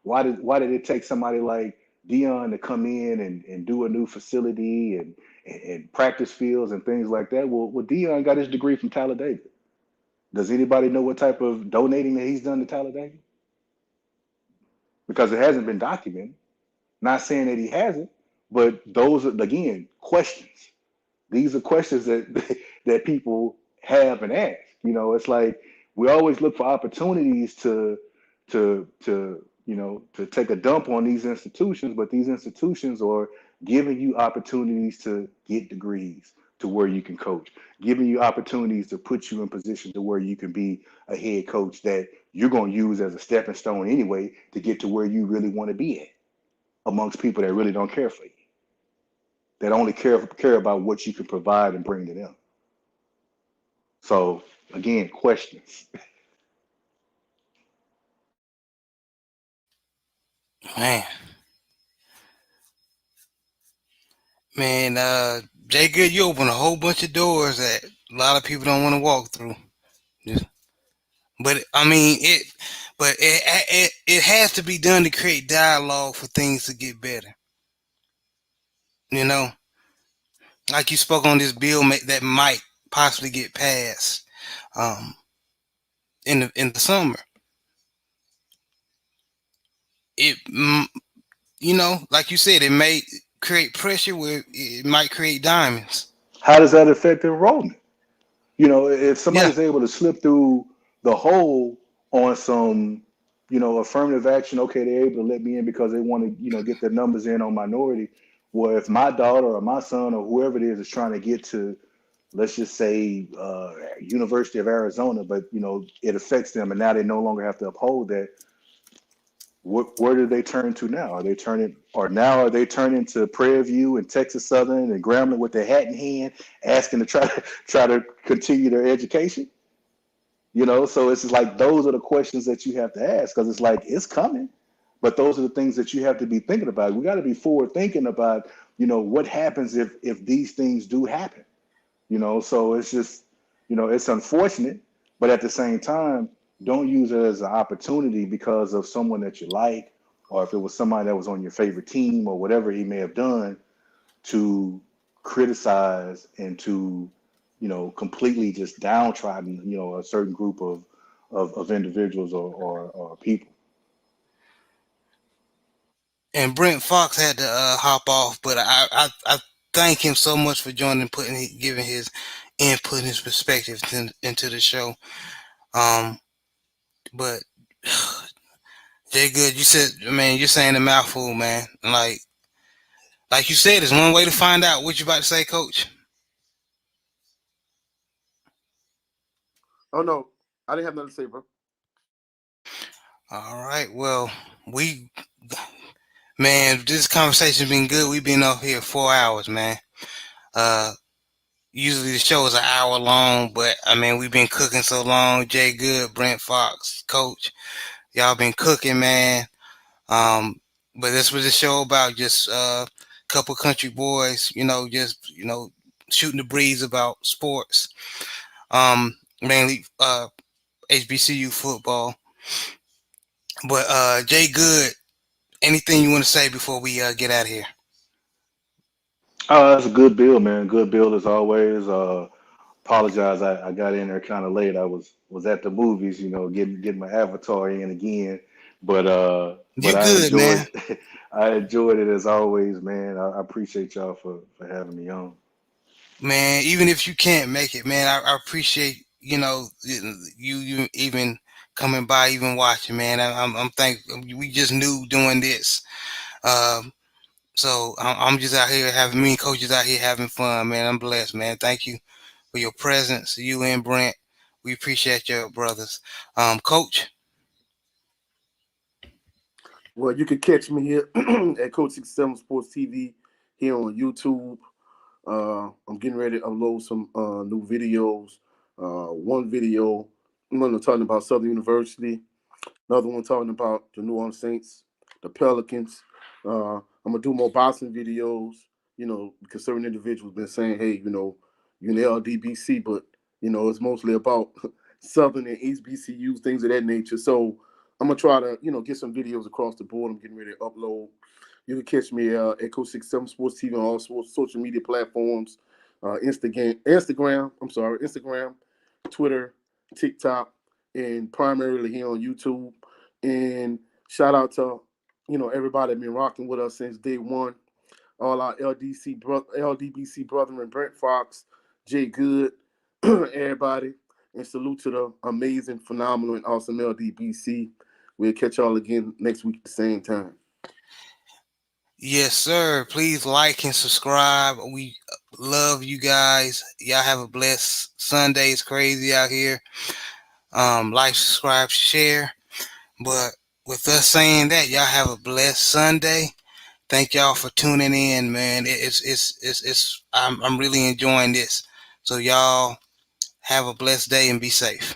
J: why did it take somebody like Dion to come in and do a new facility and practice fields and things like that? Well, Dion got his degree from Talladega. Does anybody know what type of donating that he's done to Talladega? Because it hasn't been documented. Not saying that he hasn't, but those are again questions. These are questions that that people have and ask. It's like we always look for opportunities to take a dump on these institutions, but these institutions are giving you opportunities to get degrees to where you can coach, giving you opportunities to put you in position to where you can be a head coach that you're going to use as a stepping stone anyway to get to where you really want to be at amongst people that really don't care for you, that only care about what you can provide and bring to them. So again, questions.
A: Man, man, Jay Good, you open a whole bunch of doors that a lot of people don't want to walk through. Just, but I mean, it has to be done to create dialogue for things to get better. You know, like you spoke on this bill that might possibly get passed um, in the summer. It, like you said, it may create pressure where it might create diamonds.
J: How does that affect enrollment? If
A: Yeah,
J: somebody's able to slip through the hole on some, affirmative action, okay, they're able to let me in because they want to, get their numbers in on minority. Well, if my daughter or my son or whoever it is trying to get to, let's just say, University of Arizona, but it affects them, and now they no longer have to uphold that. Where do they turn to now? Are they turning to Prairie View and Texas Southern and Grambling with their hat in hand, asking to try to continue their education? So it's like those are the questions that you have to ask, because it's like it's coming, but those are the things that you have to be thinking about. We got to be forward thinking about what happens if these things do happen. So it's just, it's unfortunate, but at the same time, don't use it as an opportunity because of someone that you like, or if it was somebody that was on your favorite team or whatever he may have done, to criticize and to, completely just downtrodden, a certain group of individuals or people.
A: and Brent Fox had to hop off, but I thank him so much for joining, giving his input, his perspective into the show. Um, but Jay Good, you said, man, you're saying a mouthful, man. Like you said, there's one way to find out what you about to say, Coach.
B: Oh no, I didn't have nothing to say, bro.
A: All right, well, we, man, this conversation's been good. We've been up here 4 hours, man. Uh, Usually the show is an hour long, but I mean we've been cooking so long. Jay Good, Brent Fox, Coach, y'all been cooking, man. But this was a show about just couple country boys, just shooting the breeze about sports. Mainly HBCU football. But Jay Good, anything you want to say before we get out of here?
J: That's a good bill, man. Good bill as always. Apologize, I got in there kind of late. I was at the movies, getting my avatar in again. But
A: You
J: I
A: good, man.
J: enjoyed I enjoyed it as always, man. I appreciate y'all for having me on.
A: Man, even if you can't make it, man, I appreciate you even coming by, even watching, man. I'm thankful. We just knew doing this, um, so I'm just out here having me and coaches out here having fun, man. I'm blessed, man. Thank you for your presence, you and Brent. We appreciate your brothers, Coach.
B: Well, you can catch me here at Coach 67 Sports TV here on YouTube. I'm getting ready to upload some new videos. One video, I'm going to talking about Southern University. Another one talking about the New Orleans Saints, the Pelicans. I'm gonna do more boxing videos, because certain individuals been saying, hey, you're in LDBC, but it's mostly about Southern and East BCUs, things of that nature. So I'm gonna try to, get some videos across the board. I'm getting ready to upload. You can catch me at Coach 67 Sports TV on all sports social media platforms, Instagram, Twitter, TikTok, and primarily here on YouTube. And shout out to everybody been rocking with us since day one. All our LDBC brethren, Brent Fox, Jay Good, everybody. And salute to the amazing, phenomenal, and awesome LDBC. We'll catch y'all again next week at the same time.
A: Yes, sir. Please like and subscribe. We love you guys. Y'all have a blessed Sunday. It's crazy out here. Like, subscribe, share. But with us saying that, y'all have a blessed Sunday. Thank y'all for tuning in, man. I'm really enjoying this. So y'all have a blessed day and be safe.